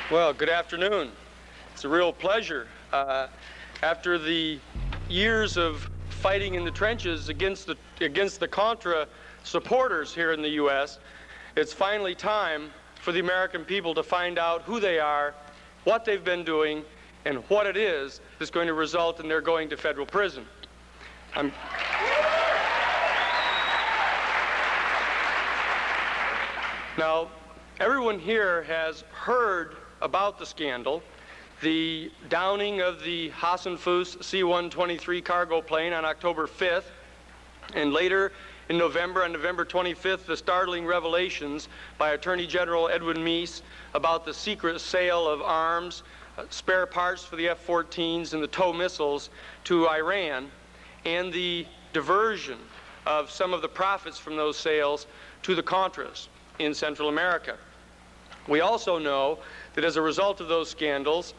Well, good afternoon. It's a real pleasure. After the years of fighting in the trenches against the Contra supporters here in the U.S., it's finally time for the American people to find out who they are, what they've been doing, and what it is that's going to result in their going to federal prison. Now, everyone here has heard about the scandal, the downing of the Hassenfuss C-123 cargo plane on October 5th, and later in November, on November 25th, the startling revelations by Attorney General Edwin Meese about the secret sale of arms, spare parts for the F-14s and the TOW missiles to Iran, and the diversion of some of the profits from those sales to the Contras in Central America. We also know that as a result of those scandals,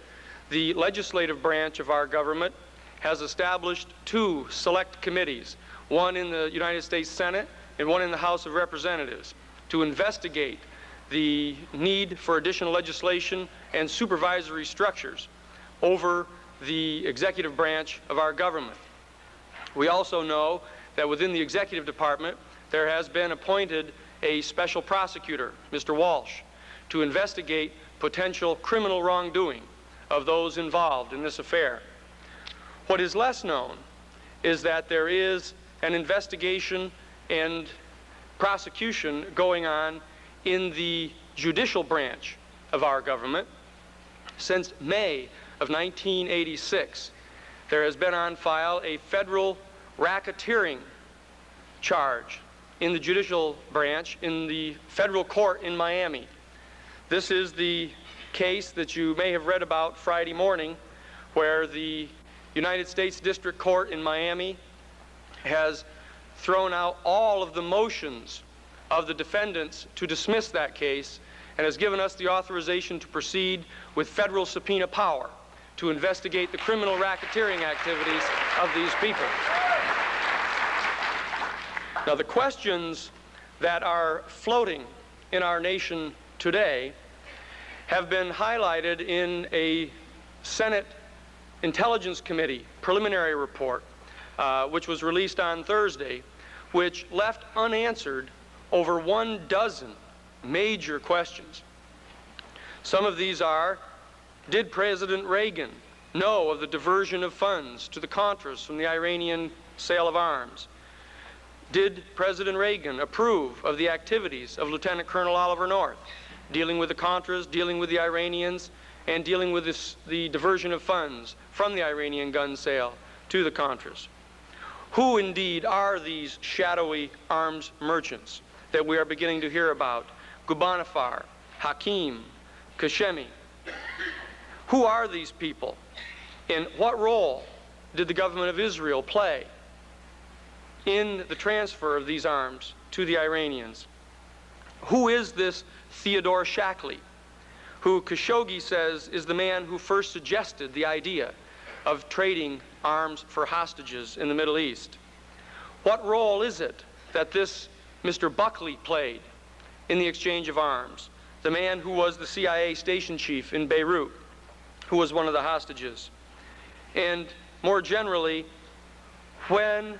the legislative branch of our government has established two select committees, one in the United States Senate and one in the House of Representatives, to investigate the need for additional legislation and supervisory structures over the executive branch of our government. We also know that within the executive department there has been appointed a special prosecutor, Mr. Walsh, to investigate potential criminal wrongdoing of those involved in this affair. What is less known is that there is an investigation and prosecution going on in the judicial branch of our government. Since May of 1986, there has been on file a federal racketeering charge in the judicial branch in the federal court in Miami. This is the case that you may have read about Friday morning, where the United States District Court in Miami has thrown out all of the motions of the defendants to dismiss that case and has given us the authorization to proceed with federal subpoena power to investigate the criminal racketeering activities of these people. Now, the questions that are floating in our nation today have been highlighted in a Senate Intelligence Committee preliminary report, which was released on Thursday, which left unanswered over 12 major questions. Some of these are: did President Reagan know of the diversion of funds to the Contras from the Iranian sale of arms? Did President Reagan approve of the activities of Lieutenant Colonel Oliver North, dealing with the Contras, dealing with the Iranians, and dealing with the diversion of funds from the Iranian gun sale to the Contras? Who indeed are these shadowy arms merchants that we are beginning to hear about? Ghubbanifar, Hakim, Khashoggi. Who are these people? And what role did the government of Israel play in the transfer of these arms to the Iranians? Who is this Theodore Shackley, who Khashoggi says is the man who first suggested the idea of trading arms for hostages in the Middle East? What role is it that this Mr. Buckley played in the exchange of arms, the man who was the CIA station chief in Beirut, who was one of the hostages? And more generally, when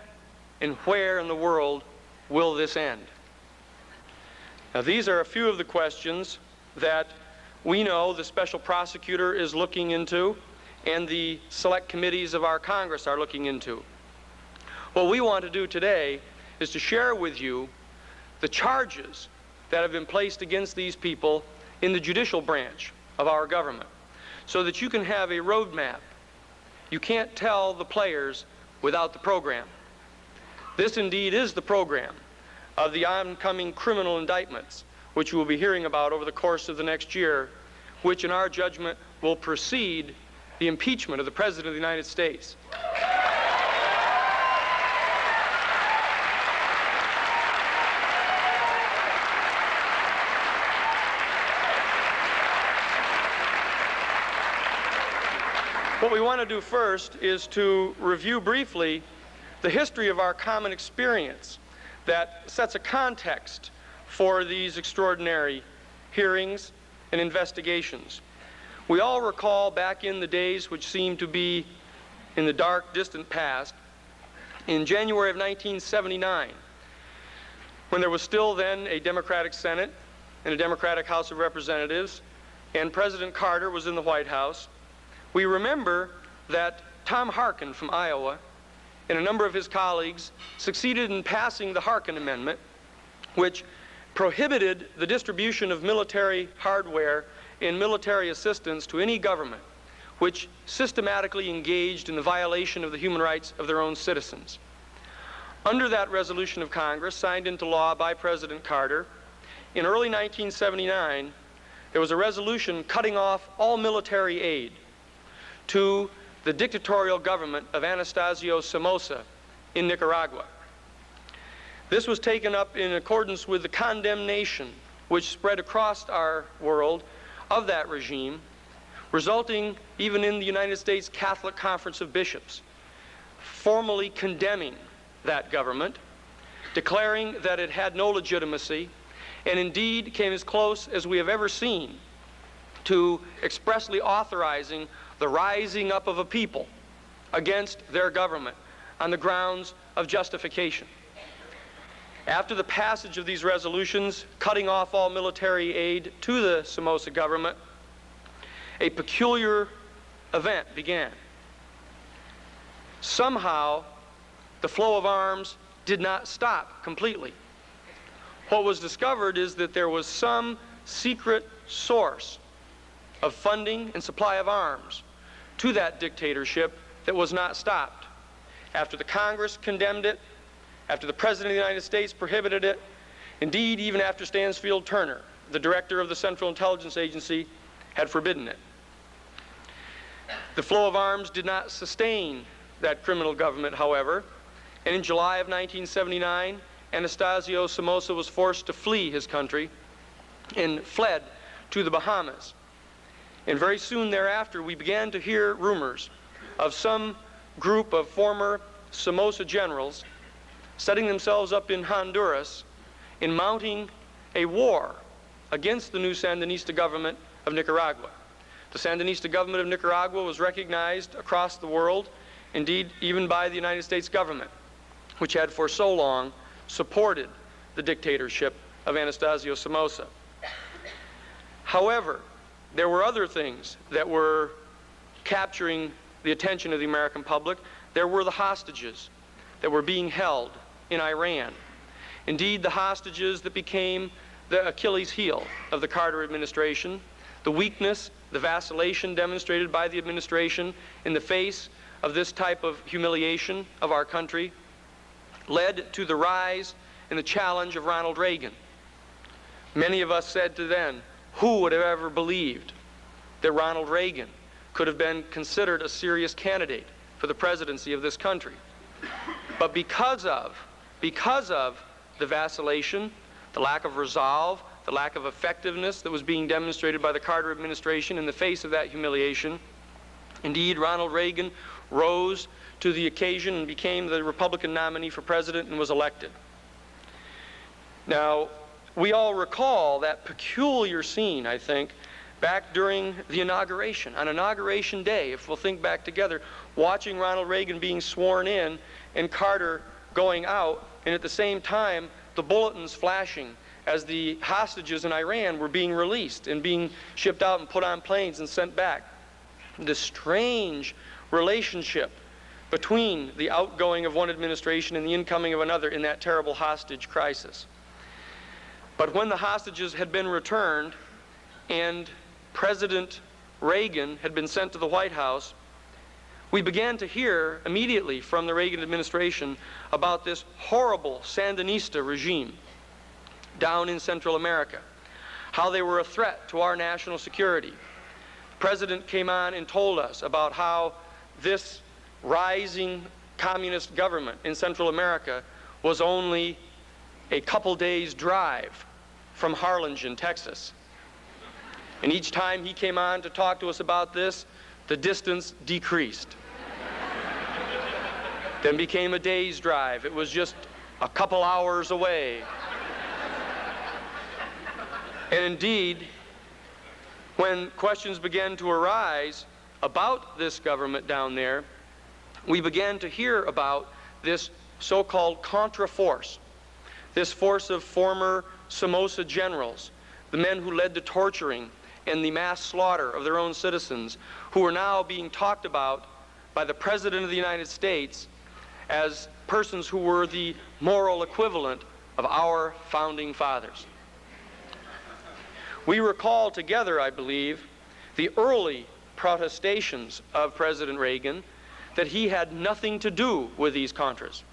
and where in the world will this end? Now, these are a few of the questions that we know the special prosecutor is looking into and the select committees of our Congress are looking into. What we want to do today is to share with you the charges that have been placed against these people in the judicial branch of our government, so that you can have a roadmap. You can't tell the players without the program. This indeed is the program of the oncoming criminal indictments, which you will be hearing about over the course of the next year, which in our judgment will precede the impeachment of the President of the United States. What we want to do first is to review briefly the history of our common experience that sets a context for these extraordinary hearings and investigations. We all recall back in the days which seem to be in the dark, distant past, in January of 1979, when there was still then a Democratic Senate and a Democratic House of Representatives, and President Carter was in the White House, we remember that Tom Harkin from Iowa and a number of his colleagues succeeded in passing the Harkin Amendment, which prohibited the distribution of military hardware and military assistance to any government which systematically engaged in the violation of the human rights of their own citizens. Under that resolution of Congress, signed into law by President Carter, in early 1979, there was a resolution cutting off all military aid to the dictatorial government of Anastasio Somoza in Nicaragua. This was taken up in accordance with the condemnation which spread across our world of that regime, resulting even in the United States Catholic Conference of Bishops formally condemning that government, declaring that it had no legitimacy, and indeed came as close as we have ever seen to expressly authorizing the rising up of a people against their government on the grounds of justification. After the passage of these resolutions cutting off all military aid to the Somoza government, a peculiar event began. Somehow, the flow of arms did not stop completely. What was discovered is that there was some secret source of funding and supply of arms to that dictatorship that was not stopped. After the Congress condemned it, after the President of the United States prohibited it, indeed even after Stansfield Turner, the director of the Central Intelligence Agency, had forbidden it. The flow of arms did not sustain that criminal government, however, and in July of 1979, Anastasio Somoza was forced to flee his country and fled to the Bahamas. And very soon thereafter, we began to hear rumors of some group of former Somoza generals setting themselves up in Honduras in mounting a war against the new Sandinista government of Nicaragua. The Sandinista government of Nicaragua was recognized across the world, indeed even by the United States government, which had for so long supported the dictatorship of Anastasio Somoza. However, there were other things that were capturing the attention of the American public. There were the hostages that were being held in Iran. Indeed, the hostages that became the Achilles heel of the Carter administration, the weakness, the vacillation demonstrated by the administration in the face of this type of humiliation of our country, led to the rise and the challenge of Ronald Reagan. Many of us said to then, who would have ever believed that Ronald Reagan could have been considered a serious candidate for the presidency of this country? But because of the vacillation, the lack of resolve, the lack of effectiveness that was being demonstrated by the Carter administration in the face of that humiliation, indeed, Ronald Reagan rose to the occasion and became the Republican nominee for president and was elected. Now, we all recall that peculiar scene, I think, back during the inauguration, on Inauguration Day, if we'll think back together, watching Ronald Reagan being sworn in and Carter going out, and at the same time, the bulletins flashing as the hostages in Iran were being released and being shipped out and put on planes and sent back. The strange relationship between the outgoing of one administration and the incoming of another in that terrible hostage crisis. But when the hostages had been returned and President Reagan had been sent to the White House, we began to hear immediately from the Reagan administration about this horrible Sandinista regime down in Central America, how they were a threat to our national security. The President came on and told us about how this rising communist government in Central America was only a couple days' drive from Harlingen, Texas. And each time he came on to talk to us about this, the distance decreased. Then became a day's drive. It was just a couple hours away. And indeed, When questions began to arise about this government down there, we began to hear about this so-called Contra force, this force of former Somoza generals, the men who led the torturing and the mass slaughter of their own citizens, who are now being talked about by the President of the United States as persons who were the moral equivalent of our founding fathers. We recall together, I believe, the early protestations of President Reagan that he had nothing to do with these Contras.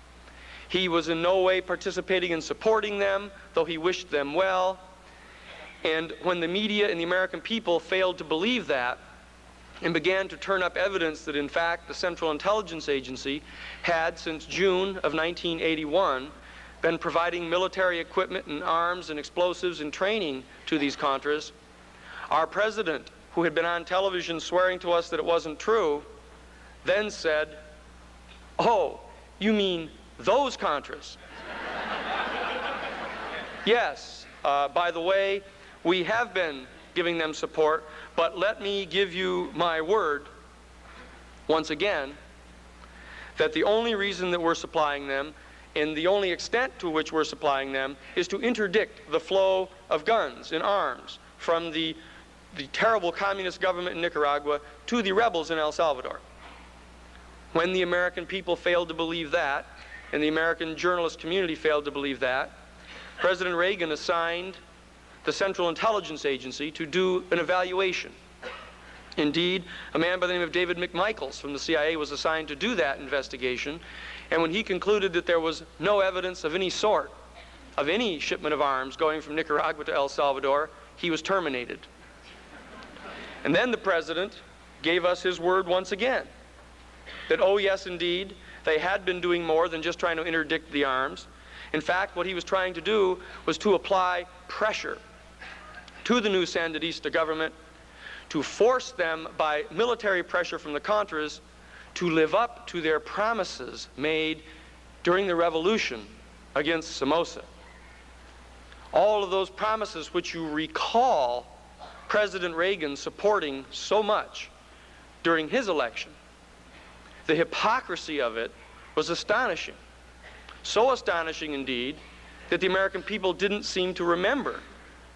He was in no way participating in supporting them, though he wished them well. And when the media and the American people failed to believe that and began to turn up evidence that, in fact, the Central Intelligence Agency had, since June of 1981, been providing military equipment and arms and explosives and training to these Contras, our president, who had been on television swearing to us that it wasn't true, then said, "Oh, you mean those Contras?" Yes, by the way, we have been giving them support, but let me give you my word, once again, that the only reason that we're supplying them, and the only extent to which we're supplying them, is to interdict the flow of guns and arms from the terrible communist government in Nicaragua to the rebels in El Salvador. When the American people failed to believe that, and the American journalist community failed to believe that, President Reagan assigned the Central Intelligence Agency to do an evaluation. Indeed, a man by the name of David McMichaels from the CIA was assigned to do that investigation, and when he concluded that there was no evidence of any sort of any shipment of arms going from Nicaragua to El Salvador, he was terminated. And then the president gave us his word once again that, oh yes, indeed, they had been doing more than just trying to interdict the arms. In fact, what he was trying to do was to apply pressure to the new Sandinista government to force them by military pressure from the Contras to live up to their promises made during the revolution against Somoza. All of those promises which you recall President Reagan supporting so much during his election. The hypocrisy of it was astonishing. So astonishing, indeed, that the American people didn't seem to remember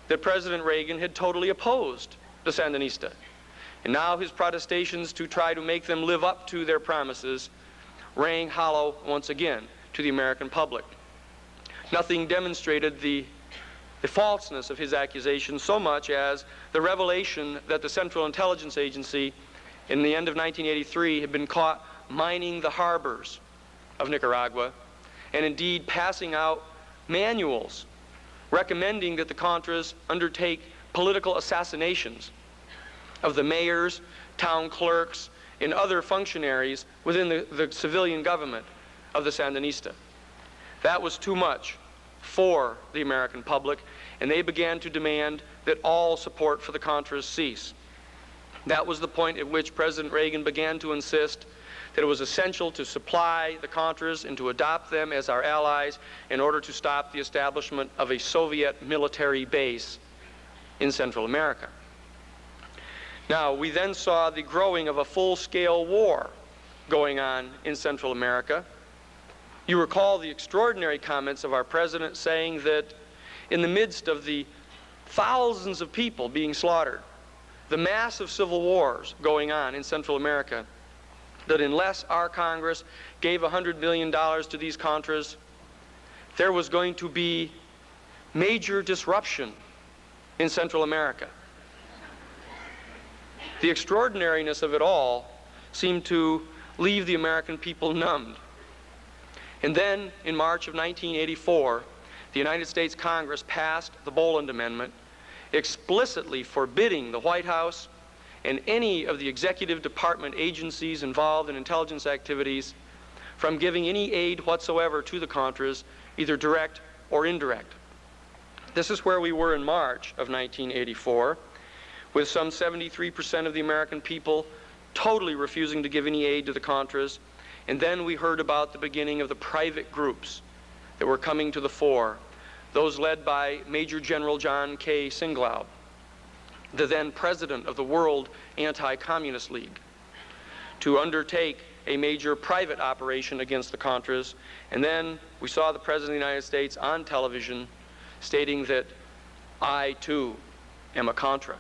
that President Reagan had totally opposed the Sandinista. And now his protestations to try to make them live up to their promises rang hollow once again to the American public. Nothing demonstrated the falseness of his accusations so much as the revelation that the Central Intelligence Agency in the end of 1983 had been caught mining the harbors of Nicaragua, and indeed passing out manuals recommending that the Contras undertake political assassinations of the mayors, town clerks, and other functionaries within the civilian government of the Sandinista. That was too much for the American public, and they began to demand that all support for the Contras cease. That was the point at which President Reagan began to insist that it was essential to supply the Contras and to adopt them as our allies in order to stop the establishment of a Soviet military base in Central America. Now, we then saw the growing of a full-scale war going on in Central America. You recall the extraordinary comments of our president saying that in the midst of the thousands of people being slaughtered, the massive civil wars going on in Central America, that unless our Congress gave $100 million to these Contras, there was going to be major disruption in Central America. The extraordinariness of it all seemed to leave the American people numbed. And then, in March of 1984, the United States Congress passed the Boland Amendment, explicitly forbidding the White House and any of the executive department agencies involved in intelligence activities from giving any aid whatsoever to the Contras, either direct or indirect. This is where we were in March of 1984, with some 73% of the American people totally refusing to give any aid to the Contras. And then we heard about the beginning of the private groups that were coming to the fore, those led by Major General John K. Singlaub. the then president of the World Anti-Communist League, to undertake a major private operation against the Contras. And then we saw the President of the United States on television stating that I, too, am a Contra.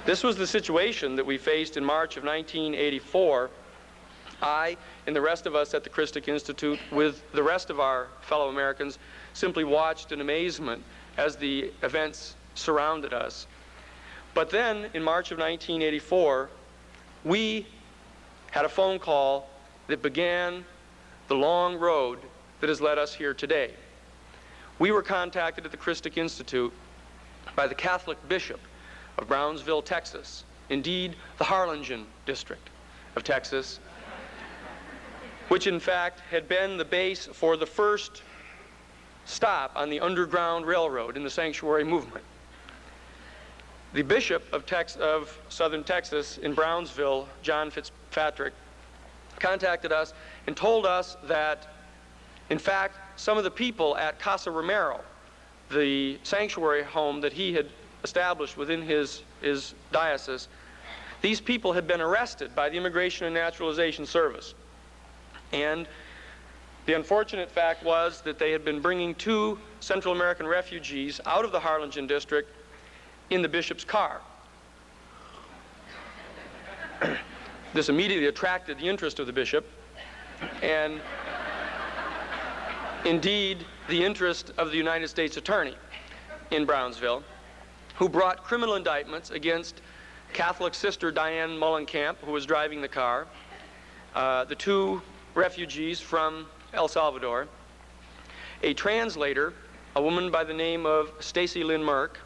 This was the situation that we faced in March of 1984. I and the rest of us at the Christic Institute, with the rest of our fellow Americans, simply watched in amazement as the events surrounded us. But then, in March of 1984, we had a phone call that began the long road that has led us here today. We were contacted at the Christic Institute by the Catholic Bishop of Brownsville, Texas, indeed the Harlingen district of Texas, which in fact had been the base for the first stop on the Underground Railroad in the sanctuary movement. The Bishop of Southern Texas in Brownsville, John Fitzpatrick, contacted us and told us that, in fact, some of the people at Casa Romero, the sanctuary home that he had established within his diocese, these people had been arrested by the Immigration and Naturalization Service. And the unfortunate fact was that they had been bringing 2 Central American refugees out of the Harlingen district in the bishop's car. This immediately attracted the interest of the bishop, and indeed the interest of the United States Attorney in Brownsville, who brought criminal indictments against Catholic sister Diane Mullenkamp, who was driving the car, the 2 refugees from El Salvador, a translator, a woman by the name of Stacy Lynn Merck,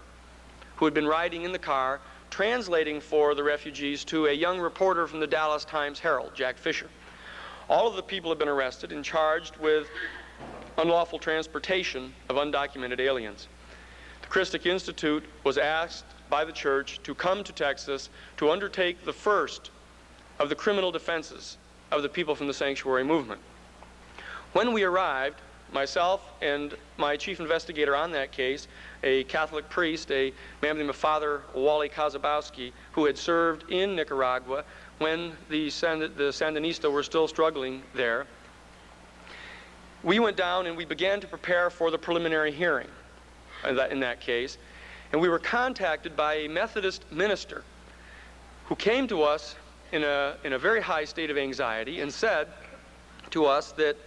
who had been riding in the car, translating for the refugees to a young reporter from the Dallas Times-Herald, Jack Fisher. All of the people have been arrested and charged with unlawful transportation of undocumented aliens. The Christic Institute was asked by the church to come to Texas to undertake the first of the criminal defenses of the people from the sanctuary movement. When we arrived, myself and my chief investigator on that case, a Catholic priest, a man by the name of Father Wally Kazabowski, who had served in Nicaragua when the Sandinista were still struggling there, we went down and we began to prepare for the preliminary hearing in that case. And we were contacted by a Methodist minister who came to us in a very high state of anxiety and said to us that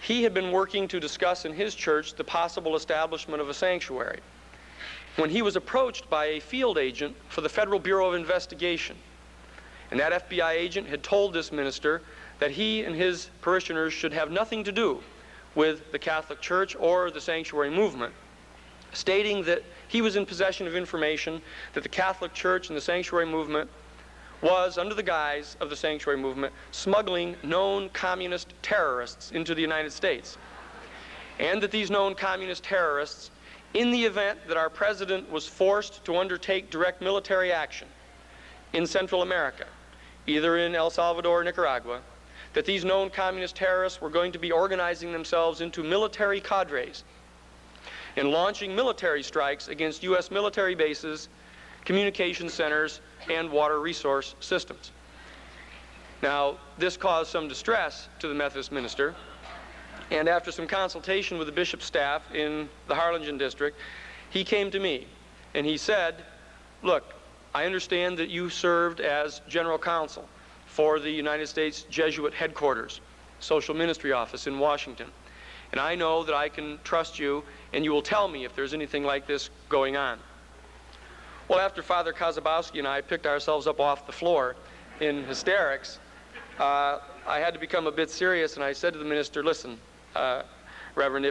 he had been working to discuss in his church the possible establishment of a sanctuary when he was approached by a field agent for the Federal Bureau of Investigation. And that FBI agent had told this minister that he and his parishioners should have nothing to do with the Catholic Church or the sanctuary movement, stating that he was in possession of information that the Catholic Church and the sanctuary movement was, under the guise of the sanctuary movement, smuggling known communist terrorists into the United States. And that these known communist terrorists, in the event that our president was forced to undertake direct military action in Central America, either in El Salvador or Nicaragua, that these known communist terrorists were going to be organizing themselves into military cadres and launching military strikes against U.S. military bases, communication centers, and water resource systems. Now, this caused some distress to the Methodist minister, and after some consultation with the bishop's staff in the Harlingen district, he came to me and he said, look, I understand that you served as general counsel for the United States Jesuit headquarters, social ministry office in Washington, and I know that I can trust you and you will tell me if there's anything like this going on. Well, after Father Kazabowski and I picked ourselves up off the floor in hysterics, I had to become a bit serious, and I said to the minister, listen, Reverend,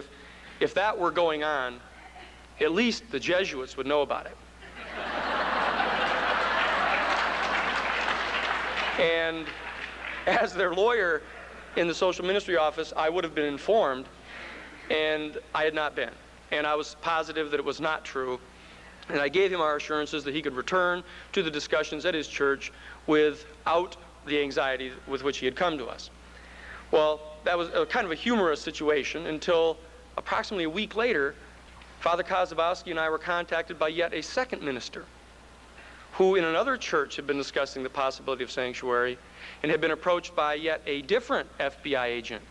if that were going on, at least the Jesuits would know about it. And as their lawyer in the social ministry office, I would have been informed, and I had not been. And I was positive that it was not true. And I gave him our assurances that he could return to the discussions at his church without the anxiety with which he had come to us. Well, that was a kind of a humorous situation until approximately a week later, Father Kozabowski and I were contacted by yet a second minister who in another church had been discussing the possibility of sanctuary and had been approached by yet a different FBI agent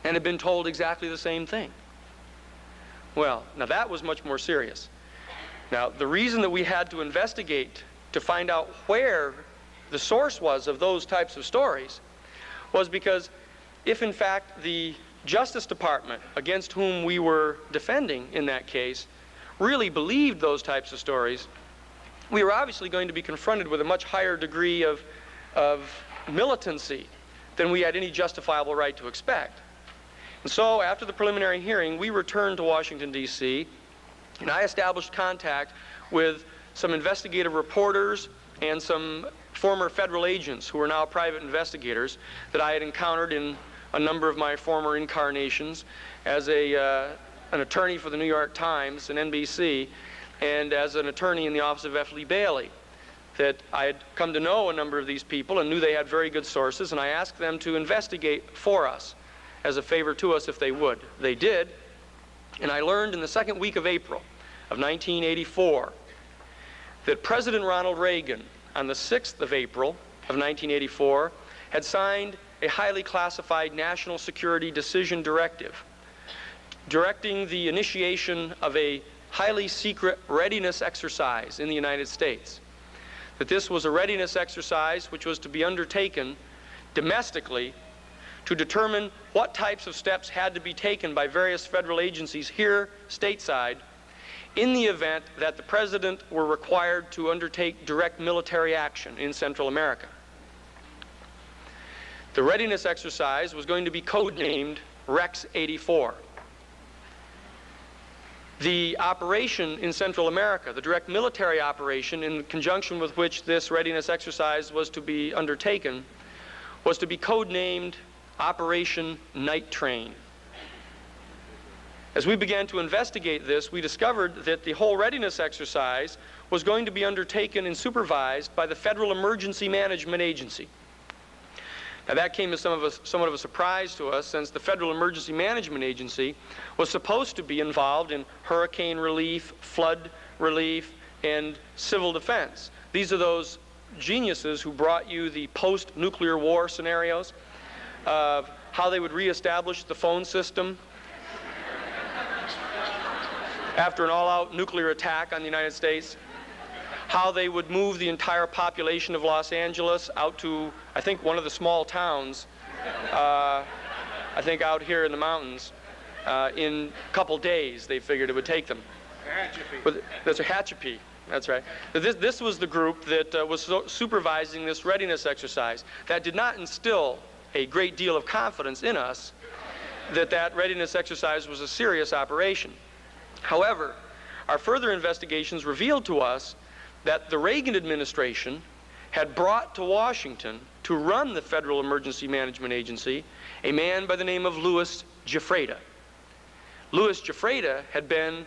and had been told exactly the same thing. Well, now that was much more serious. Now, the reason that we had to investigate to find out where the source was of those types of stories was because if in fact the Justice Department, against whom we were defending in that case, really believed those types of stories, we were obviously going to be confronted with a much higher degree of militancy than we had any justifiable right to expect. And so after the preliminary hearing, we returned to Washington, D.C., and I established contact with some investigative reporters and some former federal agents who are now private investigators that I had encountered in a number of my former incarnations as an attorney for the New York Times and NBC, and as an attorney in the office of F. Lee Bailey, that I had come to know a number of these people and knew they had very good sources, and I asked them to investigate for us as a favor to us if they would. They did, and I learned in the second week of April of 1984 that President Ronald Reagan, on the 6th of April of 1984, had signed a highly classified national security decision directive directing the initiation of a highly secret readiness exercise in the United States. That this was a readiness exercise which was to be undertaken domestically to determine what types of steps had to be taken by various federal agencies here stateside in the event that the President were required to undertake direct military action in Central America. The readiness exercise was going to be codenamed Rex 84. The operation in Central America, the direct military operation in conjunction with which this readiness exercise was to be undertaken, was to be codenamed Operation Night Train. As we began to investigate this, we discovered that the whole readiness exercise was going to be undertaken and supervised by the Federal Emergency Management Agency. Now that came as somewhat of a surprise to us, since the Federal Emergency Management Agency was supposed to be involved in hurricane relief, flood relief, and civil defense. These are those geniuses who brought you the post-nuclear war scenarios of how they would reestablish the phone system after an all-out nuclear attack on the United States, how they would move the entire population of Los Angeles out to, I think, one of the small towns, I think out here in the mountains, in a couple days they figured it would take them. That's a Hatchapee. That's right. This was the group that was supervising this readiness exercise. That did not instill a great deal of confidence in us that that readiness exercise was a serious operation. However, our further investigations revealed to us that the Reagan administration had brought to Washington to run the Federal Emergency Management Agency a man by the name of Louis Giuffreda. Louis Giuffreda had been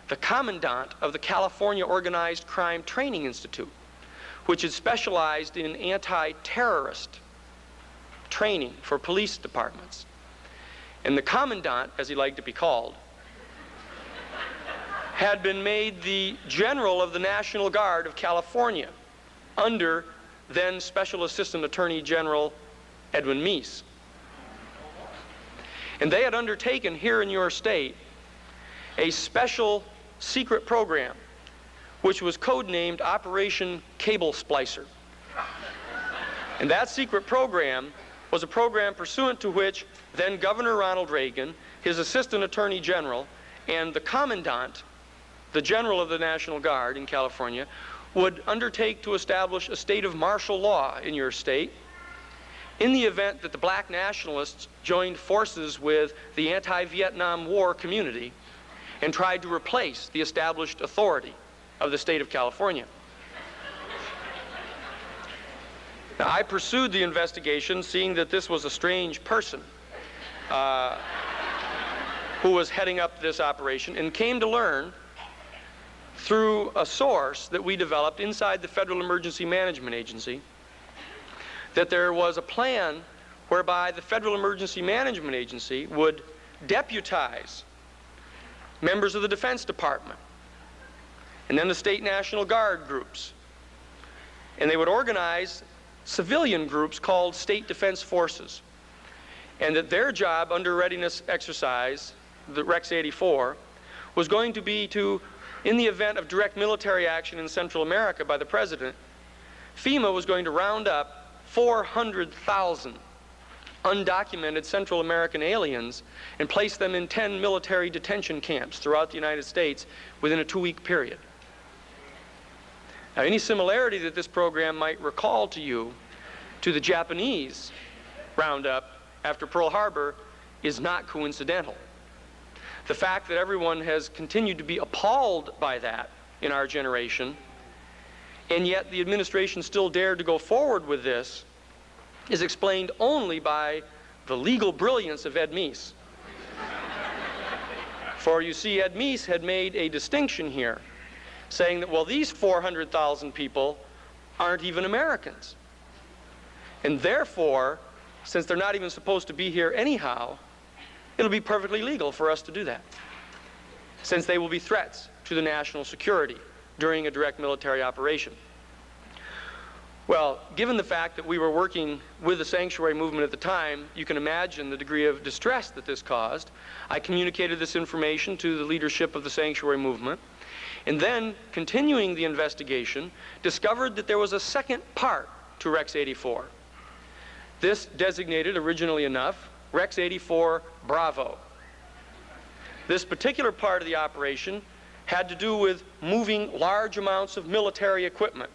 the commandant of the California Organized Crime Training Institute, which had specialized in anti-terrorist training for police departments. And the commandant, as he liked to be called, had been made the general of the National Guard of California under then Special Assistant Attorney General Edwin Meese. And they had undertaken here in your state a special secret program which was codenamed Operation Cable Splicer. And that secret program was a program pursuant to which then Governor Ronald Reagan, his Assistant Attorney General, and the Commandant, the General of the National Guard in California, would undertake to establish a state of martial law in your state in the event that the black nationalists joined forces with the anti-Vietnam War community and tried to replace the established authority of the state of California. Now, I pursued the investigation, seeing that this was a strange person who was heading up this operation, and came to learn through a source that we developed inside the Federal Emergency Management Agency that there was a plan whereby the Federal Emergency Management Agency would deputize members of the Defense Department, and then the State National Guard groups. And they would organize civilian groups called State Defense Forces. And that their job under readiness exercise, the Rex 84, was going to be to, in the event of direct military action in Central America by the President, FEMA was going to round up 400,000 undocumented Central American aliens and place them in 10 military detention camps throughout the United States within a 2-week period. Now, any similarity that this program might recall to you to the Japanese roundup after Pearl Harbor is not coincidental. The fact that everyone has continued to be appalled by that in our generation, and yet the administration still dared to go forward with this, is explained only by the legal brilliance of Ed Meese. For you see, Ed Meese had made a distinction here, saying that, well, these 400,000 people aren't even Americans. And therefore, since they're not even supposed to be here anyhow, it'll be perfectly legal for us to do that, since they will be threats to the national security during a direct military operation. Well, given the fact that we were working with the sanctuary movement at the time, you can imagine the degree of distress that this caused. I communicated this information to the leadership of the sanctuary movement, and then, continuing the investigation, discovered that there was a second part to Rex 84. This designated, originally enough, Rex 84 Bravo. This particular part of the operation had to do with moving large amounts of military equipment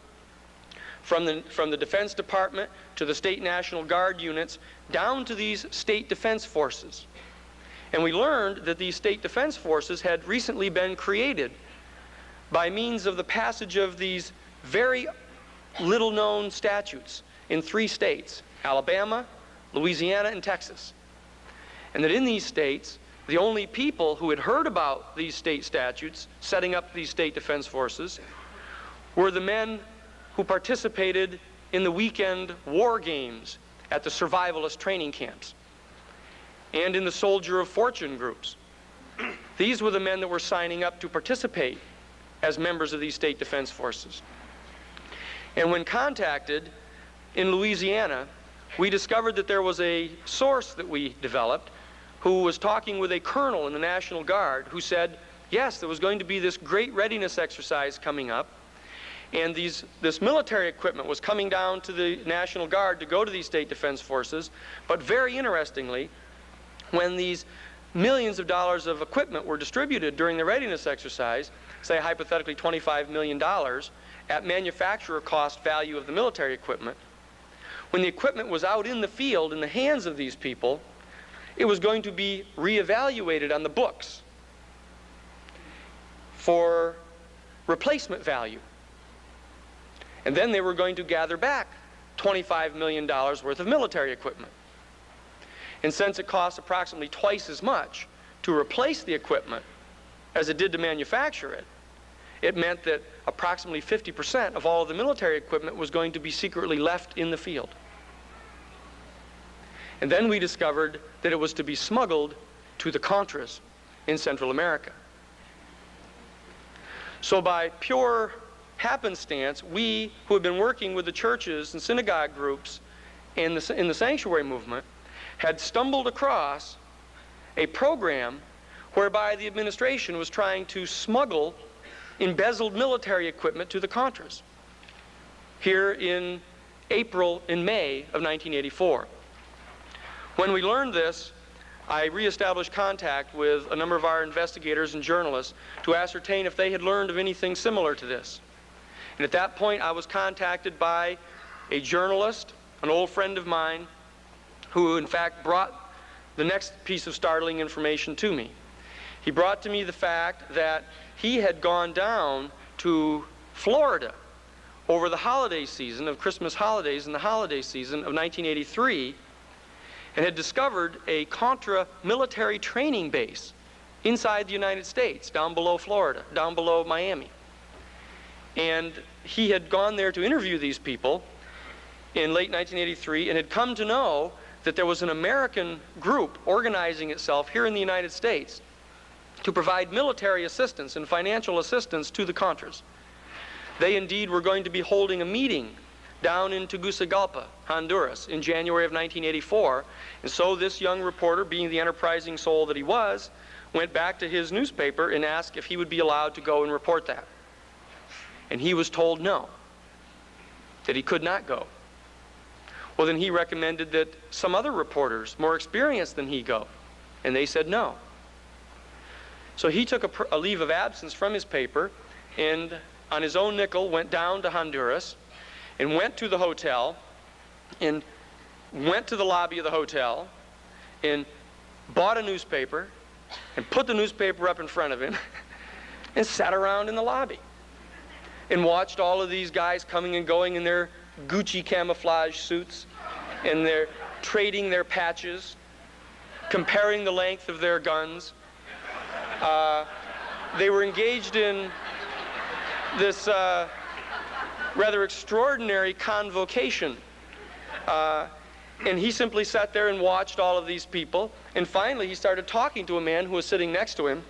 from the Defense Department to the State National Guard units down to these State Defense Forces. And we learned that these State Defense Forces had recently been created by means of the passage of these very little-known statutes in 3 states, Alabama, Louisiana, and Texas. And that in these states, the only people who had heard about these state statutes setting up these State Defense Forces were the men who participated in the weekend war games at the survivalist training camps and in the Soldier of Fortune groups. These were the men that were signing up to participate as members of these State Defense Forces. And when contacted in Louisiana, we discovered that there was a source that we developed who was talking with a colonel in the National Guard who said, yes, there was going to be this great readiness exercise coming up, and this military equipment was coming down to the National Guard to go to these State Defense Forces. But very interestingly, when these millions of dollars of equipment were distributed during the readiness exercise, say hypothetically $25 million at manufacturer cost value of the military equipment, when the equipment was out in the field in the hands of these people, it was going to be reevaluated on the books for replacement value. And then they were going to gather back $25 million worth of military equipment. And since it costs approximately twice as much to replace the equipment as it did to manufacture it, it meant that approximately 50% of all of the military equipment was going to be secretly left in the field. And then we discovered that it was to be smuggled to the Contras in Central America. So by pure happenstance, we who had been working with the churches and synagogue groups in the sanctuary movement had stumbled across a program whereby the administration was trying to smuggle embezzled military equipment to the Contras here in May of 1984. When we learned this, I reestablished contact with a number of our investigators and journalists to ascertain if they had learned of anything similar to this. And at that point, I was contacted by a journalist, an old friend of mine, who in fact brought the next piece of startling information to me. He brought to me the fact that he had gone down to Florida over the holiday season of Christmas holidays and the holiday season of 1983 and had discovered a Contra military training base inside the United States, down below Florida, down below Miami. And he had gone there to interview these people in late 1983 and had come to know that there was an American group organizing itself here in the United States to provide military assistance and financial assistance to the Contras. They indeed were going to be holding a meeting down in Tegucigalpa, Honduras, in January of 1984. And so this young reporter, being the enterprising soul that he was, went back to his newspaper and asked if he would be allowed to go and report that. And he was told no, that he could not go. Well, then he recommended that some other reporters, more experienced than he, go. And they said no. So he took a leave of absence from his paper and on his own nickel went down to Honduras and went to the hotel and went to the lobby of the hotel and bought a newspaper and put the newspaper up in front of him and sat around in the lobby and watched all of these guys coming and going in their Gucci camouflage suits, and they're trading their patches, comparing the length of their guns. They were engaged in this rather extraordinary convocation. And he simply sat there and watched all of these people. And finally, he started talking to a man who was sitting next to him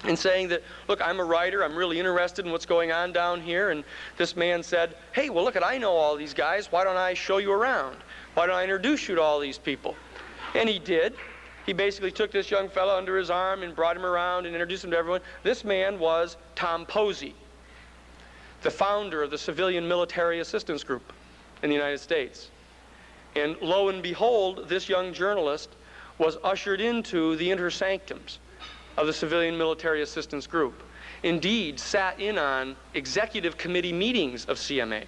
and saying that, look, I'm a writer. I'm really interested in what's going on down here. And this man said, hey, well, look, I know all these guys. Why don't I show you around? Why don't I introduce you to all these people? And he did. He basically took this young fellow under his arm and brought him around and introduced him to everyone. This man was Tom Posey, the founder of the Civilian Military Assistance Group in the United States. And lo and behold, this young journalist was ushered into the inner sanctums of the Civilian Military Assistance Group. Indeed, sat in on executive committee meetings of CMA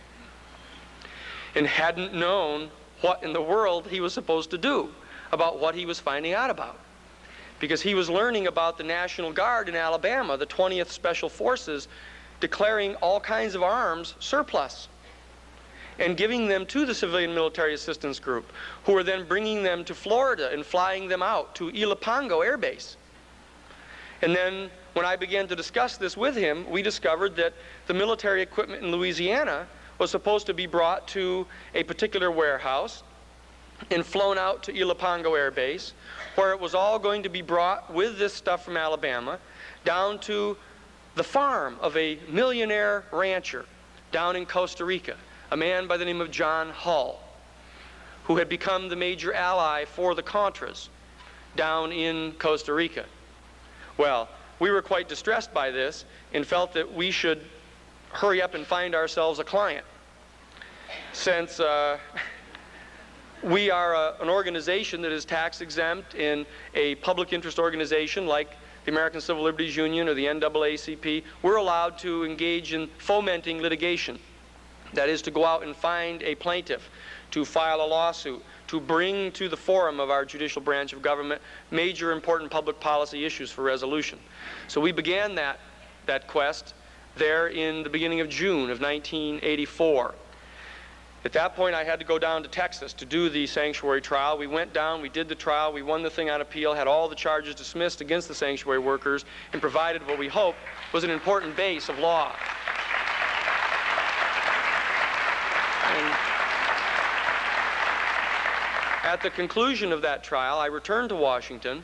and hadn't known what in the world he was supposed to do about what he was finding out about. Because he was learning about the National Guard in Alabama, the 20th Special Forces, declaring all kinds of arms surplus and giving them to the Civilian Military Assistance Group, who were then bringing them to Florida and flying them out to Ilopango Air Base. And then when I began to discuss this with him, we discovered that the military equipment in Louisiana was supposed to be brought to a particular warehouse and flown out to Ilopango Air Base, where it was all going to be brought with this stuff from Alabama down to the farm of a millionaire rancher down in Costa Rica, a man by the name of John Hull, who had become the major ally for the Contras down in Costa Rica. Well, we were quite distressed by this and felt that we should hurry up and find ourselves a client, since we are an organization that is tax exempt in a public interest organization like the American Civil Liberties Union or the NAACP. We're allowed to engage in fomenting litigation. That is, to go out and find a plaintiff, to file a lawsuit, to bring to the forum of our judicial branch of government major important public policy issues for resolution. So we began that quest there in the beginning of June of 1984. At that point, I had to go down to Texas to do the sanctuary trial. We went down, we did the trial, we won the thing on appeal, had all the charges dismissed against the sanctuary workers, and provided what we hoped was an important base of law. And at the conclusion of that trial, I returned to Washington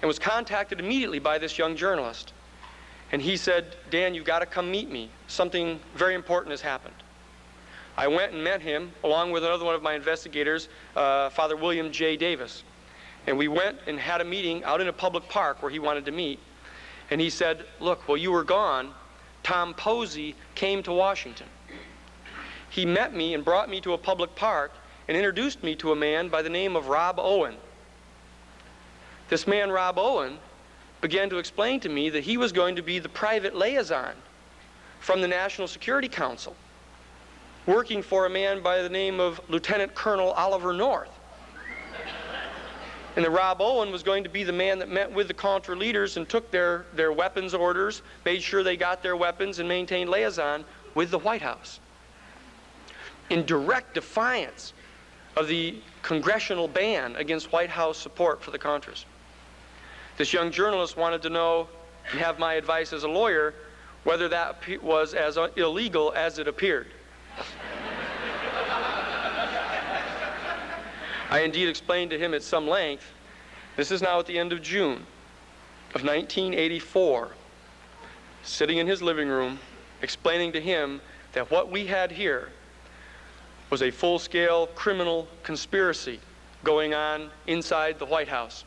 and was contacted immediately by this young journalist. And he said, Dan, you've got to come meet me. Something very important has happened. I went and met him, along with another one of my investigators, Father William J. Davis. And we went and had a meeting out in a public park where he wanted to meet. And he said, look, while you were gone, Tom Posey came to Washington. He met me and brought me to a public park and introduced me to a man by the name of Rob Owen. This man, Rob Owen, began to explain to me that he was going to be the private liaison from the National Security Council, working for a man by the name of Lieutenant Colonel Oliver North. And that Rob Owen was going to be the man that met with the Contra leaders and took their weapons orders, made sure they got their weapons, and maintained liaison with the White House, in direct defiance of the congressional ban against White House support for the Contras. This young journalist wanted to know, and have my advice as a lawyer, whether that was as illegal as it appeared. I indeed explained to him at some length. This is now at the end of June. of 1984, sitting in his living room, explaining to him that what we had here was a full-scale criminal conspiracy going on inside the White House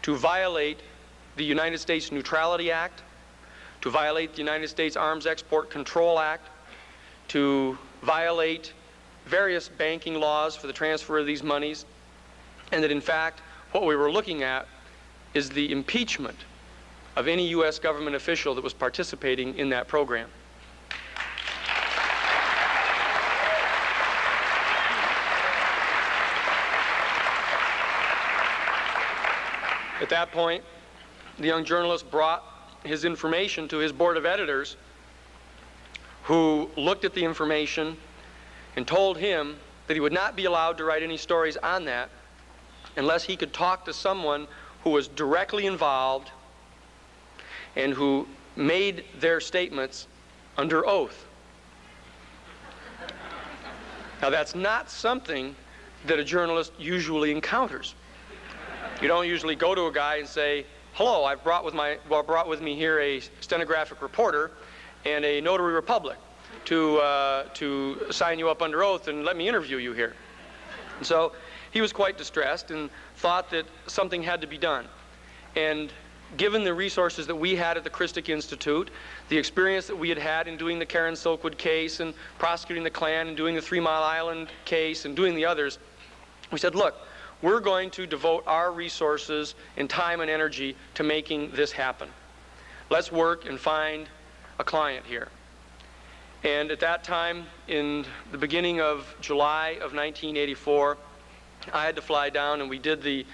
to violate the United States Neutrality Act, to violate the United States Arms Export Control Act, to violate various banking laws for the transfer of these monies, and that in fact what we were looking at is the impeachment of any U.S. government official that was participating in that program. At that point, the young journalist brought his information to his board of editors, who looked at the information and told him that he would not be allowed to write any stories on that unless he could talk to someone who was directly involved and who made their statements under oath. Now, that's not something that a journalist usually encounters. You don't usually go to a guy and say, hello, I've brought with me here a stenographic reporter and a notary public to sign you up under oath and let me interview you here. And so he was quite distressed and thought that something had to be done. And given the resources that we had at the Christic Institute, the experience that we had had in doing the Karen Silkwood case and prosecuting the Klan and doing the 3 Mile Island case and doing the others, we said, look, we're going to devote our resources and time and energy to making this happen. Let's work and find a client here. And at that time, in the beginning of July of 1984, I had to fly down and we did the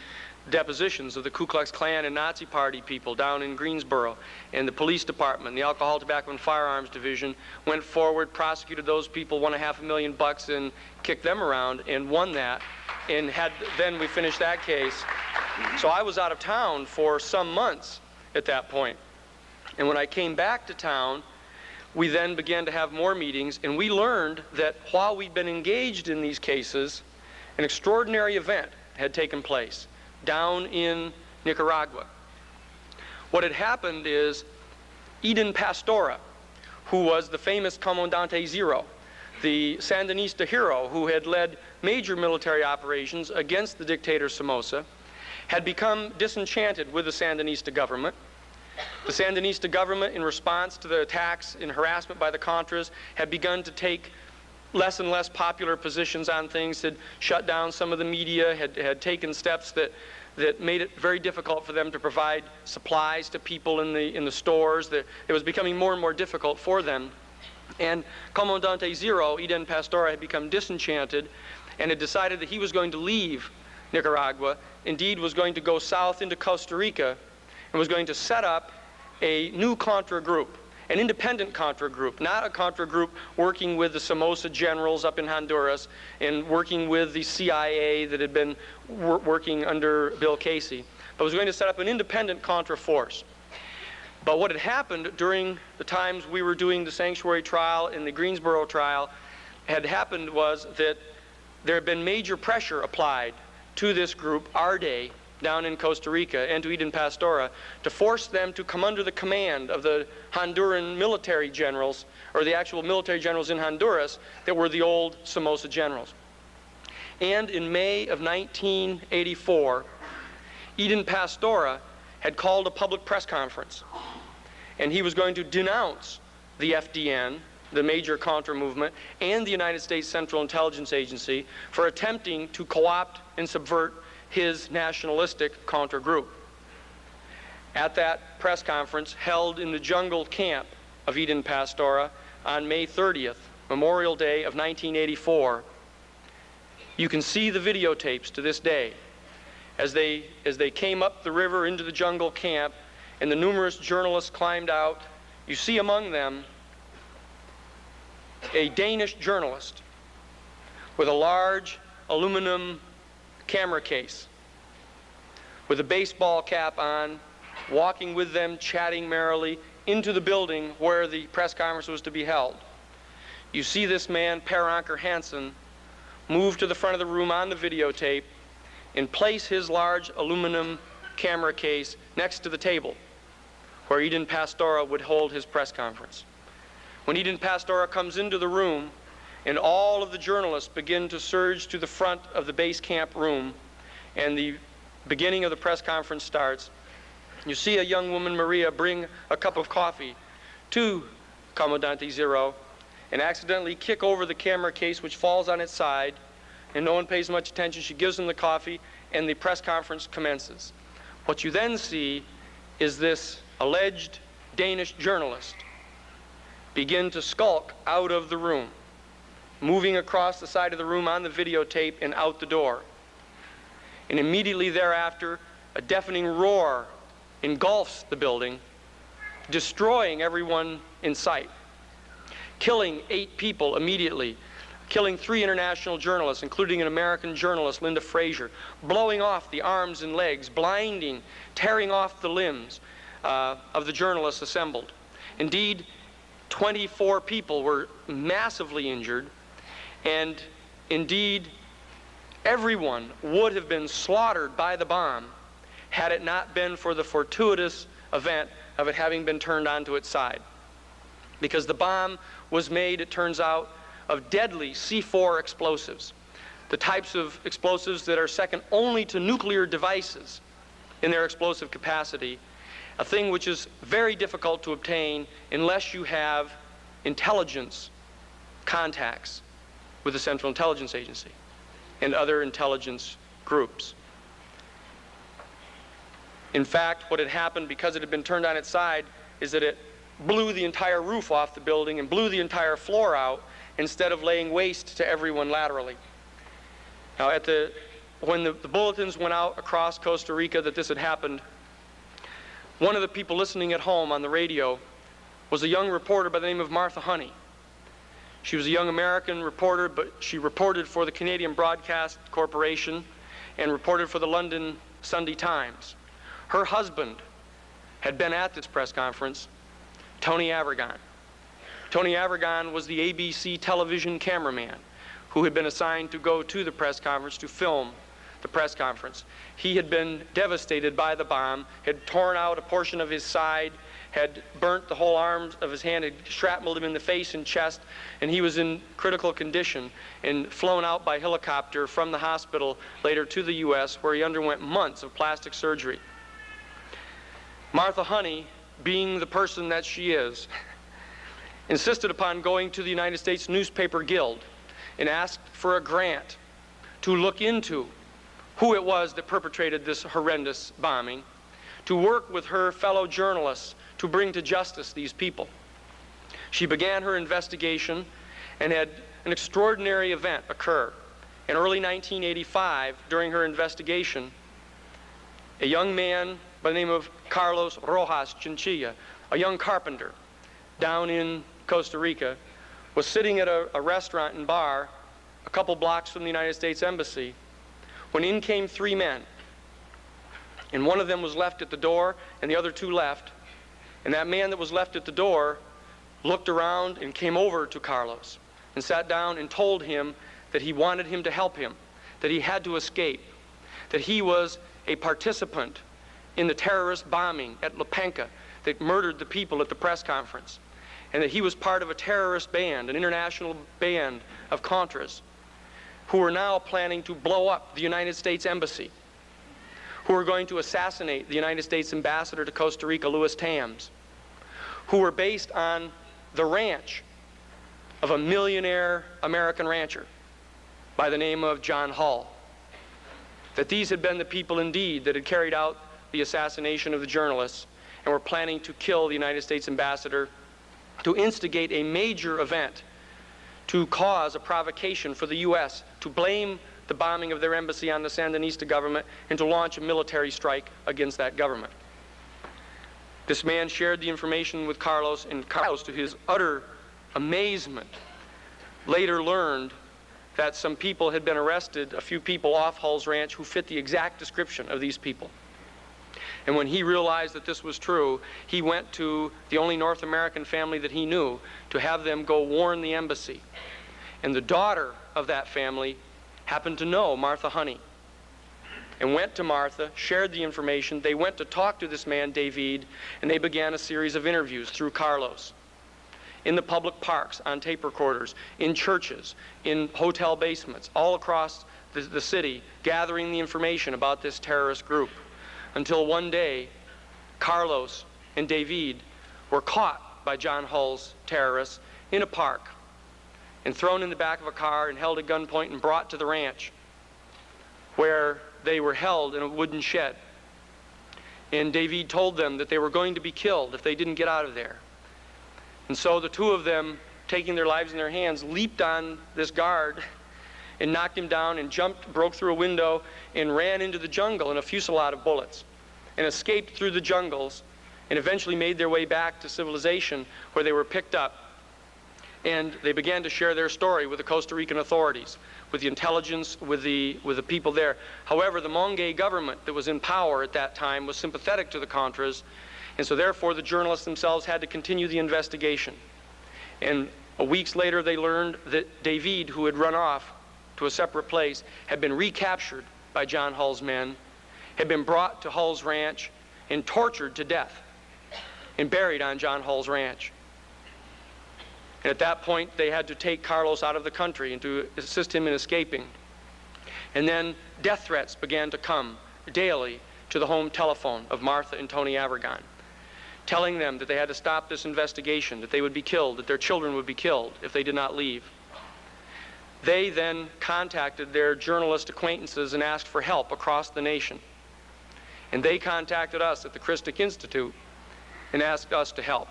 depositions of the Ku Klux Klan and Nazi Party people down in Greensboro, and the police department, the Alcohol, Tobacco, and Firearms Division went forward, prosecuted those people, won $500,000 and kicked them around and won that. And then we finished that case. So I was out of town for some months at that point. And when I came back to town, we then began to have more meetings, and we learned that while we'd been engaged in these cases, an extraordinary event had taken place down in Nicaragua. What had happened is Eden Pastora, who was the famous Comandante Zero, the Sandinista hero who had led major military operations against the dictator Somoza, had become disenchanted with the Sandinista government. The Sandinista government, in response to the attacks and harassment by the Contras, had begun to take less and less popular positions on things, had shut down some of the media, had taken steps that made it very difficult for them to provide supplies to people in the stores. It was becoming more and more difficult for them. And Comandante Zero, Eden Pastora, had become disenchanted and had decided that he was going to leave Nicaragua, indeed was going to go south into Costa Rica, and was going to set up a new Contra group, an independent Contra group, not a Contra group working with the Somoza generals up in Honduras and working with the CIA that had been working under Bill Casey, but was going to set up an independent Contra force. But what had happened during the times we were doing the Sanctuary trial and the Greensboro trial had happened was that there had been major pressure applied to this group, ARDE, down in Costa Rica, and to Eden Pastora, to force them to come under the command of the Honduran military generals, or the actual military generals in Honduras that were the old Somoza generals. And in May of 1984, Eden Pastora had called a public press conference, and he was going to denounce the FDN, the major Contra movement, and the United States Central Intelligence Agency for attempting to co-opt and subvert his nationalistic Contra group. At that press conference held in the jungle camp of Eden Pastora on May 30th, Memorial Day of 1984, you can see the videotapes to this day as they came up the river into the jungle camp and the numerous journalists climbed out. You see among them a Danish journalist with a large aluminum camera case with a baseball cap on, walking with them, chatting merrily, into the building where the press conference was to be held. You see this man, Per Anker Hansen, move to the front of the room on the videotape and place his large aluminum camera case next to the table where Eden Pastora would hold his press conference. When Eden Pastora comes into the room and all of the journalists begin to surge to the front of the base camp room and the beginning of the press conference starts, you see a young woman, Maria, bring a cup of coffee to Comandante Zero and accidentally kick over the camera case, which falls on its side, and no one pays much attention. She gives him the coffee, and the press conference commences. What you then see is this alleged Danish journalist begin to skulk out of the room, moving across the side of the room on the videotape and out the door. And immediately thereafter, a deafening roar engulfs the building, destroying everyone in sight, killing 8 people immediately, killing 3 international journalists, including an American journalist, Linda Fraser, blowing off the arms and legs, blinding, tearing off the limbs of the journalists assembled. Indeed, 24 people were massively injured, and indeed, everyone would have been slaughtered by the bomb had it not been for the fortuitous event of it having been turned onto its side. Because the bomb was made, it turns out, of deadly C4 explosives, the types of explosives that are second only to nuclear devices in their explosive capacity, a thing which is very difficult to obtain unless you have intelligence contacts with the Central Intelligence Agency and other intelligence groups. In fact, what had happened, because it had been turned on its side, is that it blew the entire roof off the building and blew the entire floor out instead of laying waste to everyone laterally. Now, when the bulletins went out across Costa Rica that this had happened, one of the people listening at home on the radio was a young reporter by the name of Martha Honey. She was a young American reporter, but she reported for the Canadian Broadcast Corporation and reported for the London Sunday Times. Her husband had been at this press conference, Tony Avirgan. Tony Avirgan was the ABC television cameraman who had been assigned to go to the press conference to film the press conference. He had been devastated by the bomb, had torn out a portion of his side, had burnt the whole arms of his hand, had shrapnelled him in the face and chest, and he was in critical condition and flown out by helicopter from the hospital later to the U.S., where he underwent months of plastic surgery. Martha Honey, being the person that she is, insisted upon going to the United States Newspaper Guild and asked for a grant to look into who it was that perpetrated this horrendous bombing, to work with her fellow journalists to bring to justice these people. She began her investigation and had an extraordinary event occur. In early 1985, during her investigation, a young man by the name of Carlos Rojas Chinchilla, a young carpenter down in Costa Rica, was sitting at a restaurant and bar a couple blocks from the United States Embassy when in came 3 men. And one of them was left at the door and the other 2 left. And that man that was left at the door looked around and came over to Carlos and sat down and told him that he wanted him to help him, that he had to escape, that he was a participant in the terrorist bombing at Lepenka that murdered the people at the press conference, and that he was part of a terrorist band, an international band of Contras, who were now planning to blow up the United States Embassy, who were going to assassinate the United States ambassador to Costa Rica, Louis Tams, who were based on the ranch of a millionaire American rancher by the name of John Hull. That these had been the people indeed that had carried out the assassination of the journalists and were planning to kill the United States ambassador, to instigate a major event, to cause a provocation for the U.S. to blame the bombing of their embassy on the Sandinista government and to launch a military strike against that government. This man shared the information with Carlos, and Carlos, to his utter amazement, later learned that some people had been arrested, a few people off Hull's ranch, who fit the exact description of these people. And when he realized that this was true, he went to the only North American family that he knew to have them go warn the embassy. And the daughter of that family happened to know Martha Honey. and went to Martha, shared the information. They went to talk to this man, David, and they began a series of interviews through Carlos. In the public parks, on tape recorders, in churches, in hotel basements, all across the city, gathering the information about this terrorist group. Until one day, Carlos and David were caught by John Hull's terrorists in a park and thrown in the back of a car and held at gunpoint and brought to the ranch, where they were held in a wooden shed. And David told them that they were going to be killed if they didn't get out of there. And so the two of them, taking their lives in their hands, leaped on this guard and knocked him down and jumped, broke through a window, and ran into the jungle in a fusillade of bullets, and escaped through the jungles, and eventually made their way back to civilization, where they were picked up. And they began to share their story with the Costa Rican authorities, with the intelligence, with the people there. However, the Monge government that was in power at that time was sympathetic to the Contras, and so therefore the journalists themselves had to continue the investigation. And weeks later they learned that David, who had run off to a separate place, had been recaptured by John Hull's men, had been brought to Hull's ranch and tortured to death and buried on John Hull's ranch. And at that point, they had to take Carlos out of the country and to assist him in escaping. And then death threats began to come daily to the home telephone of Martha and Tony Avirgan, telling them that they had to stop this investigation, that they would be killed, that their children would be killed if they did not leave. They then contacted their journalist acquaintances and asked for help across the nation. And they contacted us at the Christic Institute and asked us to help.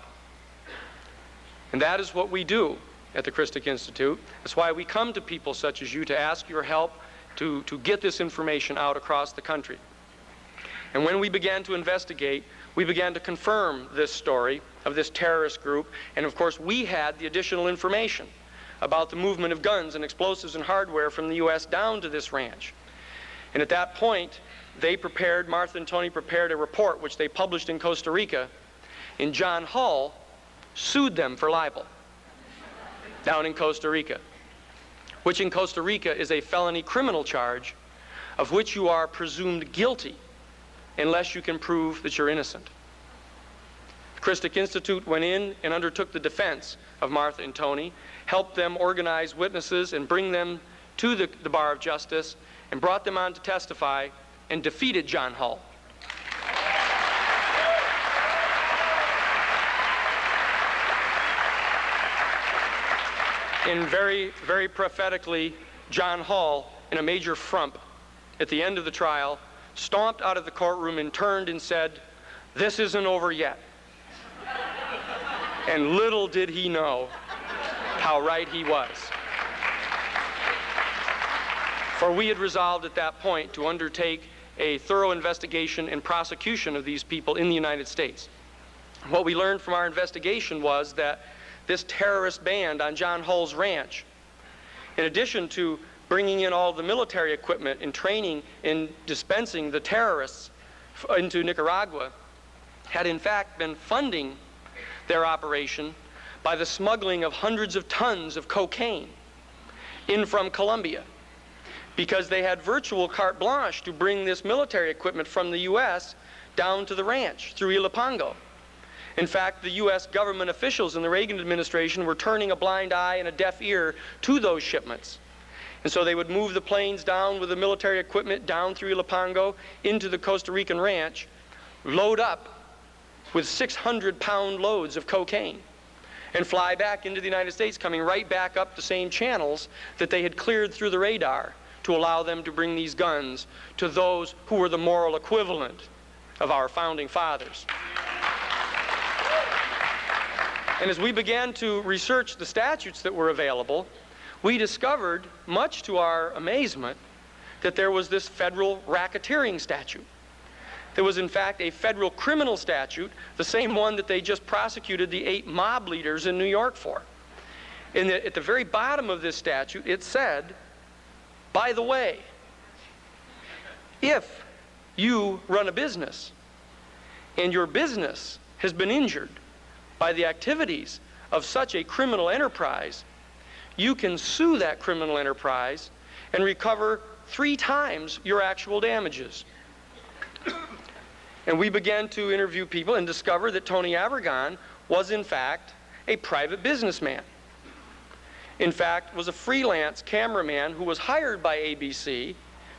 And that is what we do at the Christic Institute. That's why we come to people such as you to ask your help to get this information out across the country. And when we began to investigate, we began to confirm this story of this terrorist group. And of course, we had the additional information about the movement of guns and explosives and hardware from the U.S. down to this ranch. And at that point, Martha and Tony prepared a report which they published in Costa Rica, and John Hull sued them for libel down in Costa Rica, which in Costa Rica is a felony criminal charge of which you are presumed guilty unless you can prove that you're innocent. The Christic Institute went in and undertook the defense of Martha and Tony, helped them organize witnesses and bring them to the bar of justice, and brought them on to testify, and defeated John Hull. And very, very prophetically, John Hull, in a major frump at the end of the trial, stomped out of the courtroom and turned and said, "This isn't over yet." And little did he know how right he was. For we had resolved at that point to undertake a thorough investigation and prosecution of these people in the United States. What we learned from our investigation was that this terrorist band on John Hull's ranch, in addition to bringing in all the military equipment and training and dispensing the terrorists into Nicaragua, had in fact been funding their operation by the smuggling of hundreds of tons of cocaine in from Colombia, because they had virtual carte blanche to bring this military equipment from the U.S. down to the ranch through Ilopango. In fact, the U.S. government officials in the Reagan administration were turning a blind eye and a deaf ear to those shipments. And so they would move the planes down with the military equipment down through Ilopango into the Costa Rican ranch, load up with 600-pound loads of cocaine, and fly back into the United States, coming right back up the same channels that they had cleared through the radar to allow them to bring these guns to those who were the moral equivalent of our founding fathers. And as we began to research the statutes that were available, we discovered, much to our amazement, that there was this federal racketeering statute. There was, in fact, a federal criminal statute, the same one that they just prosecuted the 8 mob leaders in New York for. And at the very bottom of this statute, it said, by the way, if you run a business and your business has been injured by the activities of such a criminal enterprise, you can sue that criminal enterprise and recover 3 times your actual damages. And we began to interview people and discover that Tony Avirgan was in fact a private businessman. In fact, was a freelance cameraman who was hired by ABC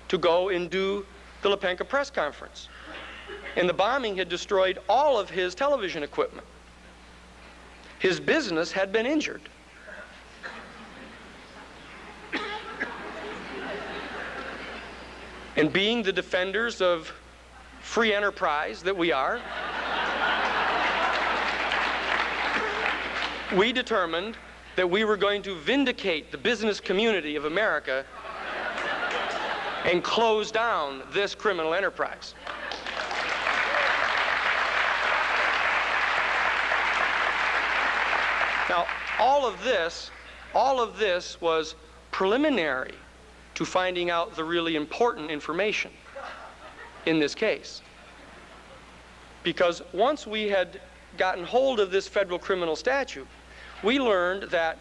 to go and do the Lepenka press conference. And the bombing had destroyed all of his television equipment. His business had been injured. And being the defenders of free enterprise that we are, we determined that we were going to vindicate the business community of America and close down this criminal enterprise. Now, all of this was preliminary to finding out the really important information in this case. Because once we had gotten hold of this federal criminal statute, we learned that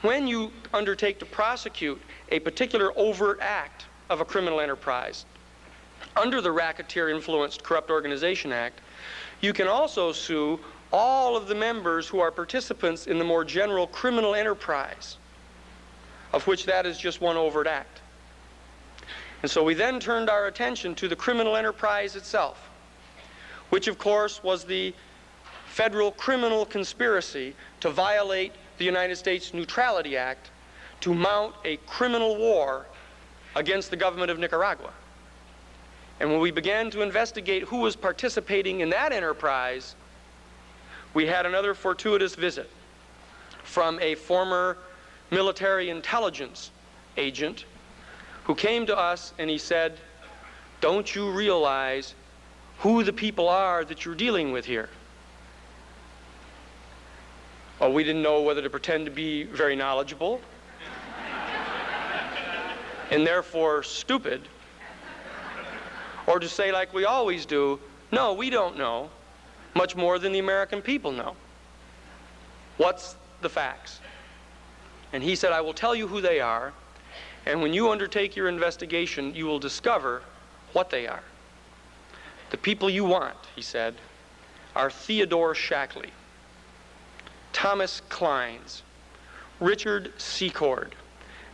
when you undertake to prosecute a particular overt act of a criminal enterprise under the Racketeer Influenced Corrupt Organization Act, you can also sue all of the members who are participants in the more general criminal enterprise, of which that is just one overt act. And so we then turned our attention to the criminal enterprise itself, which of course was the federal criminal conspiracy to violate the United States Neutrality Act to mount a criminal war against the government of Nicaragua. And when we began to investigate who was participating in that enterprise, we had another fortuitous visit from a former military intelligence agent who came to us and he said, "Don't you realize who the people are that you're dealing with here?" Well, we didn't know whether to pretend to be very knowledgeable and therefore stupid, or to say like we always do, "No, we don't know much more than the American people know. What's the facts?" And he said, "I will tell you who they are, and when you undertake your investigation, you will discover what they are. The people you want," he said, "are Theodore Shackley, Thomas Kleins, Richard Secord,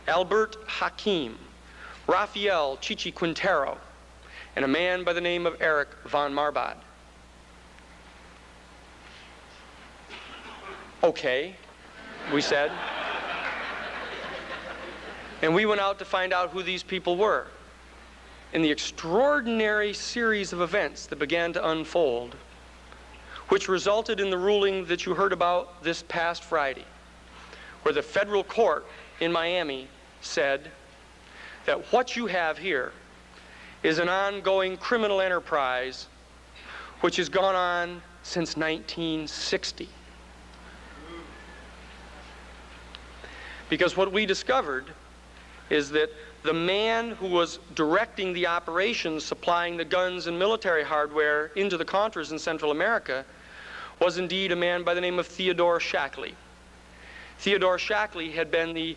Albert Hakim, Rafael Chichi Quintero, and a man by the name of Eric von Marbod." "Okay," we said. And we went out to find out who these people were. In the extraordinary series of events that began to unfold, which resulted in the ruling that you heard about this past Friday, where the federal court in Miami said that what you have here is an ongoing criminal enterprise which has gone on since 1960. Because what we discovered is that the man who was directing the operations supplying the guns and military hardware into the Contras in Central America was indeed a man by the name of Theodore Shackley. Theodore Shackley had been the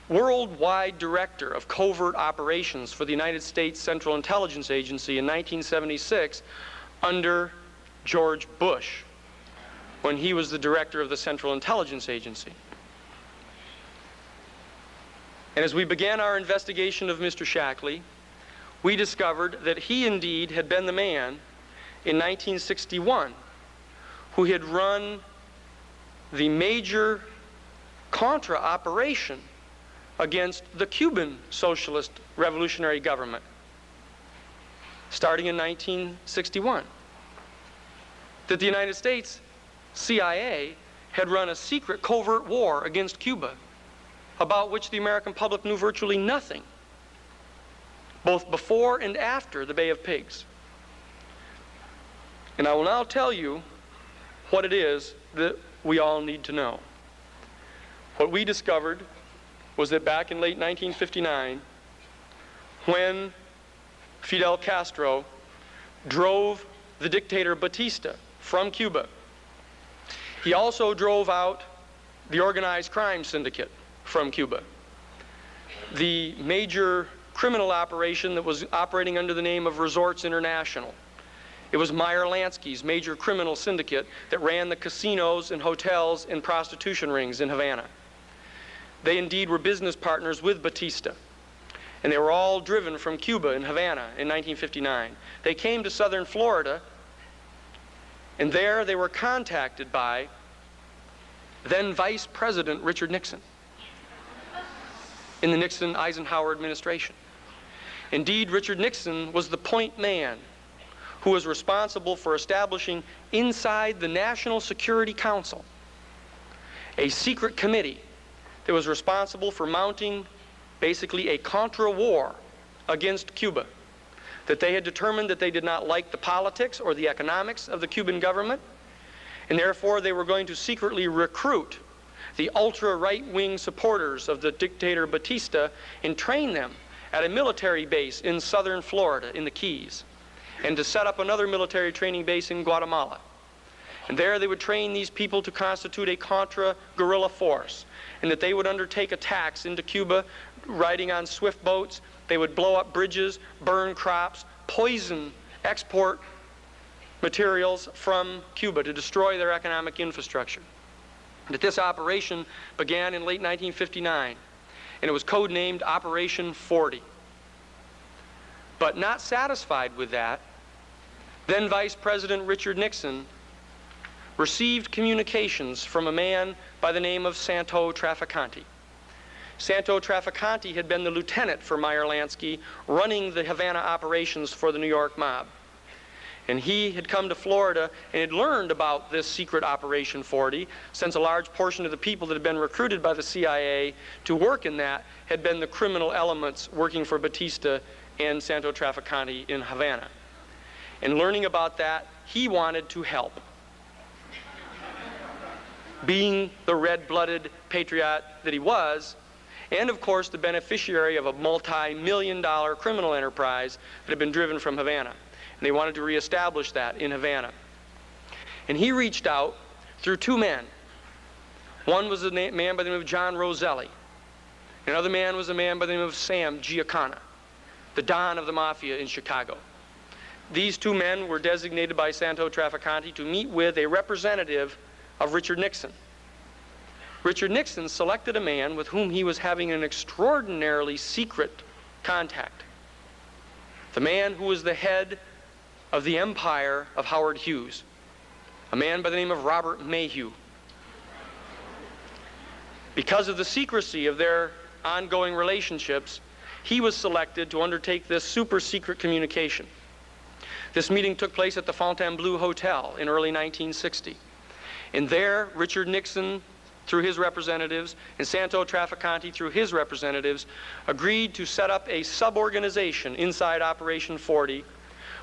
worldwide director of covert operations for the United States Central Intelligence Agency in 1976 under George Bush, when he was the director of the Central Intelligence Agency. And as we began our investigation of Mr. Shackley, we discovered that he indeed had been the man in 1961 who had run the major Contra operation against the Cuban Socialist Revolutionary Government, starting in 1961. That the United States CIA had run a secret covert war against Cuba, about which the American public knew virtually nothing, both before and after the Bay of Pigs. And I will now tell you what it is that we all need to know. What we discovered was that back in late 1959, when Fidel Castro drove the dictator Batista from Cuba, he also drove out the organized crime syndicate from Cuba. The major criminal operation that was operating under the name of Resorts International. It was Meyer Lansky's major criminal syndicate that ran the casinos and hotels and prostitution rings in Havana. They indeed were business partners with Batista, and they were all driven from Cuba in Havana in 1959. They came to southern Florida, and there they were contacted by then Vice President Richard Nixon in the Nixon-Eisenhower administration. Indeed, Richard Nixon was the point man who was responsible for establishing inside the National Security Council a secret committee that was responsible for mounting basically a Contra war against Cuba, that they had determined that they did not like the politics or the economics of the Cuban government, and therefore they were going to secretly recruit the ultra-right-wing supporters of the dictator Batista and train them at a military base in southern Florida in the Keys, and to set up another military training base in Guatemala. And there they would train these people to constitute a Contra guerrilla force, and that they would undertake attacks into Cuba riding on swift boats. They would blow up bridges, burn crops, poison export materials from Cuba to destroy their economic infrastructure. That this operation began in late 1959, and it was codenamed Operation 40. But not satisfied with that, then Vice President Richard Nixon received communications from a man by the name of Santo Trafficante. Santo Trafficante had been the lieutenant for Meyer Lansky, running the Havana operations for the New York mob. And he had come to Florida and had learned about this secret Operation 40, since a large portion of the people that had been recruited by the CIA to work in that had been the criminal elements working for Batista and Santo Trafficante in Havana. And learning about that, he wanted to help. Being the red-blooded patriot that he was, and of course the beneficiary of a multi-million-dollar criminal enterprise that had been driven from Havana. And they wanted to reestablish that in Havana. And he reached out through two men. One was a man by the name of John Roselli. Another man was a man by the name of Sam Giancana, the Don of the Mafia in Chicago. These two men were designated by Santo Trafficante to meet with a representative of Richard Nixon. Richard Nixon selected a man with whom he was having an extraordinarily secret contact. The man who was the head of the empire of Howard Hughes, a man by the name of Robert Mayhew. Because of the secrecy of their ongoing relationships, he was selected to undertake this super secret communication. This meeting took place at the Fontainebleau Hotel in early 1960. And there, Richard Nixon, through his representatives, and Santo Trafficante, through his representatives, agreed to set up a sub-organization inside Operation 40,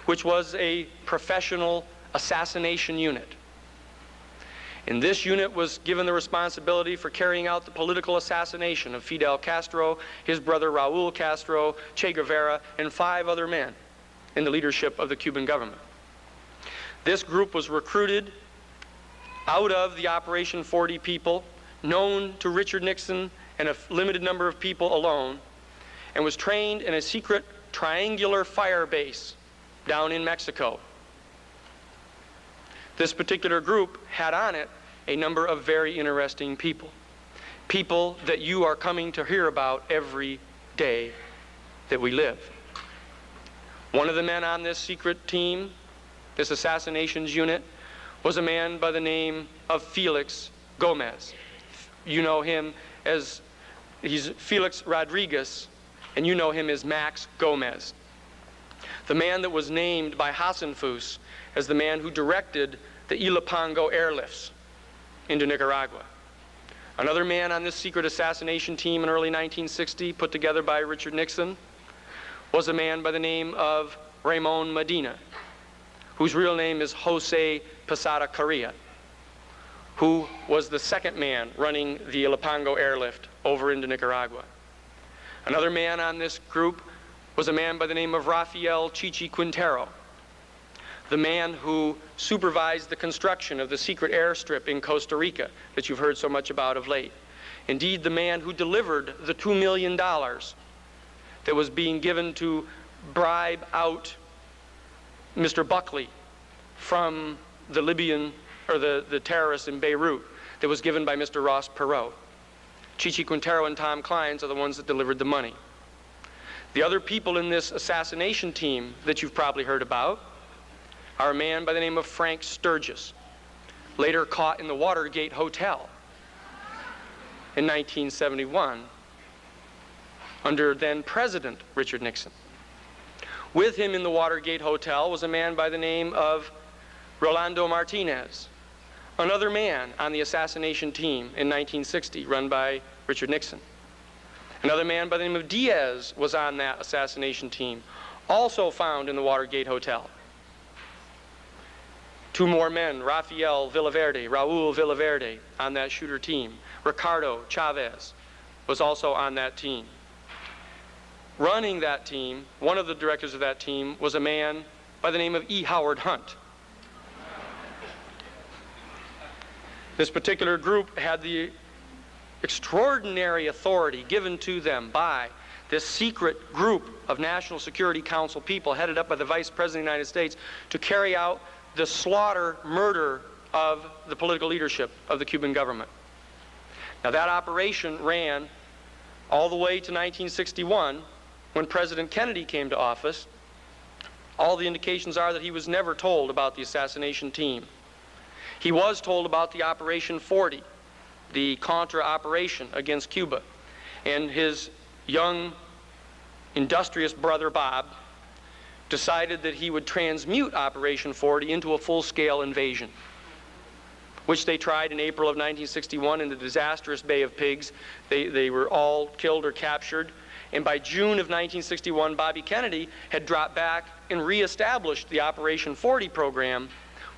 which was a professional assassination unit. And this unit was given the responsibility for carrying out the political assassination of Fidel Castro, his brother Raul Castro, Che Guevara, and 5 other men in the leadership of the Cuban government. This group was recruited out of the Operation 40 people, known to Richard Nixon and a limited number of people alone, and was trained in a secret triangular fire base down in Mexico. This particular group had on it a number of very interesting people. People that you are coming to hear about every day that we live. One of the men on this secret team, this assassinations unit, was a man by the name of Felix Gomez. You know him as, he's Felix Rodriguez, and you know him as Max Gomez. The man that was named by Hassenfuss as the man who directed the Ilopango airlifts into Nicaragua. Another man on this secret assassination team in early 1960, put together by Richard Nixon, was a man by the name of Ramon Medina, whose real name is Jose Posada Carrillo, who was the second man running the Ilopango airlift over into Nicaragua. Another man on this group was a man by the name of Rafael Chichi Quintero, the man who supervised the construction of the secret airstrip in Costa Rica that you've heard so much about of late. Indeed, the man who delivered the $2 million that was being given to bribe out Mr. Buckley from the Libyan, or the terrorists in Beirut, that was given by Mr. Ross Perot. Chichi Quintero and Tom Clines are the ones that delivered the money. The other people in this assassination team that you've probably heard about are a man by the name of Frank Sturgis, later caught in the Watergate Hotel in 1971 under then President Richard Nixon. With him in the Watergate Hotel was a man by the name of Rolando Martinez, another man on the assassination team in 1960 run by Richard Nixon. Another man by the name of Diaz was on that assassination team, also found in the Watergate Hotel. Two more men, Raul Villaverde, on that shooter team. Ricardo Chavez was also on that team. Running that team, one of the directors of that team was a man by the name of E. Howard Hunt. This particular group had the extraordinary authority given to them by this secret group of National Security Council people headed up by the Vice President of the United States to carry out the slaughter, murder of the political leadership of the Cuban government. Now that operation ran all the way to 1961 when President Kennedy came to office. All the indications are that he was never told about the assassination team. He was told about the Operation 40, the Contra operation against Cuba, and his young, industrious brother Bob decided that he would transmute Operation 40 into a full-scale invasion, which they tried in April of 1961 in the disastrous Bay of Pigs. They were all killed or captured, and by June of 1961, Bobby Kennedy had dropped back and reestablished the Operation 40 program,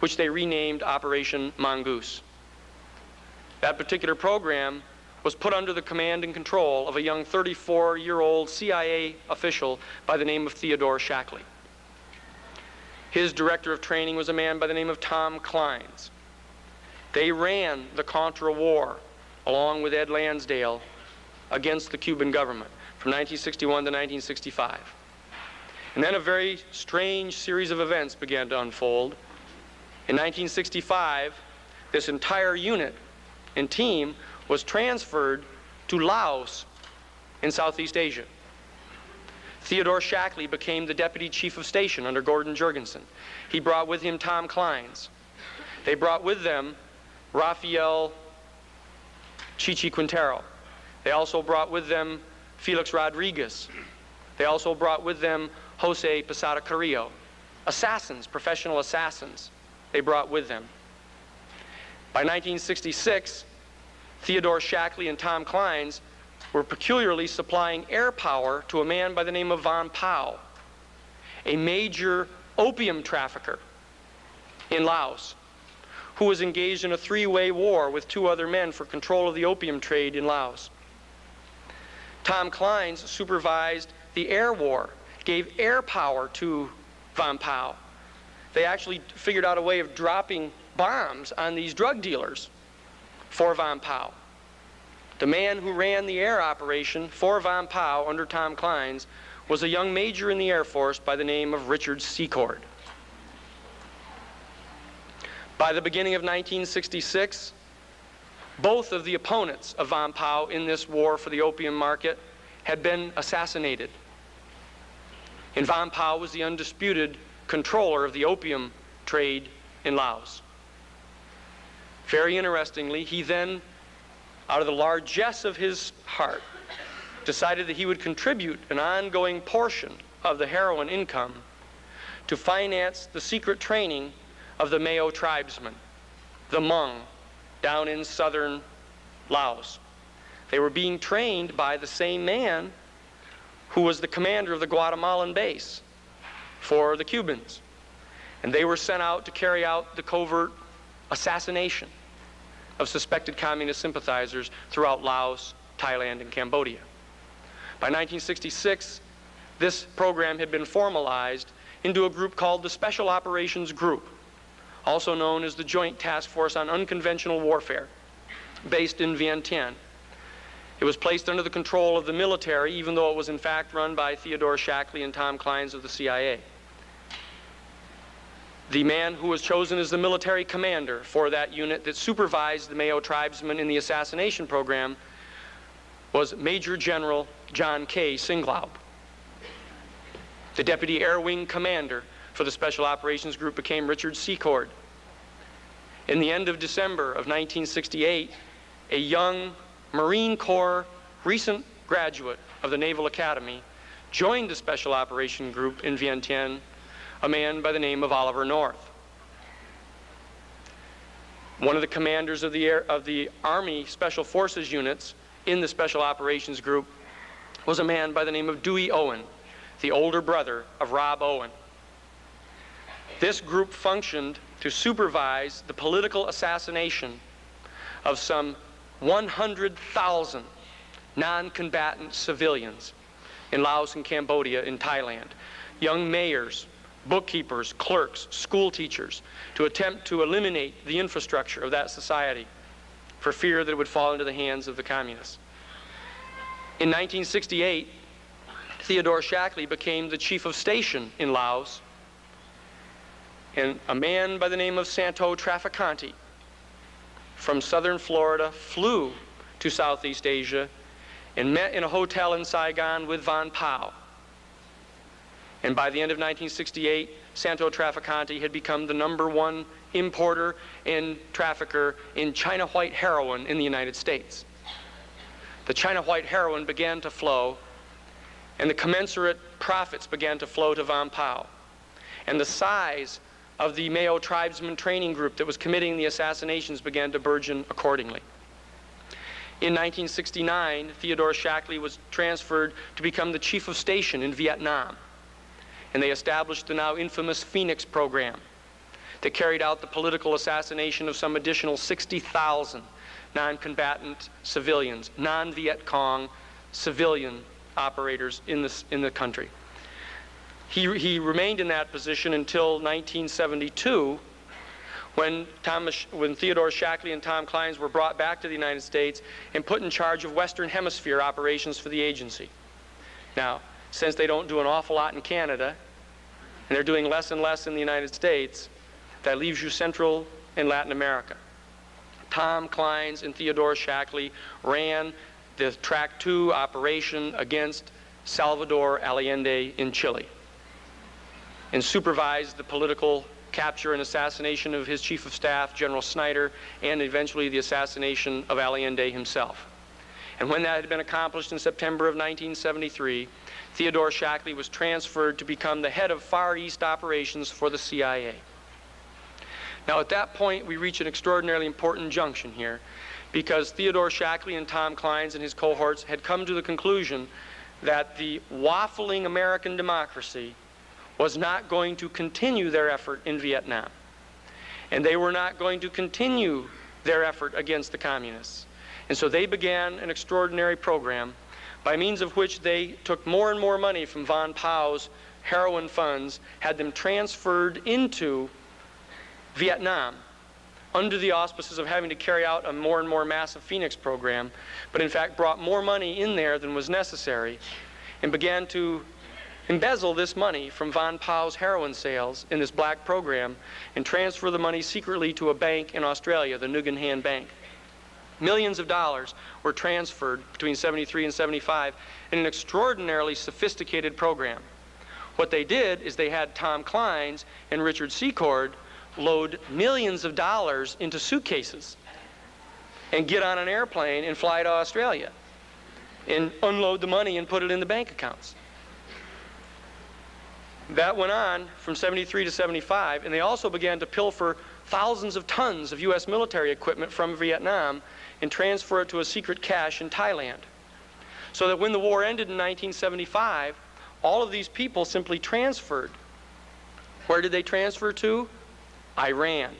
which they renamed Operation Mongoose. That particular program was put under the command and control of a young 34-year-old CIA official by the name of Theodore Shackley. His director of training was a man by the name of Tom Clines. They ran the Contra War, along with Ed Lansdale, against the Cuban government from 1961 to 1965. And then a very strange series of events began to unfold. In 1965, this entire unit and team was transferred to Laos in Southeast Asia. Theodore Shackley became the deputy chief of station under Gordon Jurgensen. He brought with him Tom Clines. They brought with them Rafael Chichi Quintero. They also brought with them Felix Rodriguez. They also brought with them Jose Posada Carrillo. Assassins, professional assassins, they brought with them. By 1966, Theodore Shackley and Tom Clines were peculiarly supplying air power to a man by the name of Von Pao, a major opium trafficker in Laos, who was engaged in a three-way war with two other men for control of the opium trade in Laos. Tom Clines supervised the air war, gave air power to Von Pao. They actually figured out a way of dropping bombs on these drug dealers for Von Pao. The man who ran the air operation for Von Pao under Tom Clines was a young major in the Air Force by the name of Richard Secord. By the beginning of 1966, both of the opponents of Von Pao in this war for the opium market had been assassinated. And Von Pao was the undisputed controller of the opium trade in Laos. Very interestingly, he then, out of the largesse of his heart, decided that he would contribute an ongoing portion of the heroin income to finance the secret training of the Mao tribesmen, the Hmong, down in southern Laos. They were being trained by the same man who was the commander of the Guatemalan base for the Cubans. And they were sent out to carry out the covert assassination of suspected communist sympathizers throughout Laos, Thailand, and Cambodia. By 1966, this program had been formalized into a group called the Special Operations Group, also known as the Joint Task Force on Unconventional Warfare, based in Vientiane. It was placed under the control of the military, even though it was in fact run by Theodore Shackley and Tom Kleins of the CIA. The man who was chosen as the military commander for that unit that supervised the Mayo tribesmen in the assassination program was Major General John K. Singlaub. The Deputy Air Wing Commander for the Special Operations Group became Richard Secord. In the end of December of 1968, a young Marine Corps recent graduate of the Naval Academy joined the Special Operation Group in Vientiane, a man by the name of Oliver North. One of the commanders of the Army Special Forces units in the Special Operations Group was a man by the name of Dewey Owen, the older brother of Rob Owen. This group functioned to supervise the political assassination of some 100,000 non-combatant civilians in Laos and Cambodia and Thailand, young mayors, bookkeepers, clerks, school teachers, to attempt to eliminate the infrastructure of that society for fear that it would fall into the hands of the communists. In 1968, Theodore Shackley became the chief of station in Laos, and a man by the name of Santo Traficante from southern Florida flew to Southeast Asia and met in a hotel in Saigon with Von Pao. And by the end of 1968, Santo Traficante had become the #1 importer and trafficker in China white heroin in the United States. The China white heroin began to flow, and the commensurate profits began to flow to Von Pao. And the size of the Mayo tribesman training group that was committing the assassinations began to burgeon accordingly. In 1969, Theodore Shackley was transferred to become the chief of station in Vietnam. And they established the now infamous Phoenix program that carried out the political assassination of some additional 60,000 non-combatant civilians, non-Viet Cong civilian operators in the country. He remained in that position until 1972, when Theodore Shackley and Tom Kleins were brought back to the United States and put in charge of Western Hemisphere operations for the agency. Now, since they don't do an awful lot in Canada, and they're doing less and less in the United States, that leaves you Central and Latin America. Tom Kleins and Theodore Shackley ran the Track 2 operation against Salvador Allende in Chile and supervised the political capture and assassination of his chief of staff, General Snyder, and eventually the assassination of Allende himself. And when that had been accomplished in September of 1973, Theodore Shackley was transferred to become the head of Far East operations for the CIA. Now at that point, we reach an extraordinarily important junction here, because Theodore Shackley and Tom Kleins and his cohorts had come to the conclusion that the waffling American democracy was not going to continue their effort in Vietnam. And they were not going to continue their effort against the communists. And so they began an extraordinary program by means of which they took more and more money from Von Pao's heroin funds, had them transferred into Vietnam under the auspices of having to carry out a more and more massive Phoenix program, but in fact brought more money in there than was necessary and began to embezzle this money from Von Pao's heroin sales in this black program and transfer the money secretly to a bank in Australia, the Nguyen Han Bank. Millions of dollars were transferred between 73 and 75 in an extraordinarily sophisticated program. What they did is they had Tom Kleins and Richard Secord load millions of dollars into suitcases and get on an airplane and fly to Australia and unload the money and put it in the bank accounts. That went on from 73 to 75, and they also began to pilfer thousands of tons of U.S. military equipment from Vietnam and transfer it to a secret cache in Thailand. So that when the war ended in 1975, all of these people simply transferred. Where did they transfer to? Iran.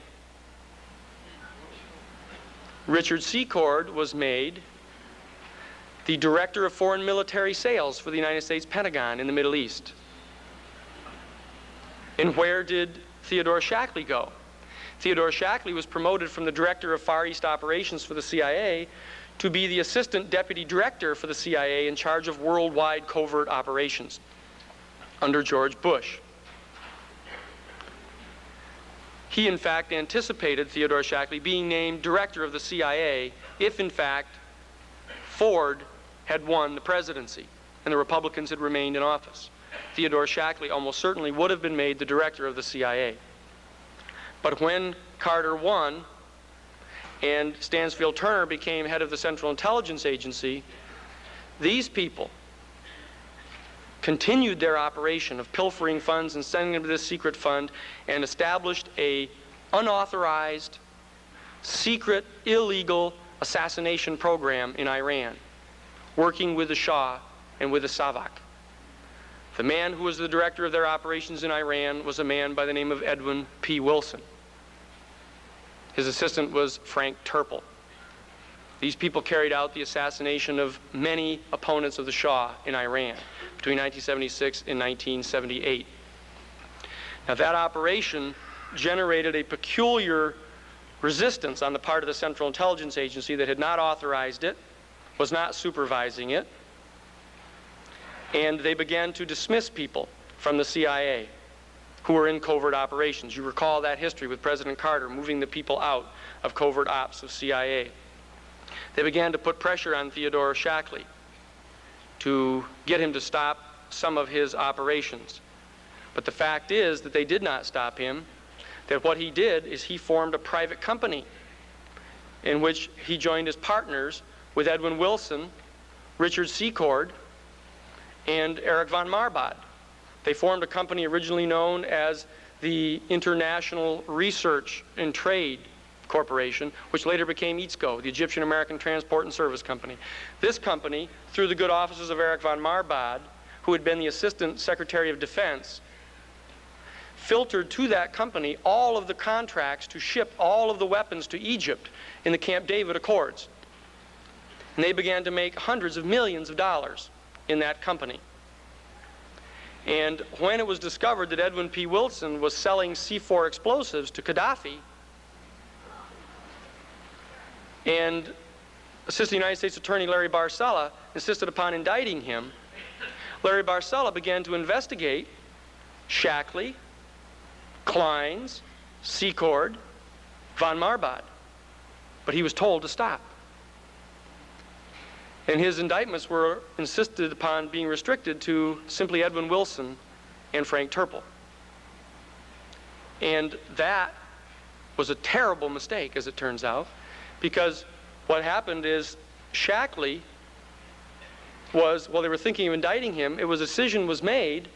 Richard Secord was made the Director of Foreign Military Sales for the United States Pentagon in the Middle East. And where did Theodore Shackley go? Theodore Shackley was promoted from the Director of Far East Operations for the CIA to be the assistant deputy director for the CIA in charge of worldwide covert operations under George Bush. He, in fact, anticipated Theodore Shackley being named director of the CIA if, in fact, Ford had won the presidency and the Republicans had remained in office. Theodore Shackley almost certainly would have been made the director of the CIA. But when Carter won and Stansfield Turner became head of the Central Intelligence Agency, these people continued their operation of pilfering funds and sending them to this secret fund and established a unauthorized, secret, illegal assassination program in Iran, working with the Shah and with the Savak. The man who was the director of their operations in Iran was a man by the name of Edwin P. Wilson. His assistant was Frank Turple. These people carried out the assassination of many opponents of the Shah in Iran between 1976 and 1978. Now, that operation generated a peculiar resistance on the part of the Central Intelligence Agency that had not authorized it, was not supervising it, and they began to dismiss people from the CIA who were in covert operations. You recall that history with President Carter moving the people out of covert ops of CIA. They began to put pressure on Theodore Shackley to get him to stop some of his operations. But the fact is that they did not stop him, that what he did is he formed a private company in which he joined as partners with Edwin Wilson, Richard Secord, and Eric von Marbod. They formed a company originally known as the International Research and Trade Corporation, which later became EATSCO, the Egyptian American Transport and Service Company. This company, through the good offices of Eric von Marbod, who had been the Assistant Secretary of Defense, filtered to that company all of the contracts to ship all of the weapons to Egypt in the Camp David Accords. And they began to make hundreds of millions of dollars in that company. And when it was discovered that Edwin P. Wilson was selling C4 explosives to Gaddafi, and Assistant United States Attorney Larry Barcella insisted upon indicting him, Larry Barcella began to investigate Shackley, Kleins, Secord, von Marbod. But he was told to stop. And his indictments were insisted upon being restricted to simply Edwin Wilson and Frank Turple. And that was a terrible mistake, as it turns out, because what happened is Shackley was, while they were thinking of indicting him, a decision was made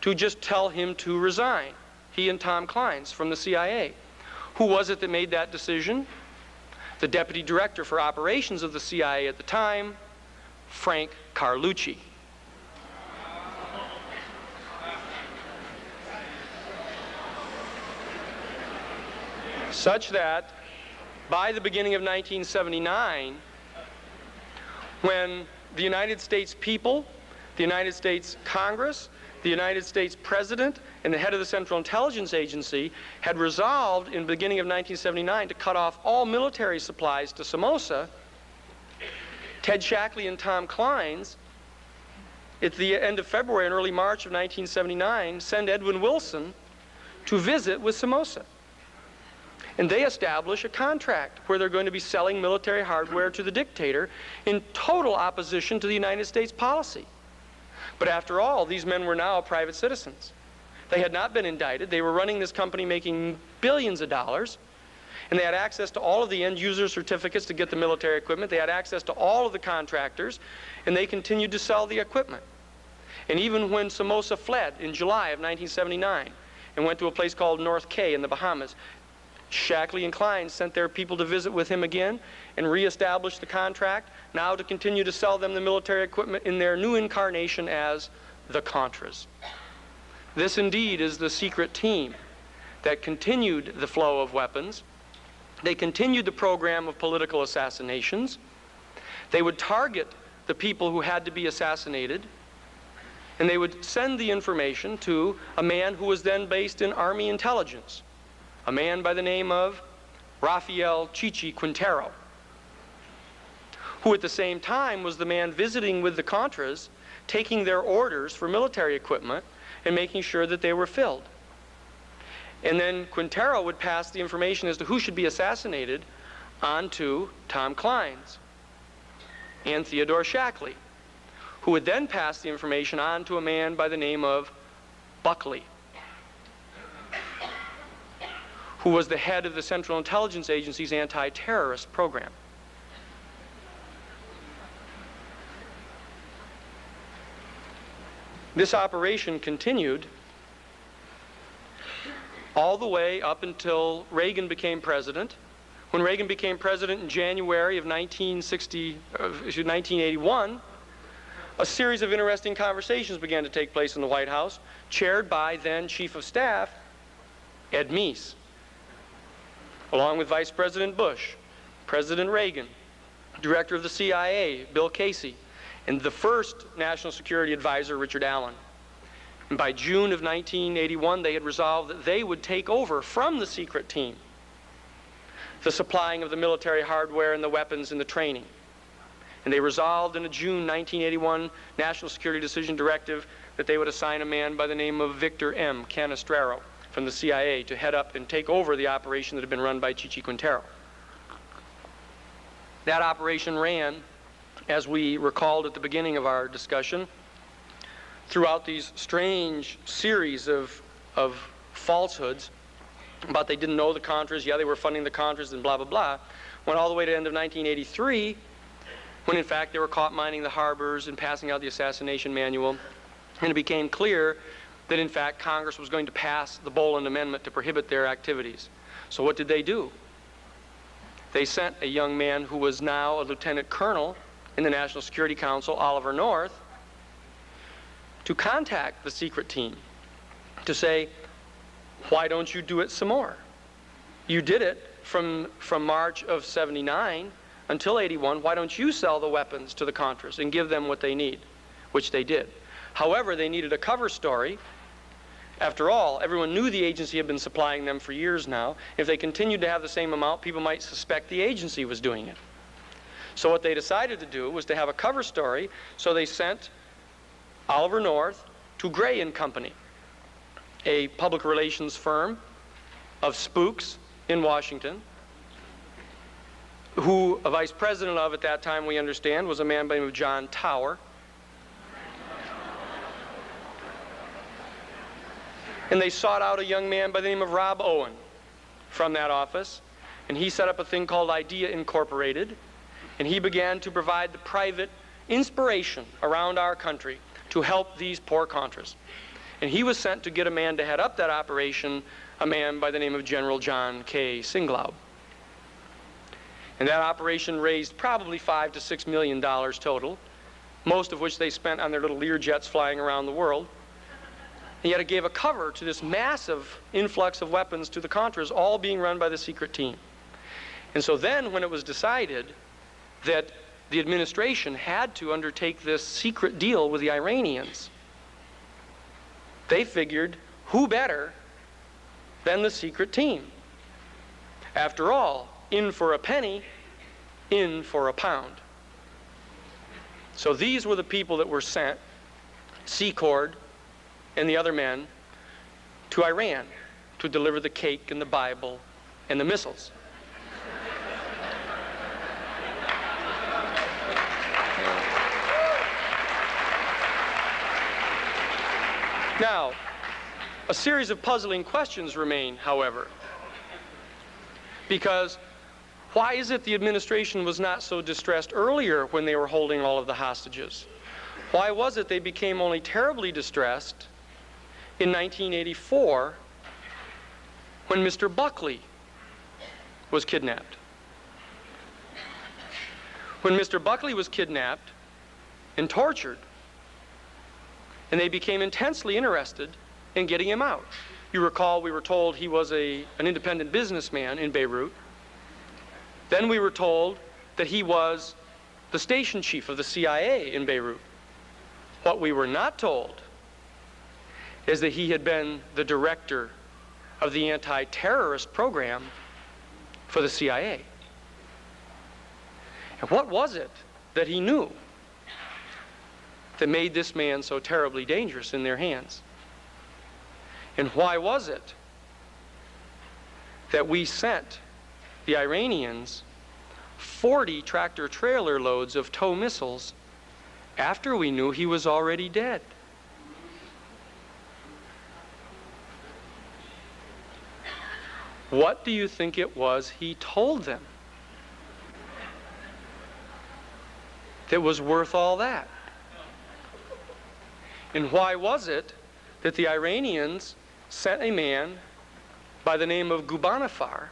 to just tell him to resign, he and Tom Kleins from the CIA. Who was it that made that decision? The deputy director for operations of the CIA at the time, Frank Carlucci. Such that by the beginning of 1979, when the United States people, the United States Congress, the United States President, and the head of the Central Intelligence Agency had resolved in the beginning of 1979 to cut off all military supplies to Somoza, Ted Shackley and Tom Kleins, at the end of February and early March of 1979, send Edwin Wilson to visit with Somoza. And they establish a contract where they're going to be selling military hardware to the dictator in total opposition to the United States policy. But after all, these men were now private citizens. They had not been indicted. They were running this company making billions of dollars. And they had access to all of the end user certificates to get the military equipment. They had access to all of the contractors. And they continued to sell the equipment. And even when Somoza fled in July of 1979 and went to a place called North Cay in the Bahamas, Shackley and Klein sent their people to visit with him again and reestablish the contract, now to continue to sell them the military equipment in their new incarnation as the Contras. This indeed is the secret team that continued the flow of weapons. They continued the program of political assassinations. They would target the people who had to be assassinated, and they would send the information to a man who was then based in Army intelligence, a man by the name of Rafael Chichi Quintero, who at the same time was the man visiting with the Contras, taking their orders for military equipment and making sure that they were filled. And then Quintero would pass the information as to who should be assassinated on to Tom Clines and Theodore Shackley, who would then pass the information on to a man by the name of Buckley, who was the head of the Central Intelligence Agency's anti-terrorist program. This operation continued all the way up until Reagan became president. When Reagan became president in January of 1981, a series of interesting conversations began to take place in the White House, chaired by then Chief of Staff Ed Meese, along with Vice President Bush, President Reagan, Director of the CIA, Bill Casey, and the first National Security Advisor, Richard Allen. And by June of 1981, they had resolved that they would take over from the secret team the supplying of the military hardware and the weapons and the training. And they resolved in a June 1981 National Security Decision Directive that they would assign a man by the name of Victor M. Canestraro from the CIA to head up and take over the operation that had been run by Chichi Quintero. That operation ran, as we recalled at the beginning of our discussion, throughout these strange series of falsehoods about they didn't know the Contras, yeah, they were funding the Contras, and blah, blah, blah, went all the way to the end of 1983, when in fact they were caught mining the harbors and passing out the assassination manual, and it became clear that in fact Congress was going to pass the Boland Amendment to prohibit their activities. So what did they do? They sent a young man who was now a lieutenant colonel in the National Security Council, Oliver North, to contact the secret team to say, why don't you do it some more? You did it from March of '79 until '81. Why don't you sell the weapons to the Contras and give them what they need? Which they did. However, they needed a cover story. After all, everyone knew the agency had been supplying them for years now. If they continued to have the same amount, people might suspect the agency was doing it. So what they decided to do was to have a cover story, so they sent Oliver North to Gray and Company, a public relations firm of spooks in Washington, who a vice president of at that time, we understand, was a man by the name of John Tower. And they sought out a young man by the name of Rob Owen from that office, and he set up a thing called Idea Incorporated, and he began to provide the private inspiration around our country to help these poor Contras. And he was sent to get a man to head up that operation, a man by the name of General John K. Singlaub. And that operation raised probably $5 to $6 million total, most of which they spent on their little Lear jets flying around the world. And yet it gave a cover to this massive influx of weapons to the Contras, all being run by the secret team. And so then when it was decided that the administration had to undertake this secret deal with the Iranians, they figured, who better than the secret team? After all, in for a penny, in for a pound. So these were the people that were sent, Secord and the other men, to Iran to deliver the cake and the Bible and the missiles. Now, a series of puzzling questions remain, however, because why is it the administration was not so distressed earlier when they were holding all of the hostages? Why was it they became only terribly distressed in 1984 when Mr. Buckley was kidnapped? When Mr. Buckley was kidnapped and tortured, and they became intensely interested in getting him out. You recall we were told he was an independent businessman in Beirut. Then we were told that he was the station chief of the CIA in Beirut. What we were not told is that he had been the director of the anti-terrorist program for the CIA. And what was it that he knew that made this man so terribly dangerous in their hands? And why was it that we sent the Iranians 40 tractor-trailer loads of tow missiles after we knew he was already dead? What do you think it was he told them that was worth all that? And why was it that the Iranians sent a man by the name of Ghubbanifar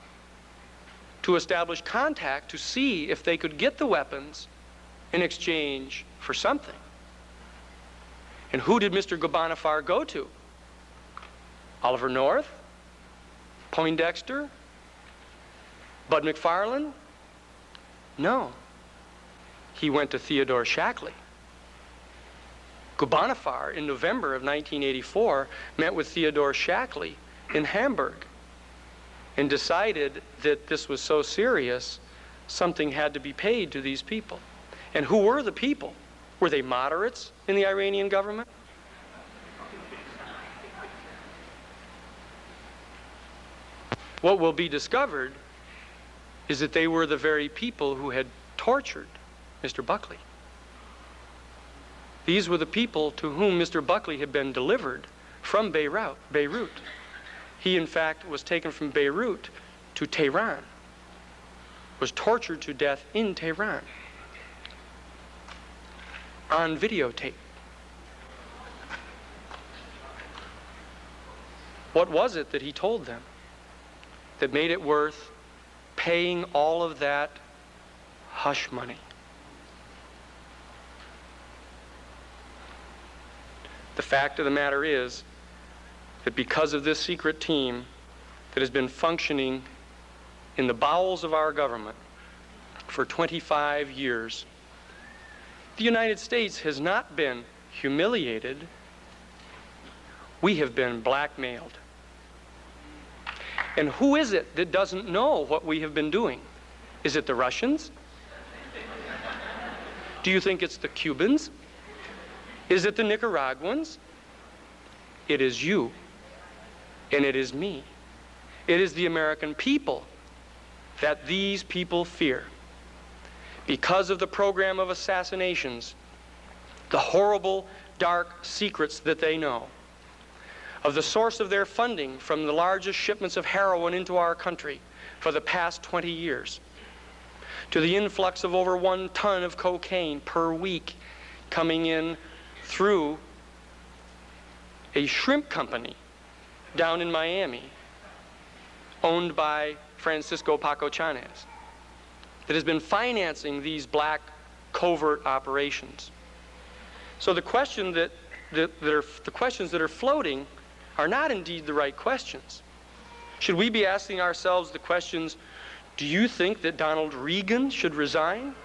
to establish contact to see if they could get the weapons in exchange for something? And who did Mr. Ghubbanifar go to? Oliver North? Poindexter? Bud McFarlane? No. He went to Theodore Shackley. Ghubbanifar, in November of 1984, met with Theodore Shackley in Hamburg and decided that this was so serious, something had to be paid to these people. And who were the people? Were they moderates in the Iranian government? What will be discovered is that they were the very people who had tortured Mr. Buckley. These were the people to whom Mr. Buckley had been delivered from Beirut. He, in fact, was taken from Beirut to Tehran, was tortured to death in Tehran on videotape. What was it that he told them that made it worth paying all of that hush money? The fact of the matter is that because of this secret team that has been functioning in the bowels of our government for 25 years, the United States has not been humiliated. We have been blackmailed. And who is it that doesn't know what we have been doing? Is it the Russians? Do you think it's the Cubans? Is it the Nicaraguans? It is you, and it is me. It is the American people that these people fear. Because of the program of assassinations, the horrible, dark secrets that they know, of the source of their funding from the largest shipments of heroin into our country for the past 20 years, to the influx of over 1 ton of cocaine per week coming in through a shrimp company down in Miami owned by Francisco Paco Chanes that has been financing these black covert operations. So the questions that are floating are not indeed the right questions. Should we be asking ourselves the questions, do you think that Donald Reagan should resign?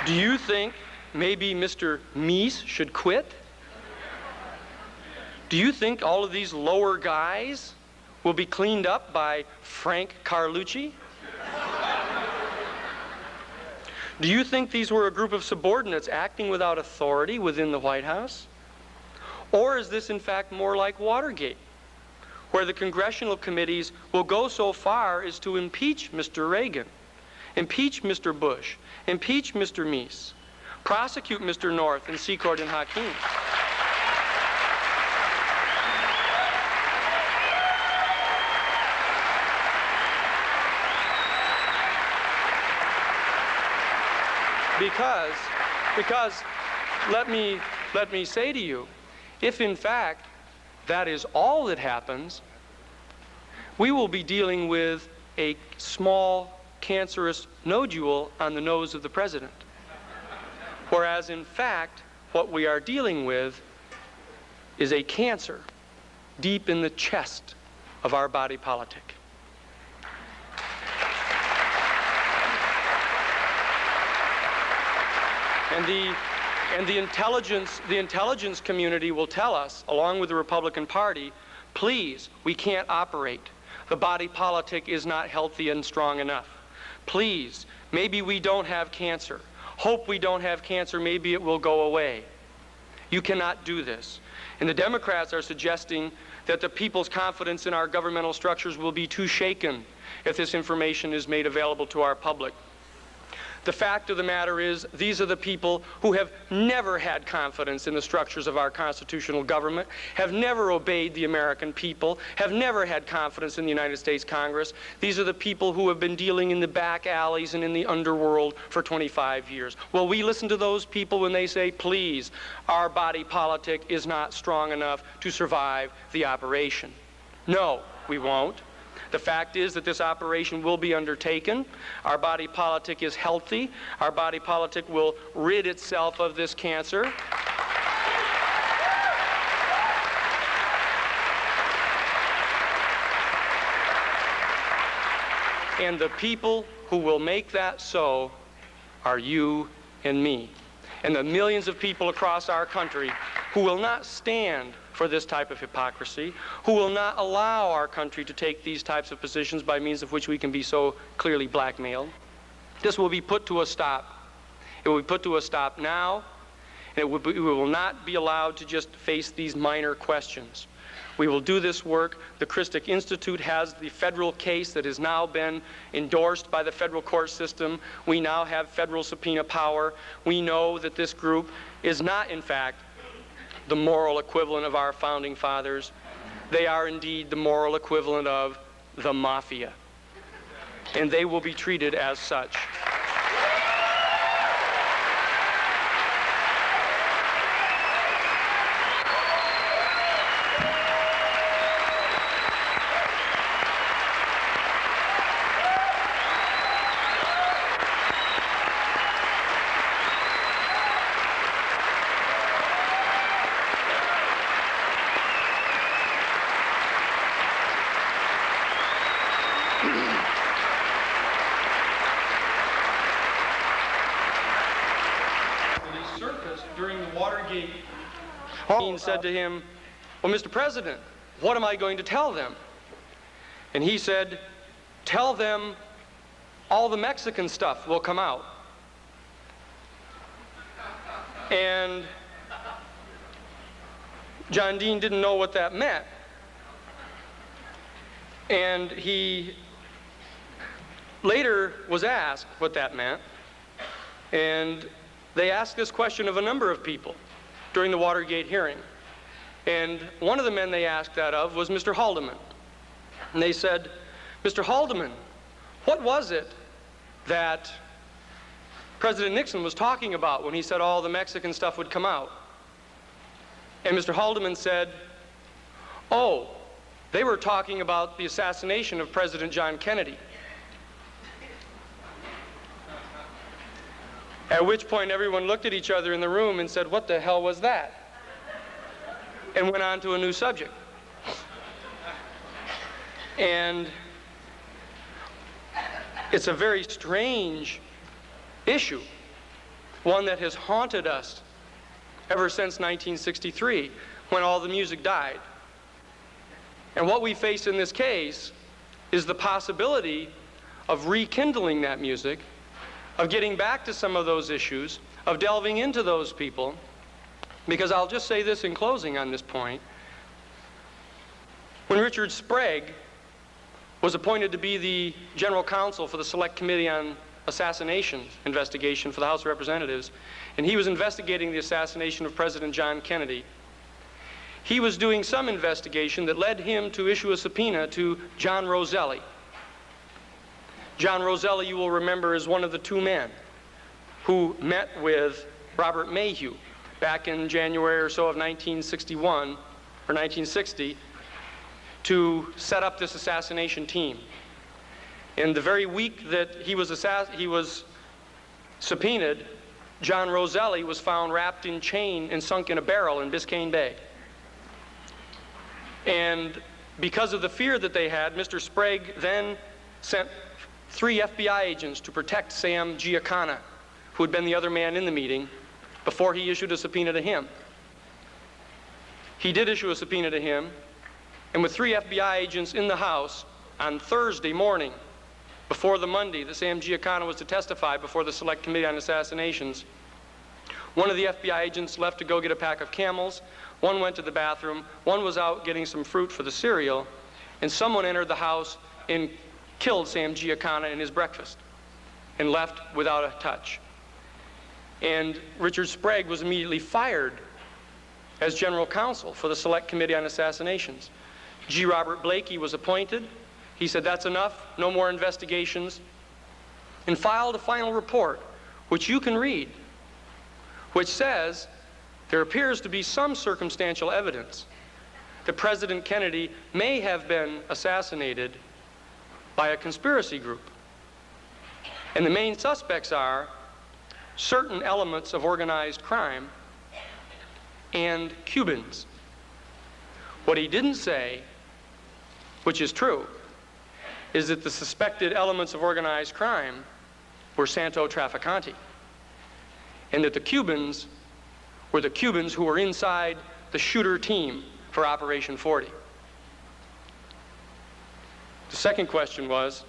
Do you think maybe Mr. Meese should quit? Do you think all of these lower guys will be cleaned up by Frank Carlucci? Do you think these were a group of subordinates acting without authority within the White House? Or is this in fact more like Watergate, where the congressional committees will go so far as to impeach Mr. Reagan, impeach Mr. Bush, impeach Mr. Meese, prosecute Mr. North and Secord and Hakeem? Because let me say to you, if in fact that is all that happens, we will be dealing with a small cancerous nodule on the nose of the president. Whereas in fact, what we are dealing with is a cancer deep in the chest of our body politic. And the intelligence community will tell us, along with the Republican Party, please, we can't operate the body politic is not healthy and strong enough. Please, maybe we don't have cancer. Hope we don't have cancer, maybe it will go away. You cannot do this. And the Democrats are suggesting that the people's confidence in our governmental structures will be too shaken if this information is made available to our public. The fact of the matter is, these are the people who have never had confidence in the structures of our constitutional government, have never obeyed the American people, have never had confidence in the United States Congress. These are the people who have been dealing in the back alleys and in the underworld for 25 years. Will we listen to those people when they say, please, our body politic is not strong enough to survive the operation? No, we won't. The fact is that this operation will be undertaken. Our body politic is healthy. Our body politic will rid itself of this cancer. And the people who will make that so are you and me, and the millions of people across our country who will not stand for this type of hypocrisy, who will not allow our country to take these types of positions by means of which we can be so clearly blackmailed. This will be put to a stop. It will be put to a stop now, and we will not be allowed to just face these minor questions. We will do this work. The Christic Institute has the federal case that has now been endorsed by the federal court system. We now have federal subpoena power. We know that this group is not, in fact, the moral equivalent of our founding fathers. They are indeed the moral equivalent of the mafia, and they will be treated as such. During the Watergate, he said to him, well, Mr. President, what am I going to tell them? And he said, tell them all the Mexican stuff will come out. And John Dean didn't know what that meant. And he later was asked what that meant. And they asked this question of a number of people during the Watergate hearing. And one of the men they asked that of was Mr. Haldeman. And they said, Mr. Haldeman, what was it that President Nixon was talking about when he said all the Mexican stuff would come out? And Mr. Haldeman said, oh, they were talking about the assassination of President John Kennedy. At which point everyone looked at each other in the room and said, what the hell was that? And went on to a new subject. And it's a very strange issue, one that has haunted us ever since 1963, when all the music died. And what we face in this case is the possibility of rekindling that music, of getting back to some of those issues, of delving into those people, because I'll just say this in closing on this point. When Richard Sprague was appointed to be the general counsel for the Select Committee on Assassination Investigation for the House of Representatives, and he was investigating the assassination of President John Kennedy, he was doing some investigation that led him to issue a subpoena to John Roselli. John Roselli, you will remember, is one of the two men who met with Robert Mayhew back in January or so of 1961 or 1960 to set up this assassination team. In the very week that he was subpoenaed, John Roselli was found wrapped in chain and sunk in a barrel in Biscayne Bay. And because of the fear that they had, Mr. Sprague then sent 3 FBI agents to protect Sam Giancana, who had been the other man in the meeting, before he issued a subpoena to him. He did issue a subpoena to him, and with 3 FBI agents in the house, on Thursday morning, before the Monday that Sam Giancana was to testify before the Select Committee on Assassinations, one of the FBI agents left to go get a pack of Camels, one went to the bathroom, one was out getting some fruit for the cereal, and someone entered the house and killed Sam Giancana in his breakfast and left without a touch. And Richard Sprague was immediately fired as general counsel for the Select Committee on Assassinations. G. Robert Blakey was appointed. He said, that's enough, no more investigations, and filed a final report, which you can read, which says there appears to be some circumstantial evidence that President Kennedy may have been assassinated by a conspiracy group. And the main suspects are certain elements of organized crime and Cubans. What he didn't say, which is true, is that the suspected elements of organized crime were Santo Trafficante, and that the Cubans were the Cubans who were inside the shooter team for Operation 40. The second question was,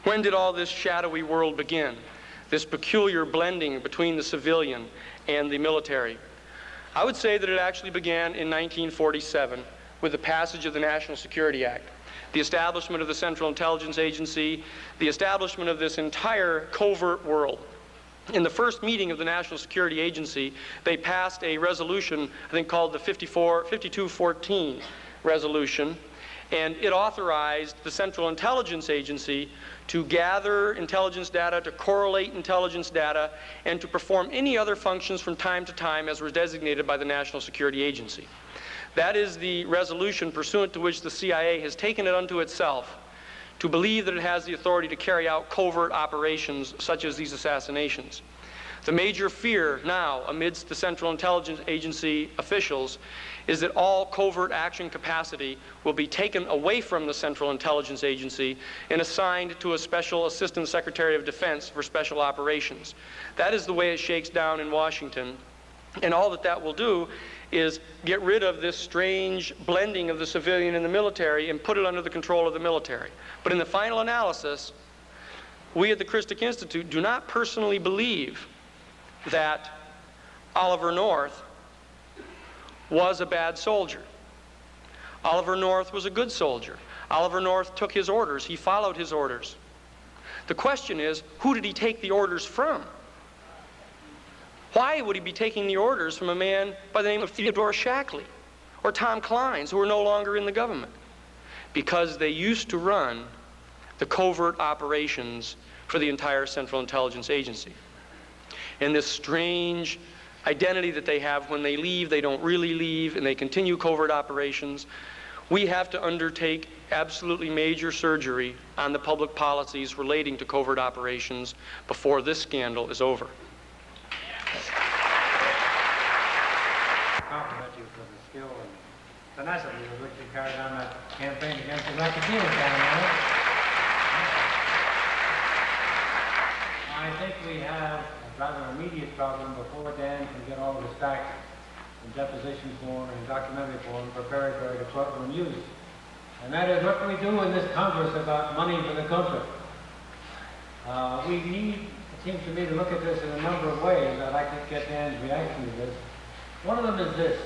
when did all this shadowy world begin? This peculiar blending between the civilian and the military? I would say that it actually began in 1947 with the passage of the National Security Act, the establishment of the Central Intelligence Agency, the establishment of this entire covert world. In the first meeting of the National Security Agency, they passed a resolution, I think called the 5214 resolution, and it authorized the Central Intelligence Agency to gather intelligence data, to correlate intelligence data, and to perform any other functions from time to time as were designated by the National Security Agency. That is the resolution pursuant to which the CIA has taken it unto itself to believe that it has the authority to carry out covert operations such as these assassinations. The major fear now amidst the Central Intelligence Agency officials is that all covert action capacity will be taken away from the Central Intelligence Agency and assigned to a Special Assistant Secretary of Defense for Special Operations. That is the way it shakes down in Washington, and all that that will do is get rid of this strange blending of the civilian and the military and put it under the control of the military. But in the final analysis, we at the Christic Institute do not personally believe that Oliver North was a bad soldier. Oliver North was a good soldier. Oliver North took his orders. He followed his orders. The question is, who did he take the orders from? Why would he be taking the orders from a man by the name of Theodore Shackley or Tom Clines, who are no longer in the government? Because they used to run the covert operations for the entire Central Intelligence Agency. And this strange identity that they have, when they leave, they don't really leave, and they continue covert operations. We have to undertake absolutely major surgery on the public policies relating to covert operations before this scandal is over. Compliment you for the skill and tenacity with which you carried on that campaign against the racketeers down there. I think we have a rather immediate problem before Dan can get all of his facts in deposition form and documentary form preparatory to courtroom use. And that is, what do we do in this Congress about money for the country? We need, it seems to me, to look at this in a number of ways. I'd like to get Dan's reaction to this. One of them is this,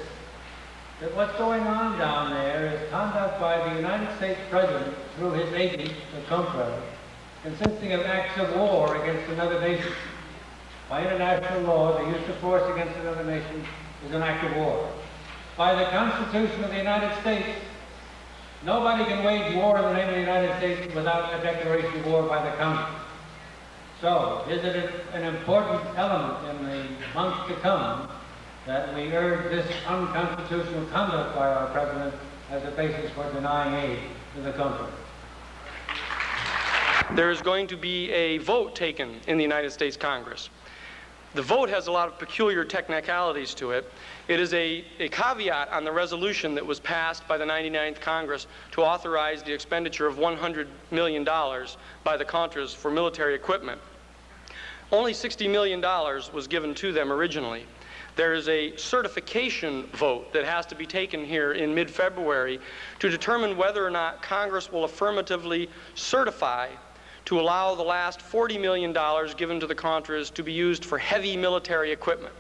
that what's going on down there is conduct by the United States President through his agent, the Contra, consisting of acts of war against another nation. By international law, the use of force against another nation is an act of war. By the Constitution of the United States, nobody can wage war in the name of the United States without a declaration of war by the Congress. So, is it an important element in the months to come that we urge this unconstitutional conduct by our President as a basis for denying aid to the country? There is going to be a vote taken in the United States Congress. The vote has a lot of peculiar technicalities to it. It is a caveat on the resolution that was passed by the 99th Congress to authorize the expenditure of $100 million by the Contras for military equipment. Only $60 million was given to them originally. There is a certification vote that has to be taken here in mid-February to determine whether or not Congress will affirmatively certify to allow the last $40 million given to the Contras to be used for heavy military equipment.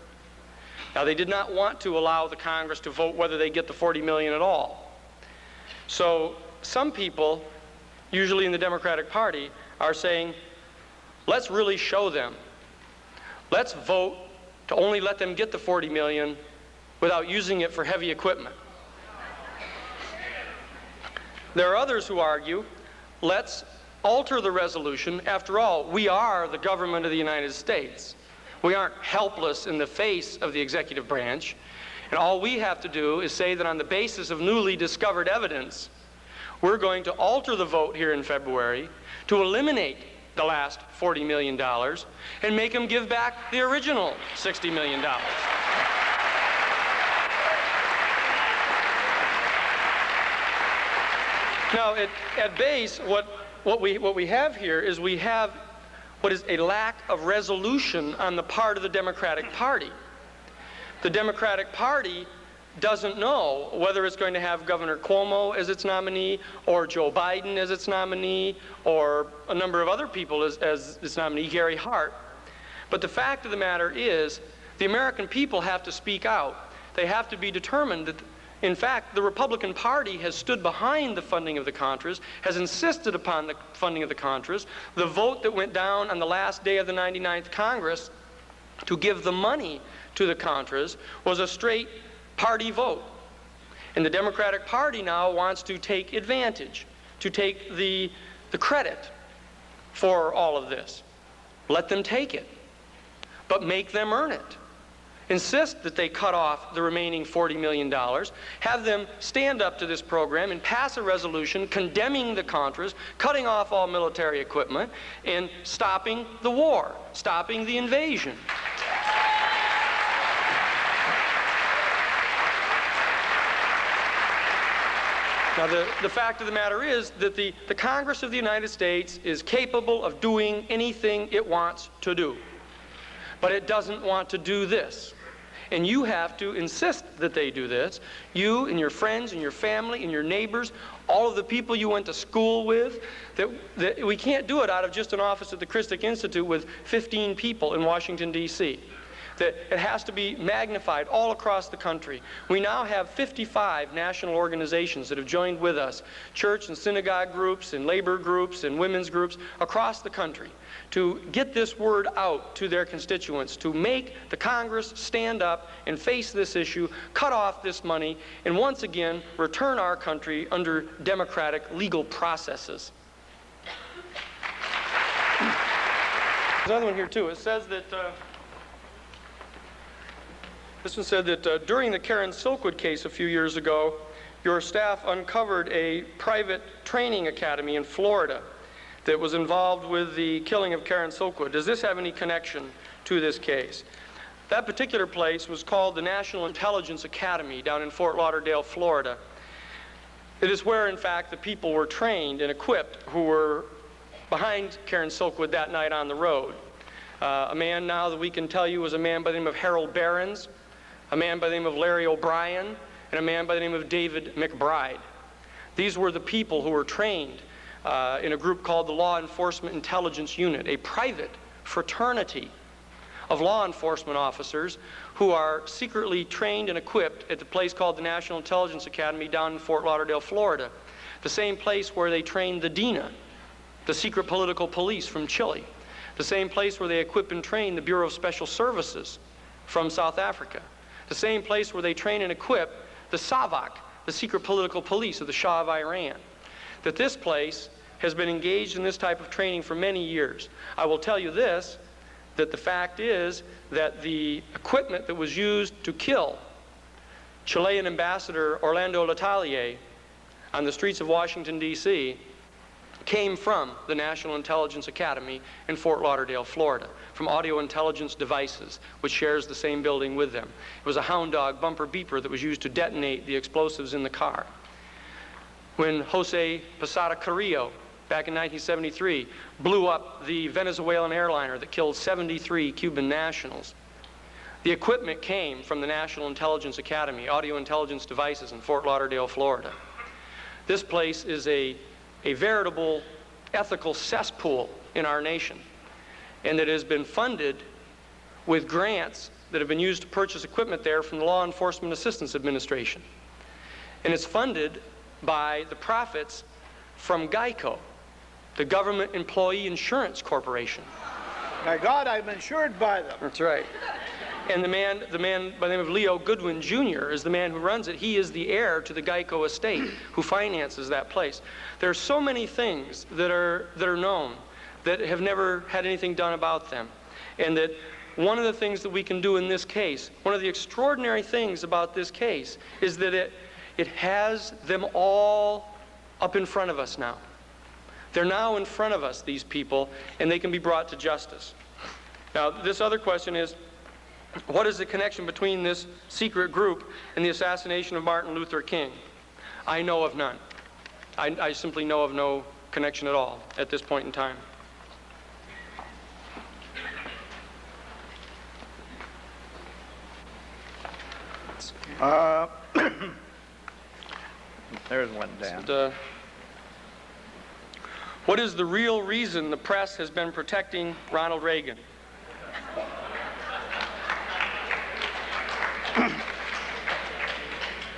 Now, they did not want to allow the Congress to vote whether they get the $40 million at all. So some people, usually in the Democratic Party, are saying, let's really show them. Let's vote to only let them get the $40 million without using it for heavy equipment. There are others who argue, let's alter the resolution. After all, we are the government of the United States. We aren't helpless in the face of the executive branch. And all we have to do is say that on the basis of newly discovered evidence, we're going to alter the vote here in February to eliminate the last $40 million and make them give back the original $60 million. Now, at base, what we have here is we have what is a lack of resolution on the part of the Democratic Party. The Democratic Party doesn't know whether it's going to have Governor Cuomo as its nominee, or Joe Biden as its nominee, or a number of other people as its nominee, Gary Hart. But the fact of the matter is, the American people have to speak out. They have to be determined that, in fact, the Republican Party has stood behind the funding of the Contras, has insisted upon the funding of the Contras. The vote that went down on the last day of the 99th Congress to give the money to the Contras was a straight party vote. And the Democratic Party now wants to take advantage, to take the credit for all of this. Let them take it, but make them earn it. Insist that they cut off the remaining $40 million, have them stand up to this program and pass a resolution condemning the Contras, cutting off all military equipment, and stopping the war, stopping the invasion. Now, the fact of the matter is that the Congress of the United States is capable of doing anything it wants to do. But it doesn't want to do this. And you have to insist that they do this. You and your friends and your family and your neighbors, all of the people you went to school with, that we can't do it out of just an office at the Christic Institute with 15 people in Washington, D.C. That it has to be magnified all across the country. We now have 55 national organizations that have joined with us, church and synagogue groups and labor groups and women's groups across the country, to get this word out to their constituents, to make the Congress stand up and face this issue, cut off this money, and once again return our country under democratic legal processes. There's another one here too. It says that this one said that during the Karen Silkwood case a few years ago, your staff uncovered a private training academy in Florida that was involved with the killing of Karen Silkwood. Does this have any connection to this case? That particular place was called the National Intelligence Academy down in Fort Lauderdale, Florida. It is where, in fact, the people were trained and equipped who were behind Karen Silkwood that night on the road. A man now that we can tell you was a man by the name of Harold Behrens, a man by the name of Larry O'Brien, and a man by the name of David McBride. These were the people who were trained in a group called the Law Enforcement Intelligence Unit, a private fraternity of law enforcement officers who are secretly trained and equipped at the place called the National Intelligence Academy down in Fort Lauderdale, Florida, the same place where they trained the DINA, the secret political police from Chile, the same place where they equip and train the Bureau of Special Services from South Africa, the same place where they train and equip the SAVAK, the secret political police of the Shah of Iran. That this place has been engaged in this type of training for many years. I will tell you this, that the fact is that the equipment that was used to kill Chilean Ambassador Orlando Letelier on the streets of Washington, D.C., came from the National Intelligence Academy in Fort Lauderdale, Florida, from Audio Intelligence Devices, which shares the same building with them. It was a Hound Dog bumper beeper that was used to detonate the explosives in the car. When Jose Posada Carrillo, back in 1973, blew up the Venezuelan airliner that killed 73 Cuban nationals, The equipment came from the National Intelligence Academy, Audio Intelligence Devices in Fort Lauderdale, Florida. This place is a veritable ethical cesspool in our nation, and that has been funded with grants that have been used to purchase equipment there from the Law Enforcement Assistance Administration. And it's funded by the profits from GEICO, the Government Employee Insurance Corporation. By God, I'm insured by them. That's right. And the man by the name of Leo Goodwin Jr. is the man who runs it. He is the heir to the GEICO estate who finances that place. There are so many things that are known that have never had anything done about them. And that one of the things that we can do in this case, one of the extraordinary things about this case, is that it has them all up in front of us now. They're now in front of us, these people, and they can be brought to justice. Now, this other question is, what is the connection between this secret group and the assassination of Martin Luther King? I know of none. I simply know of no connection at all at this point in time. There's one down. What is the real reason the press has been protecting Ronald Reagan?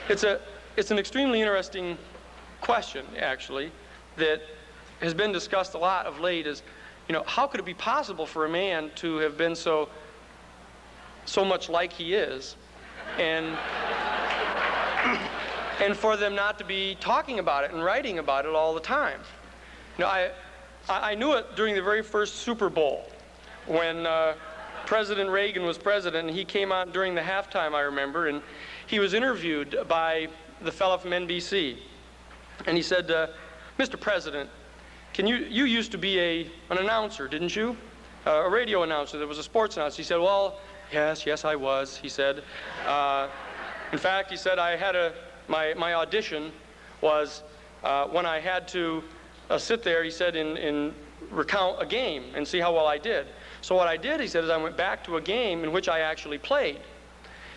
It's an extremely interesting question, actually, that has been discussed a lot of late. Is, you know, how could it be possible for a man to have been so much like he is, and for them not to be talking about it and writing about it all the time? You know, I knew it during the very first Super Bowl when President Reagan was president, and he came on during the halftime, I remember, and he was interviewed by the fellow from NBC, and he said, Mr. President, you used to be an announcer, didn't you? A radio announcer that was a sports announcer. He said, well, yes, I was, he said. In fact, he said, I had my audition was when I had to sit there, he said, and recount a game and see how well I did. So what I did, he said, is I went back to a game in which I actually played. He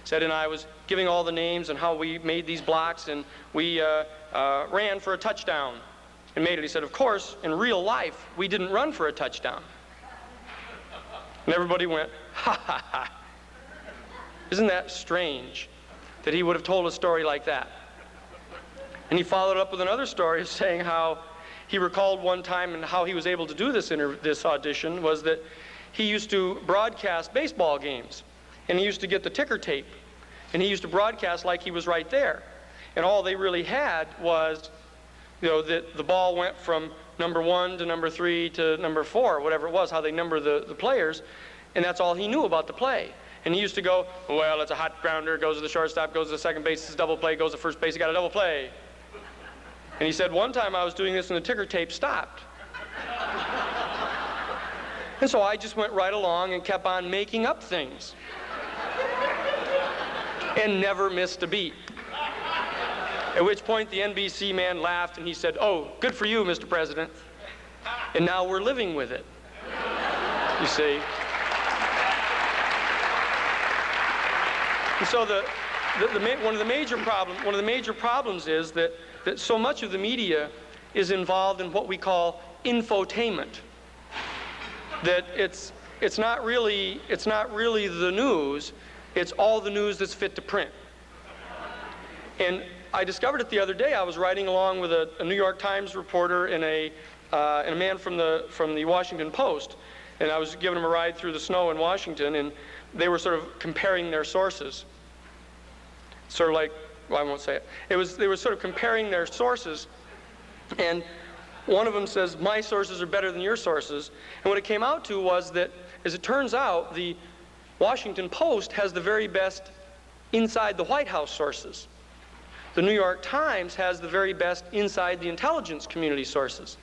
said, and I was giving all the names and how we made these blocks, and we ran for a touchdown and made it. He said, of course, in real life, we didn't run for a touchdown. And everybody went, ha, ha, ha. Isn't that strange that he would have told a story like that? And he followed up with another story saying how he recalled one time, and how he was able to do this audition was that he used to broadcast baseball games, and he used to get the ticker tape, and he used to broadcast like he was right there. And all they really had was, you know, that the ball went from number 1 to number 3 to number 4, whatever it was, how they number the players, and that's all he knew about the play. And he used to go, well, it's a hot grounder, goes to the shortstop, goes to the second base, it's a double play, goes to first base, he got a double play. And he said, one time I was doing this and the ticker tape stopped. And so I just went right along and kept on making up things. And never missed a beat. At which point the NBC man laughed and he said, oh, good for you, Mr. President. And now we're living with it. You see. And so one of the major problems is that so much of the media is involved in what we call infotainment. That it's not really the news, it's all the news that's fit to print. And I discovered it the other day. I was riding along with a New York Times reporter and a man from the Washington Post, and I was giving them a ride through the snow in Washington, and they were sort of comparing their sources. Sort of like, well, I won't say it. They were sort of comparing their sources, and one of them says, my sources are better than your sources. And what it came out to was that, as it turns out, the Washington Post has the very best inside the White House sources. The New York Times has the very best inside the intelligence community sources.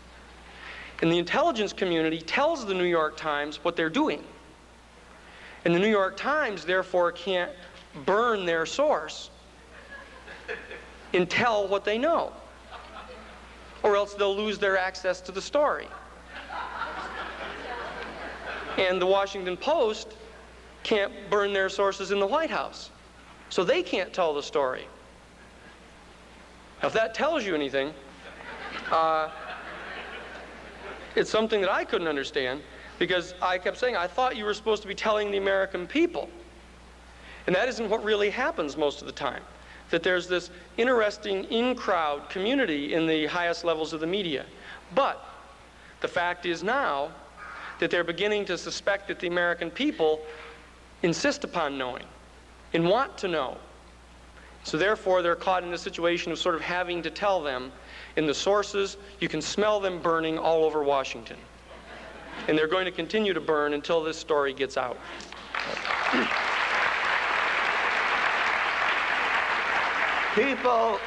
And the intelligence community tells the New York Times what they're doing. And the New York Times, therefore, can't burn their source and tell what they know, or else they'll lose their access to the story. And the Washington Post can't burn their sources in the White House. So they can't tell the story. Now, if that tells you anything, it's something that I couldn't understand, because I kept saying, I thought you were supposed to be telling the American people. And that isn't what really happens most of the time. That there's this interesting in-crowd community in the highest levels of the media. But the fact is now that they're beginning to suspect that the American people insist upon knowing and want to know. So therefore, they're caught in a situation of sort of having to tell them. In the sources, you can smell them burning all over Washington. And they're going to continue to burn until this story gets out. People,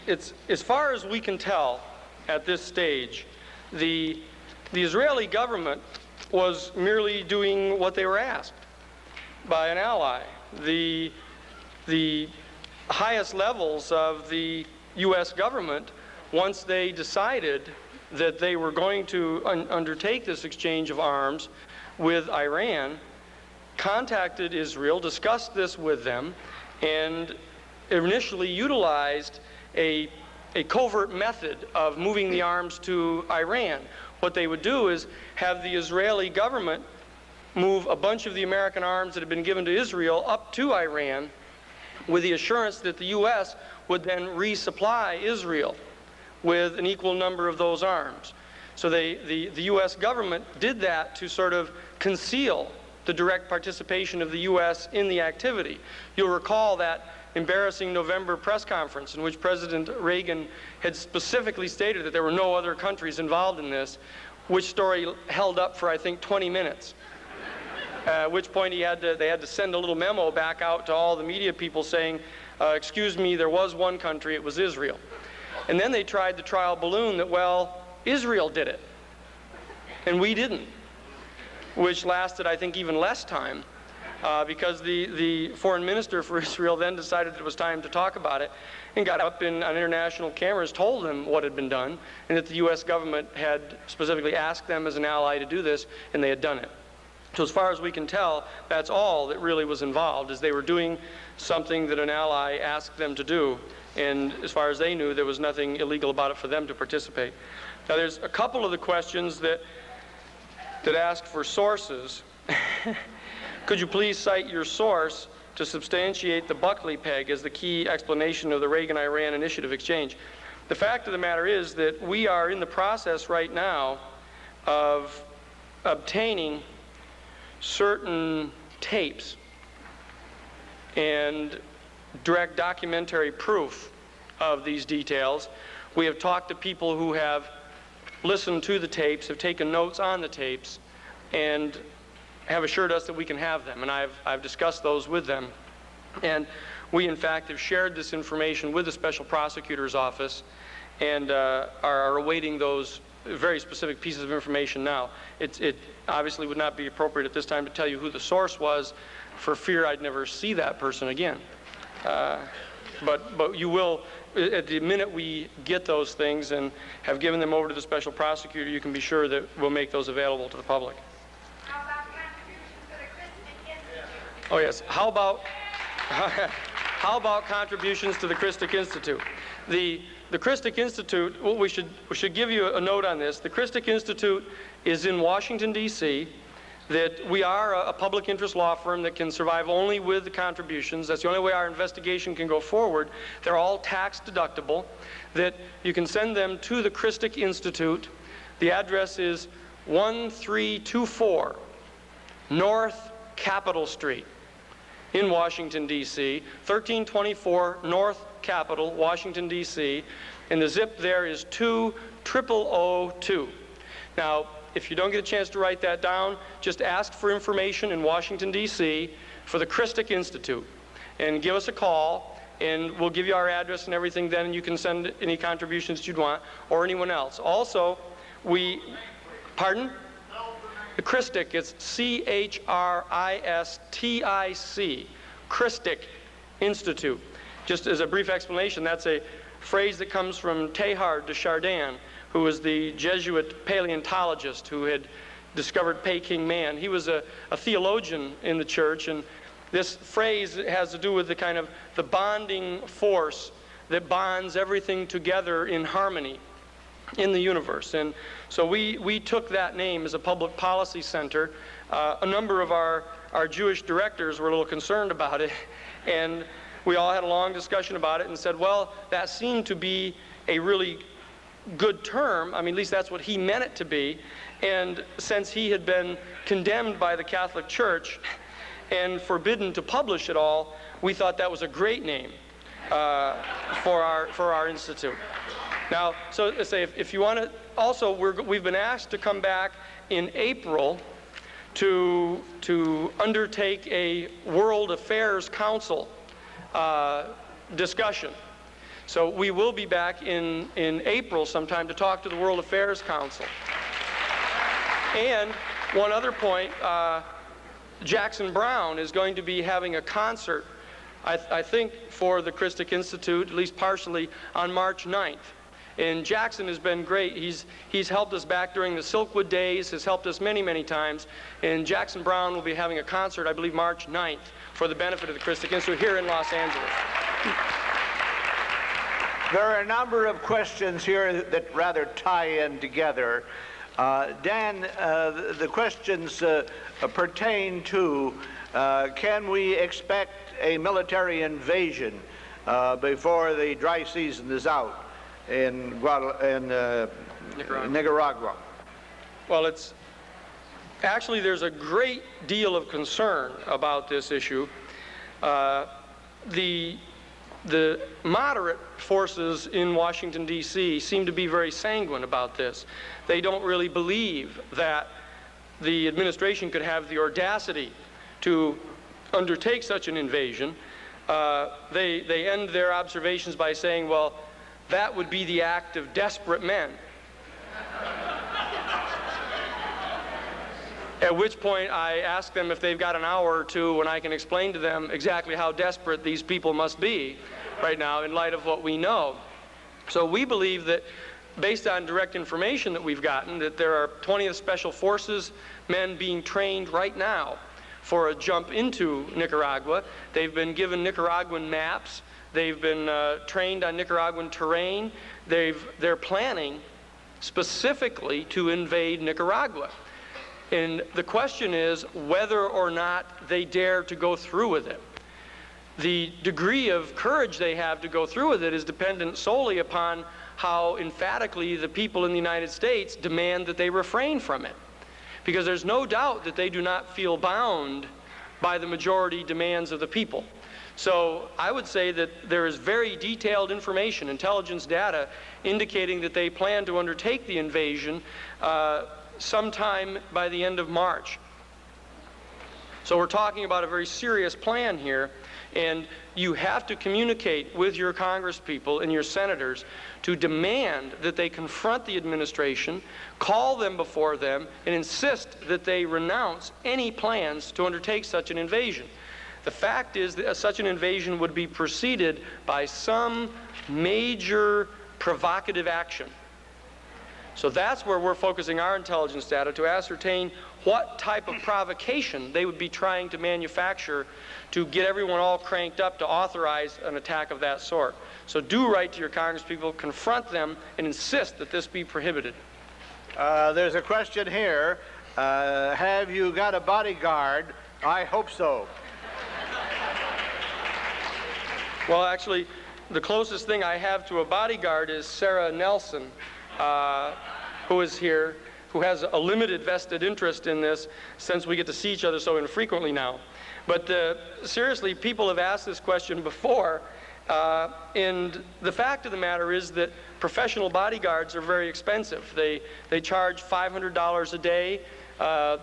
it's, as far as we can tell at this stage, the Israeli government was merely doing what they were asked by an ally. The highest levels of the U.S. government, once they decided that they were going to undertake this exchange of arms with Iran, contacted Israel, discussed this with them, and initially utilized a covert method of moving the arms to Iran. What they would do is have the Israeli government move a bunch of the American arms that had been given to Israel up to Iran, with the assurance that the U.S. would then resupply Israel with an equal number of those arms. So the U.S. government did that to sort of conceal the direct participation of the U.S. in the activity. You'll recall that embarrassing November press conference in which President Reagan had specifically stated that there were no other countries involved in this, which story held up for, I think, 20 minutes. At which point they had to send a little memo back out to all the media people saying, excuse me, there was one country, it was Israel. And then they tried the trial balloon that, well, Israel did it, and we didn't, which lasted, I think, even less time, because the foreign minister for Israel then decided that it was time to talk about it, and got up on international cameras, told them what had been done, and that the U.S. government had specifically asked them as an ally to do this, and they had done it. So as far as we can tell, that's all that really was involved, is they were doing something that an ally asked them to do, and as far as they knew, there was nothing illegal about it for them to participate. Now, there's a couple of the questions that ask for sources. Could you please cite your source to substantiate the Buckley peg as the key explanation of the Reagan-Iran initiative exchange? The fact of the matter is that we are in the process right now of obtaining certain tapes and direct documentary proof of these details. We have talked to people who have listened to the tapes, have taken notes on the tapes, and have assured us that we can have them. And I've discussed those with them. And we, in fact, have shared this information with the Special Prosecutor's Office and are awaiting those very specific pieces of information now. It obviously would not be appropriate at this time to tell you who the source was, for fear I'd never see that person again. But you will, at the minute we get those things and have given them over to the Special Prosecutor, you can be sure that we'll make those available to the public. How about contributions to the Christic Institute? Oh yes, how about contributions to the Christic Institute? The Christic Institute, well, we should give you a note on this. The Christic Institute is in Washington, D.C., that we are a public interest law firm that can survive only with the contributions. That's the only way our investigation can go forward. They're all tax deductible, that you can send them to the Christic Institute. The address is 1324 North Capitol Street in Washington, D.C., 1324 North Capitol, Washington, D.C., and the zip there is 20002. Now, if you don't get a chance to write that down, just ask for information in Washington, D.C. for the Christic Institute, and give us a call, and we'll give you our address and everything then, and you can send any contributions you'd want, or anyone else. Also, pardon? The Christic, it's C-H-R-I-S-T-I-C, Christic Institute. Just as a brief explanation, that's a phrase that comes from Teilhard de Chardin, who was the Jesuit paleontologist who had discovered Peking man. He was a theologian in the church, and this phrase has to do with the kind of the bonding force that bonds everything together in harmony in the universe. And so we took that name as a public policy center. A number of our Jewish directors were a little concerned about it, and we all had a long discussion about it and said, well, that seemed to be a really good term. I mean, at least that's what he meant it to be. And since he had been condemned by the Catholic Church and forbidden to publish it all, we thought that was a great name for our institute. Now, so to say, if you want to, also we've been asked to come back in April to undertake a World Affairs Council discussion. So we will be back in April sometime to talk to the World Affairs Council. And one other point, Jackson Browne is going to be having a concert, I think, for the Christic Institute, at least partially, on March 9th. And Jackson has been great. He's helped us back during the Silkwood days, has helped us many, many times. And Jackson Browne will be having a concert, I believe, March 9th for the benefit of the Christic Institute here in Los Angeles. There are a number of questions here that rather tie in together. Dan, the questions pertain to, can we expect a military invasion before the dry season is out in Nicaragua? Well, it's actually, there's a great deal of concern about this issue. The moderate forces in Washington, D.C. seem to be very sanguine about this. They don't really believe that the administration could have the audacity to undertake such an invasion. They end their observations by saying, well, that would be the act of desperate men. At which point I ask them if they've got an hour or two when I can explain to them exactly how desperate these people must be right now in light of what we know. So we believe that, based on direct information that we've gotten, that there are 20th Special Forces men being trained right now for a jump into Nicaragua. They've been given Nicaraguan maps. They've been trained on Nicaraguan terrain. They're planning specifically to invade Nicaragua. And the question is whether or not they dare to go through with it. The degree of courage they have to go through with it is dependent solely upon how emphatically the people in the United States demand that they refrain from it. Because there's no doubt that they do not feel bound by the majority demands of the people. So I would say that there is very detailed information, intelligence data, indicating that they plan to undertake the invasion sometime by the end of March. So we're talking about a very serious plan here, and you have to communicate with your congresspeople and your senators to demand that they confront the administration, call them before them, and insist that they renounce any plans to undertake such an invasion. The fact is that such an invasion would be preceded by some major provocative action. So that's where we're focusing our intelligence data, to ascertain what type of provocation they would be trying to manufacture to get everyone all cranked up to authorize an attack of that sort. So do write to your congresspeople, confront them, and insist that this be prohibited. There's a question here. Have you got a bodyguard? I hope so. Well, actually, the closest thing I have to a bodyguard is Sara Nelson, who is here, who has a limited vested interest in this since we get to see each other so infrequently now. But seriously, people have asked this question before, and the fact of the matter is that professional bodyguards are very expensive. They charge $500 a day.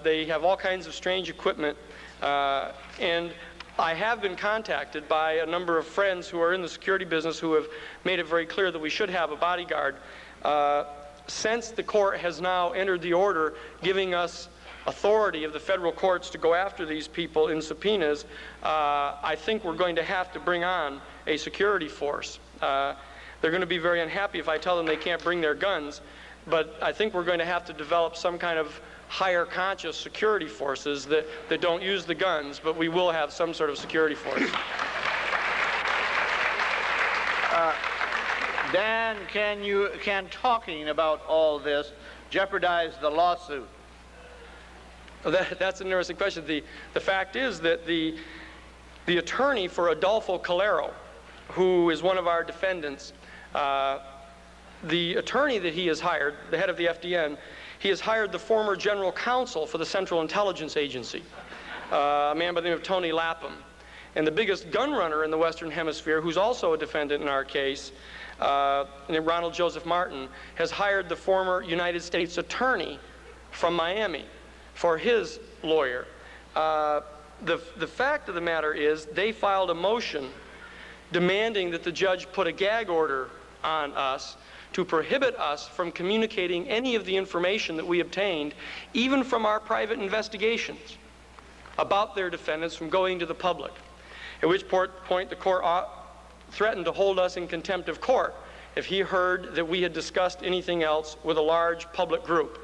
They have all kinds of strange equipment, and I have been contacted by a number of friends who are in the security business who have made it very clear that we should have a bodyguard. Since the court has now entered the order giving us authority of the federal courts to go after these people in subpoenas, I think we're going to have to bring on a security force. They're going to be very unhappy if I tell them they can't bring their guns. but I think we're going to have to develop some kind of higher conscious security forces that don't use the guns, but we will have some sort of security force. Dan, can talking about all this jeopardize the lawsuit? That's an interesting question. The fact is that the attorney for Adolfo Calero, who is one of our defendants, the attorney that he has hired, the head of the FDN, he has hired the former general counsel for the Central Intelligence Agency, a man by the name of Tony Lapham. And the biggest gun runner in the Western Hemisphere, who's also a defendant in our case, named Ronald Joseph Martin, has hired the former United States attorney from Miami for his lawyer. The fact of the matter is they filed a motion demanding that the judge put a gag order on us to prohibit us from communicating any of the information that we obtained, even from our private investigations, about their defendants from going to the public. At which point the court threatened to hold us in contempt of court if he heard that we had discussed anything else with a large public group.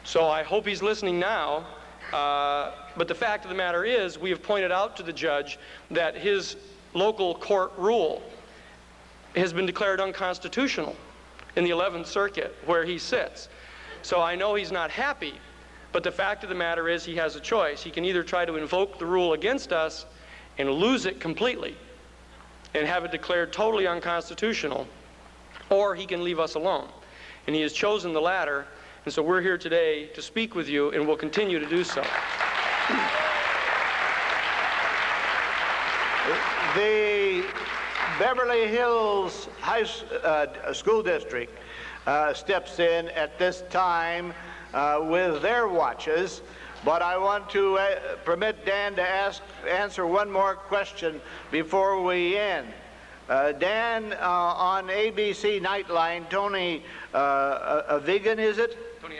So I hope he's listening now, but the fact of the matter is we have pointed out to the judge that his local court rule has been declared unconstitutional in the 11th Circuit where he sits. So I know he's not happy, but the fact of the matter is he has a choice. He can either try to invoke the rule against us and lose it completely and have it declared totally unconstitutional, or he can leave us alone. And he has chosen the latter, and so we're here today to speak with you, and we'll continue to do so. The Beverly Hills School District steps in at this time with their watches, but I want to permit Dan to answer one more question before we end. Dan, on ABC Nightline, Tony Avirgan, is it? Tony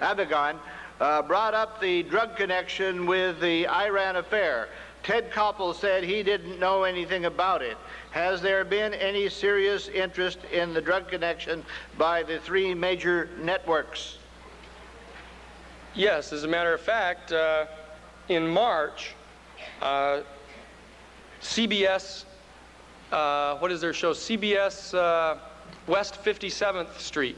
Avirgan. Avirgan brought up the drug connection with the Iran affair. Ted Koppel said he didn't know anything about it. Has there been any serious interest in the drug connection by the three major networks? Yes, as a matter of fact, in March, CBS, what is their show? CBS West 57th Street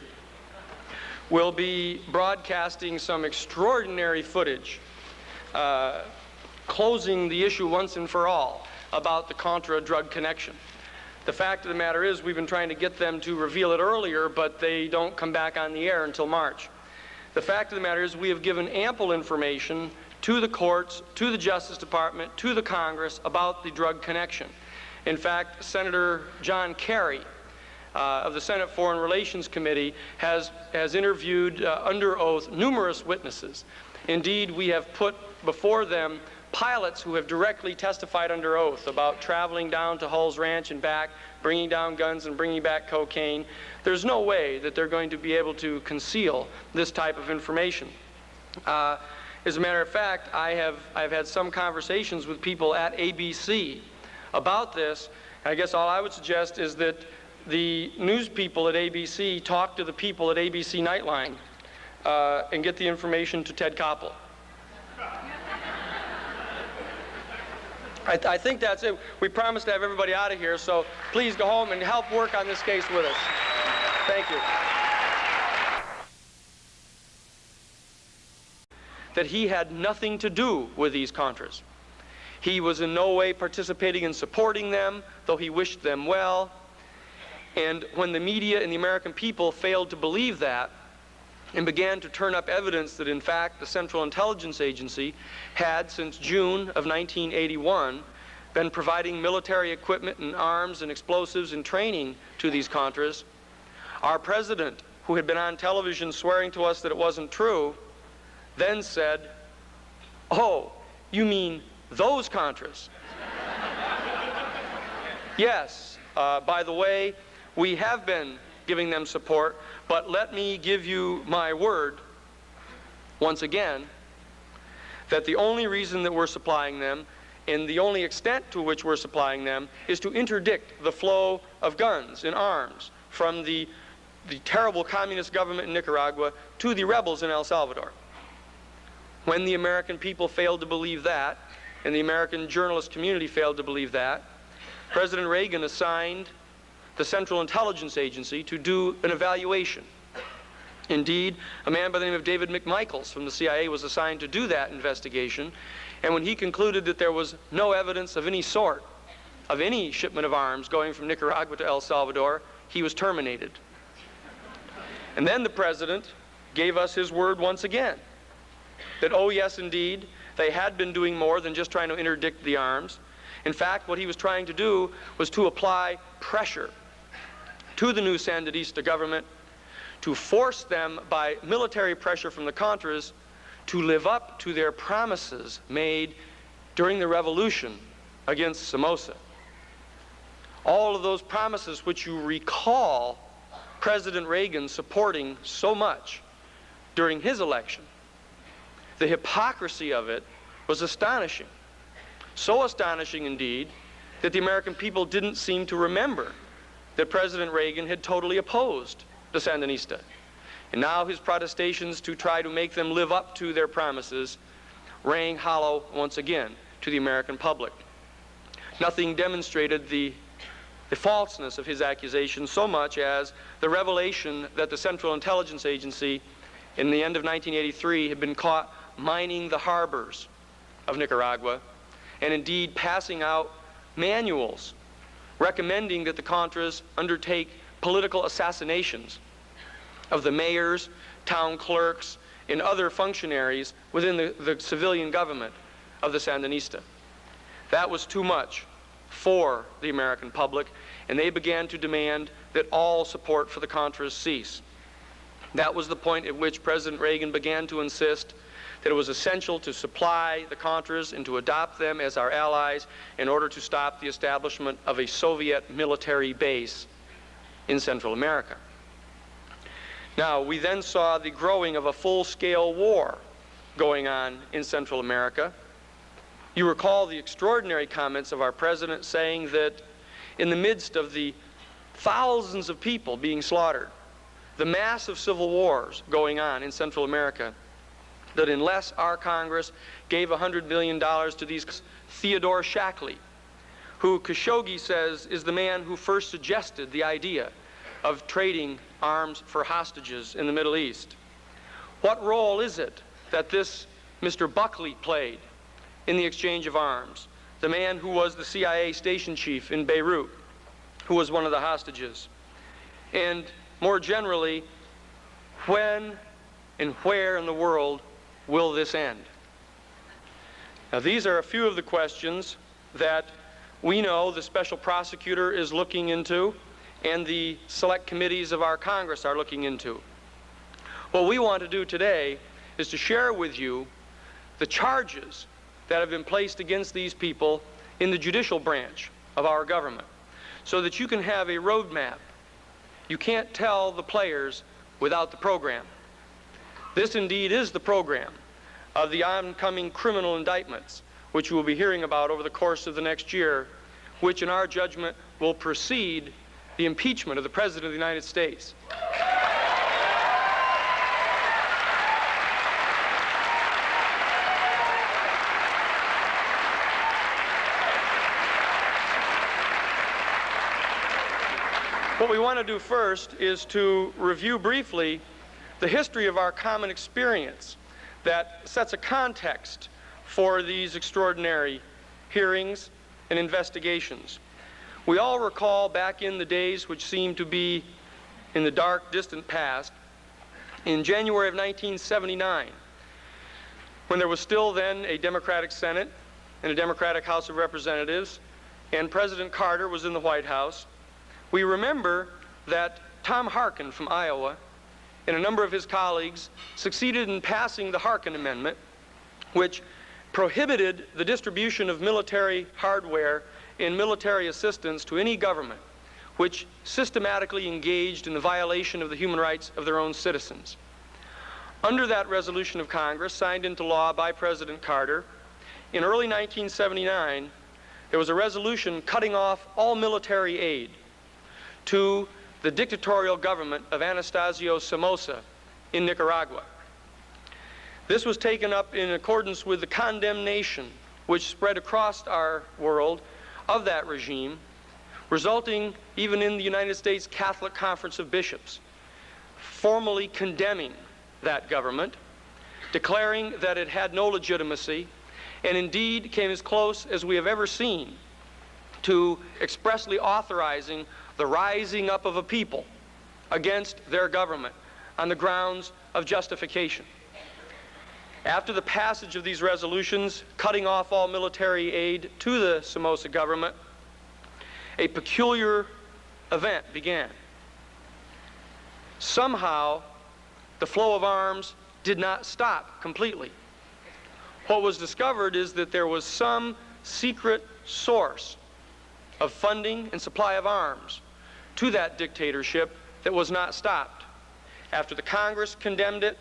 will be broadcasting some extraordinary footage closing the issue once and for all about the Contra drug connection. The fact of the matter is we've been trying to get them to reveal it earlier, but they don't come back on the air until March. The fact of the matter is we have given ample information to the courts, to the Justice Department, to the Congress about the drug connection. In fact, Senator John Kerry of the Senate Foreign Relations Committee has interviewed under oath numerous witnesses. Indeed, we have put before them pilots who have directly testified under oath about traveling down to Hull's Ranch and back, bringing down guns and bringing back cocaine. There's no way that they're going to be able to conceal this type of information. As a matter of fact, I've had some conversations with people at ABC about this. I guess all I would suggest is that the news people at ABC talk to the people at ABC Nightline and get the information to Ted Koppel. I think that's it. We promised to have everybody out of here, so please go home and help work on this case with us. Thank you. That he had nothing to do with these Contras. He was in no way participating in supporting them, though he wished them well. And when the media and the American people failed to believe that and began to turn up evidence that, in fact, the Central Intelligence Agency had, since June of 1981, been providing military equipment and arms and explosives and training to these Contras, our president, who had been on television swearing to us that it wasn't true, then said, "Oh, you mean those Contras?" Yes, by the way, we have been giving them support, but let me give you my word, once again, that the only reason that we're supplying them, and the only extent to which we're supplying them, is to interdict the flow of guns and arms from the the terrible communist government in Nicaragua to the rebels in El Salvador. When the American people failed to believe that, and the American journalist community failed to believe that, President Reagan assigned the Central Intelligence Agency to do an evaluation. Indeed, a man by the name of David McMichaels from the CIA was assigned to do that investigation, and when he concluded that there was no evidence of any sort of any shipment of arms going from Nicaragua to El Salvador, he was terminated. And then the president gave us his word once again that, oh yes, indeed, they had been doing more than just trying to interdict the arms. In fact, what he was trying to do was to apply pressure to the new Sandinista government to force them by military pressure from the Contras to live up to their promises made during the revolution against Somoza. All of those promises which you recall President Reagan supporting so much during his election. The hypocrisy of it was astonishing. So astonishing, indeed, that the American people didn't seem to remember that President Reagan had totally opposed the Sandinista. And now his protestations to try to make them live up to their promises rang hollow once again to the American public. Nothing demonstrated the falseness of his accusations so much as the revelation that the Central Intelligence Agency in the end of 1983 had been caught mining the harbors of Nicaragua, and indeed passing out manuals recommending that the Contras undertake political assassinations of the mayors, town clerks, and other functionaries within the civilian government of the Sandinista. That was too much for the American public, and they began to demand that all support for the Contras cease. That was the point at which President Reagan began to insist that it was essential to supply the Contras and to adopt them as our allies in order to stop the establishment of a Soviet military base in Central America. Now, we then saw the growing of a full-scale war going on in Central America. You recall the extraordinary comments of our president saying that in the midst of the thousands of people being slaughtered, the massive civil wars going on in Central America, that unless our Congress gave $100 million to these, Theodore Shackley, who Khashoggi says is the man who first suggested the idea of trading arms for hostages in the Middle East. What role is it that this Mr. Buckley played in the exchange of arms? The man who was the CIA station chief in Beirut, who was one of the hostages. And more generally, when and where in the world will this end? Now, these are a few of the questions that we know the special prosecutor is looking into and the select committees of our Congress are looking into. What we want to do today is to share with you the charges that have been placed against these people in the judicial branch of our government, so that you can have a roadmap. You can't tell the players without the program. This indeed is the program of the oncoming criminal indictments, which you will be hearing about over the course of the next year, which in our judgment will precede the impeachment of the President of the United States. What we want to do first is to review briefly the history of our common experience that sets a context for these extraordinary hearings and investigations. We all recall back in the days which seem to be in the dark, distant past, in January of 1979, when there was still then a Democratic Senate and a Democratic House of Representatives, and President Carter was in the White House. We remember that Tom Harkin from Iowa and a number of his colleagues succeeded in passing the Harkin Amendment, which prohibited the distribution of military hardware and military assistance to any government which systematically engaged in the violation of the human rights of their own citizens. Under that resolution of Congress, signed into law by President Carter, in early 1979, there was a resolution cutting off all military aid to the dictatorial government of Anastasio Somoza in Nicaragua. This was taken up in accordance with the condemnation which spread across our world of that regime, resulting even in the United States Catholic Conference of Bishops formally condemning that government, declaring that it had no legitimacy, and indeed came as close as we have ever seen to expressly authorizing the rising up of a people against their government on the grounds of justification. After the passage of these resolutions, cutting off all military aid to the Somoza government, a peculiar event began. Somehow, the flow of arms did not stop completely. What was discovered is that there was some secret source of funding and supply of arms to that dictatorship that was not stopped. After the Congress condemned it,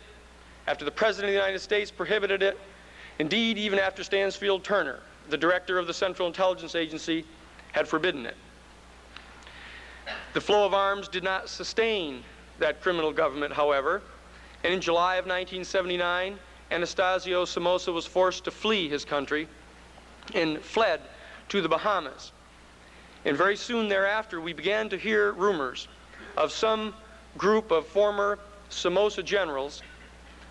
after the President of the United States prohibited it, indeed even after Stansfield Turner, the director of the Central Intelligence Agency, had forbidden it. The flow of arms did not sustain that criminal government, however, and in July of 1979, Anastasio Somoza was forced to flee his country and fled to the Bahamas. And very soon thereafter, we began to hear rumors of some group of former Somoza generals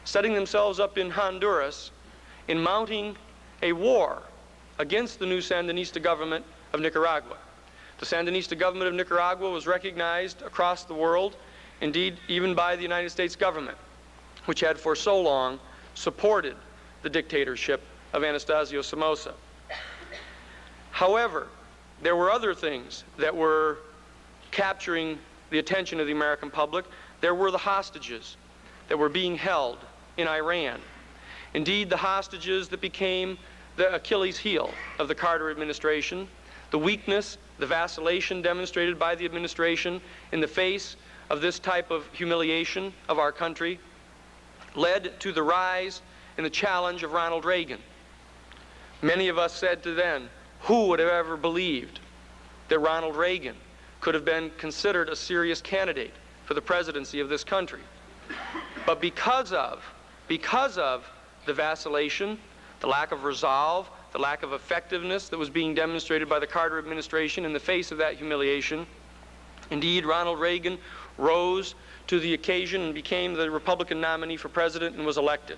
setting themselves up in Honduras in mounting a war against the new Sandinista government of Nicaragua. The Sandinista government of Nicaragua was recognized across the world, indeed even by the United States government, which had for so long supported the dictatorship of Anastasio Somoza. However, there were other things that were capturing the attention of the American public. There were the hostages that were being held in Iran. Indeed, the hostages that became the Achilles heel of the Carter administration, the weakness, the vacillation demonstrated by the administration in the face of this type of humiliation of our country, led to the rise and the challenge of Ronald Reagan. Many of us said to then, who would have ever believed that Ronald Reagan could have been considered a serious candidate for the presidency of this country? But because of the vacillation, the lack of resolve, the lack of effectiveness that was being demonstrated by the Carter administration in the face of that humiliation, indeed, Ronald Reagan rose to the occasion and became the Republican nominee for president and was elected.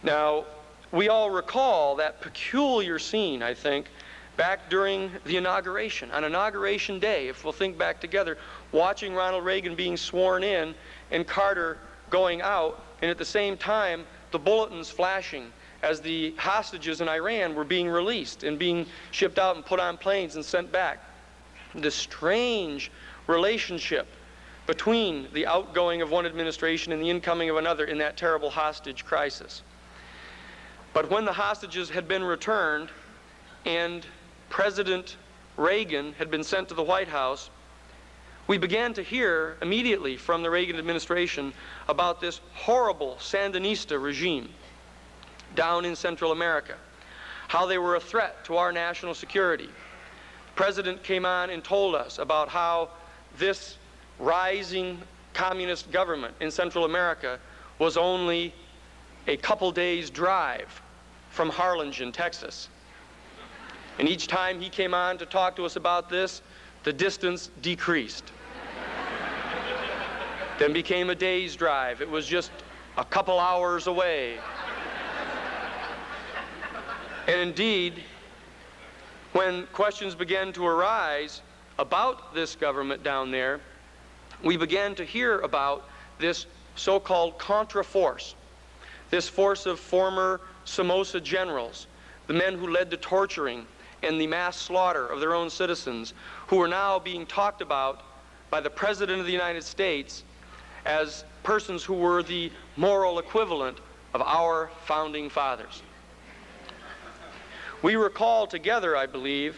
Now, we all recall that peculiar scene, I think, back during the inauguration, on Inauguration Day, if we'll think back together, watching Ronald Reagan being sworn in and Carter going out, and at the same time, the bulletins flashing as the hostages in Iran were being released and being shipped out and put on planes and sent back. The strange relationship between the outgoing of one administration and the incoming of another in that terrible hostage crisis. But when the hostages had been returned and President Reagan had been sent to the White House, we began to hear immediately from the Reagan administration about this horrible Sandinista regime down in Central America, how they were a threat to our national security. The President came on and told us about how this rising communist government in Central America was only a couple days' drive from Harlingen, Texas. And each time he came on to talk to us about this, the distance decreased. Then became a day's drive. It was just a couple hours away. And indeed, when questions began to arise about this government down there, we began to hear about this so-called Contra force, this force of former Somoza generals, the men who led the torturing and the mass slaughter of their own citizens, who are now being talked about by the President of the United States as persons who were the moral equivalent of our founding fathers. We recall together, I believe,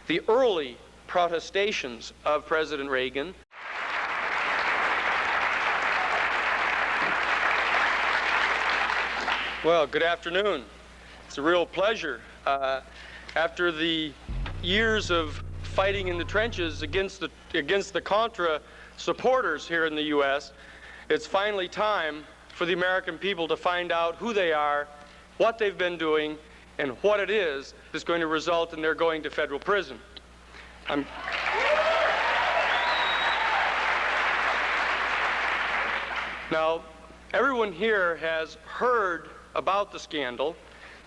the early protestations of President Reagan. Well, good afternoon. It's a real pleasure. After the years of fighting in the trenches against the Contra supporters here in the U.S., it's finally time for the American people to find out who they are, what they've been doing, and what it is that's going to result in their going to federal prison. Now, everyone here has heard about the scandal,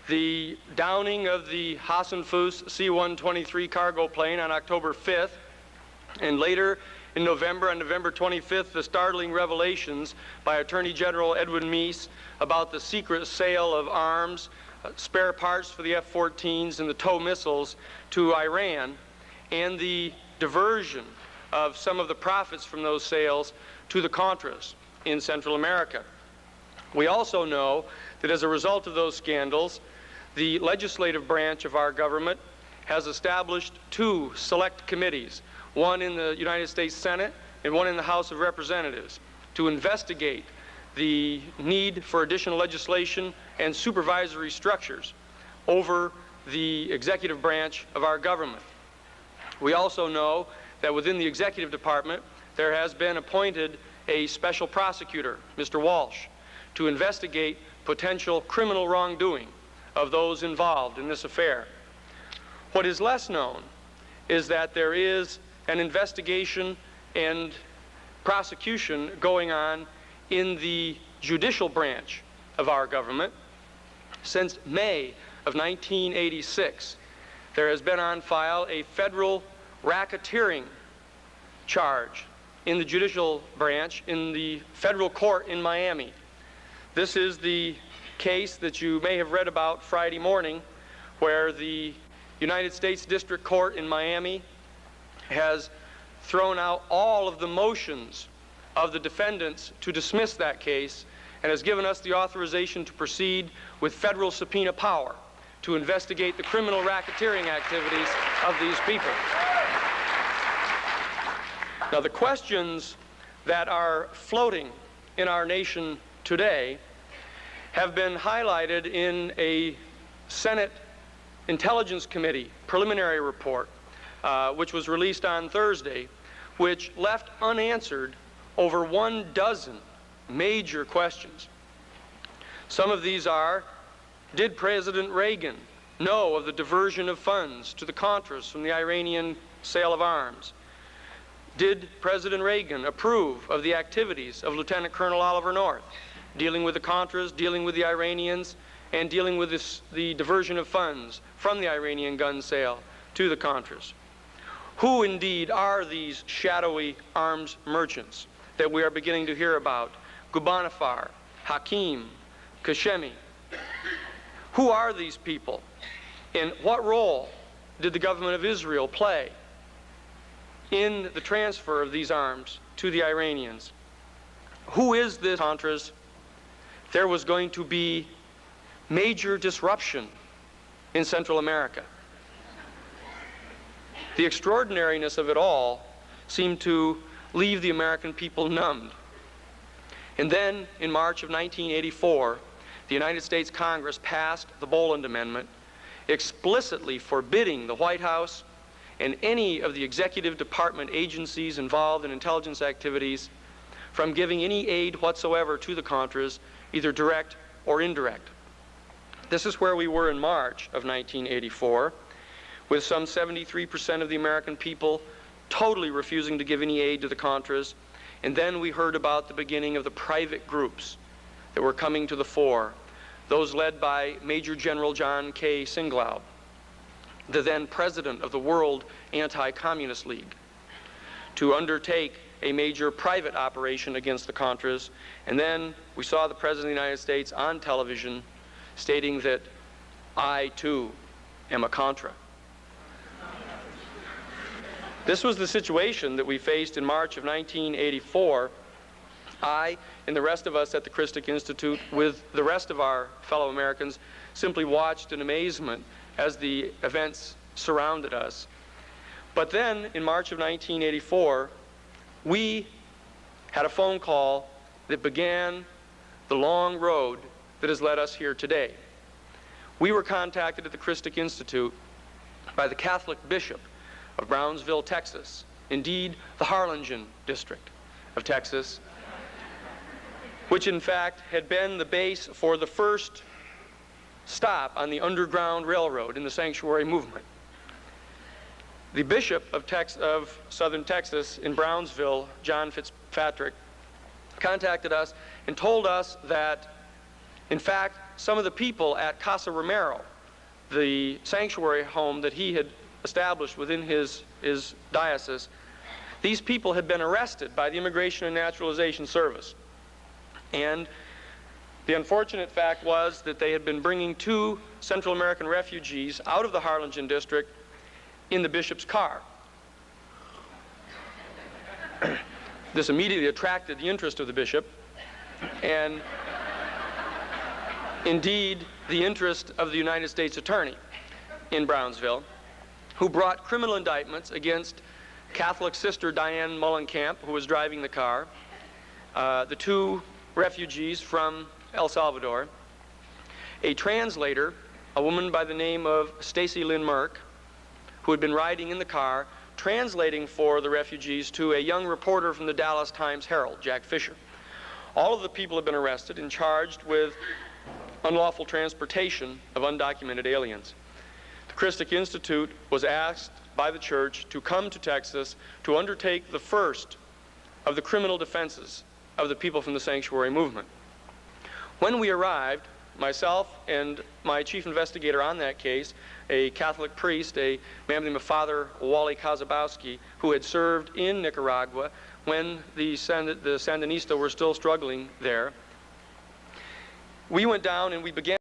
the downing of the Hassenfuss C-123 cargo plane on October 5th, and later in November, on November 25th, the startling revelations by Attorney General Edwin Meese about the secret sale of arms, spare parts for the F-14s and the TOW missiles to Iran, and the diversion of some of the profits from those sales to the Contras in Central America. We also know that as a result of those scandals, the legislative branch of our government has established 2 select committees, one in the United States Senate and one in the House of Representatives, to investigate the need for additional legislation and supervisory structures over the executive branch of our government. We also know that within the executive department there has been appointed a special prosecutor, Mr. Walsh, to investigate potential criminal wrongdoing of those involved in this affair. What is less known is that there is an investigation and prosecution going on in the judicial branch of our government. Since May of 1986, there has been on file a federal racketeering charge in the judicial branch in the federal court in Miami. This is the case that you may have read about Friday morning, where the United States District Court in Miami has thrown out all of the motions of the defendants to dismiss that case and has given us the authorization to proceed with federal subpoena power to investigate the criminal racketeering activities of these people. Now, the questions that are floating in our nation today have been highlighted in a Senate Intelligence Committee preliminary report, which was released on Thursday, which left unanswered over 12 major questions. Some of these are: did President Reagan know of the diversion of funds to the Contras from the Iranian sale of arms? Did President Reagan approve of the activities of Lieutenant Colonel Oliver North, dealing with the Contras, dealing with the Iranians, and dealing with the diversion of funds from the Iranian gun sale to the Contras? Who indeed are these shadowy arms merchants that we are beginning to hear about? Ghubbanifar, Hakim, Khashoggi. Who are these people? And what role did the government of Israel play in the transfer of these arms to the Iranians? Who is this Contras? There was going to be major disruption in Central America. The extraordinariness of it all seemed to leave the American people numbed. And then, in March of 1984, the United States Congress passed the Boland Amendment, explicitly forbidding the White House and any of the executive department agencies involved in intelligence activities from giving any aid whatsoever to the Contras, either direct or indirect. This is where we were in March of 1984, with some 73% of the American people totally refusing to give any aid to the Contras. And then we heard about the beginning of the private groups that were coming to the fore, those led by Major General John K. Singlaub, the then president of the World Anti-Communist League, to undertake a major private operation against the Contras. And then we saw the President of the United States on television stating that I, too, am a Contra. This was the situation that we faced in March of 1984. I and the rest of us at the Christic Institute, with the rest of our fellow Americans, simply watched in amazement as the events surrounded us. But then, in March of 1984, we had a phone call that began the long road that has led us here today. We were contacted at the Christic Institute by the Catholic bishop of Brownsville, Texas, indeed the Harlingen district of Texas, which in fact had been the base for the first stop on the Underground Railroad in the sanctuary movement. The Bishop of Southern Texas in Brownsville, John Fitzpatrick, contacted us and told us that, in fact, some of the people at Casa Romero, the sanctuary home that he had established within his diocese, these people had been arrested by the Immigration and Naturalization Service. And the unfortunate fact was that they had been bringing 2 Central American refugees out of the Harlingen district in the bishop's car. This immediately attracted the interest of the bishop, and indeed the interest of the United States Attorney in Brownsville, who brought criminal indictments against Catholic sister Diane Mullenkamp, who was driving the car, the 2 refugees from El Salvador, a translator, a woman by the name of Stacy Lynn Merck, who had been riding in the car translating for the refugees to a young reporter from the Dallas Times-Herald, Jack Fisher. All of the people had been arrested and charged with unlawful transportation of undocumented aliens. The Christic Institute was asked by the church to come to Texas to undertake the first of the criminal defenses of the people from the sanctuary movement. When we arrived, myself and my chief investigator on that case, a Catholic priest, a man named Father Wally Kazabowski, who had served in Nicaragua when the Sandinista were still struggling there, we went down and we began